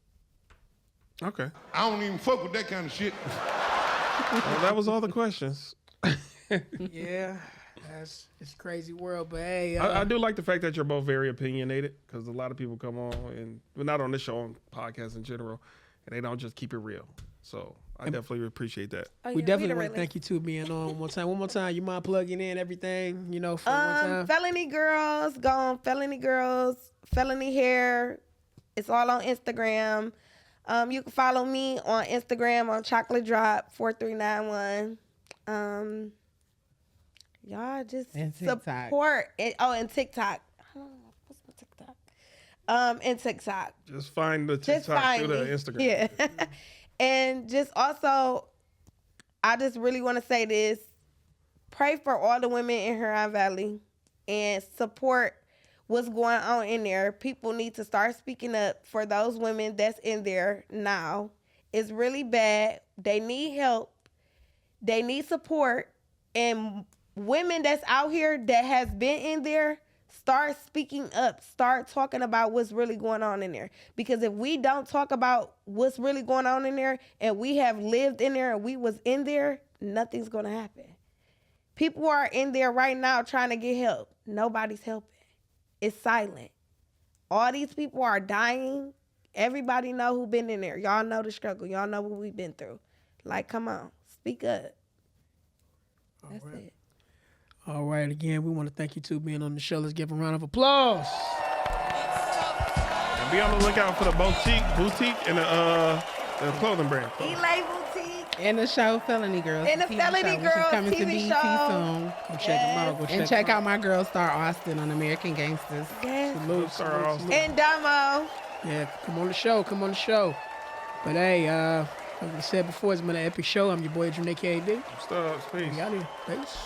Okay. I don't even fuck with that kind of shit. Well, that was all the questions. Yeah, it's a crazy world, but hey, I do like the fact that you're both very opinionated, because a lot of people come on and, well, not on this show, on podcasts in general, and they don't just keep it real. So I definitely appreciate that. Oh, we yeah, definitely the want to thank you too being on one more time. One more time, you mind plugging in everything, you know, for one time? Felony Girls, go on Felony Girls, Felony Hair. It's all on Instagram. You can follow me on Instagram on Chocolate Drop 4391. Y'all just And TikTok. support it. Oh, and TikTok. What's my TikTok? And TikTok. Just find the Just TikTok find through the me. Instagram. Yeah. And just also, I just really want to say this. Pray for all the women in Huron Valley and support what's going on in there. People need to start speaking up for those women that's in there now. It's really bad. They need help. They need support. And women that's out here that has been in there, start speaking up. Start talking about what's really going on in there. Because if we don't talk about what's really going on in there, and we have lived in there and we was in there, nothing's going to happen. People are in there right now trying to get help. Nobody's helping. It's silent. All these people are dying. Everybody know who been in there. Y'all know the struggle. Y'all know what we've been through. Like, come on. Speak up. That's it. All right, again, we want to thank you too being on the show. Let's give a round of applause. And be on the lookout for the boutique and the clothing brand. Elay Boutique. And the show Felony Girls. And the TV Felony show, which is Girls coming to TV BET show. soon. Go check them out. Go And check out my girl Star Austin on American Gangsters. Yes. Salute, salute, salute. And Damo. Yeah, come on the show. Come on the show. But hey, like I said before, it's been an epic show. I'm your boy, Janae KD. Stubbs, peace. We out here. Peace.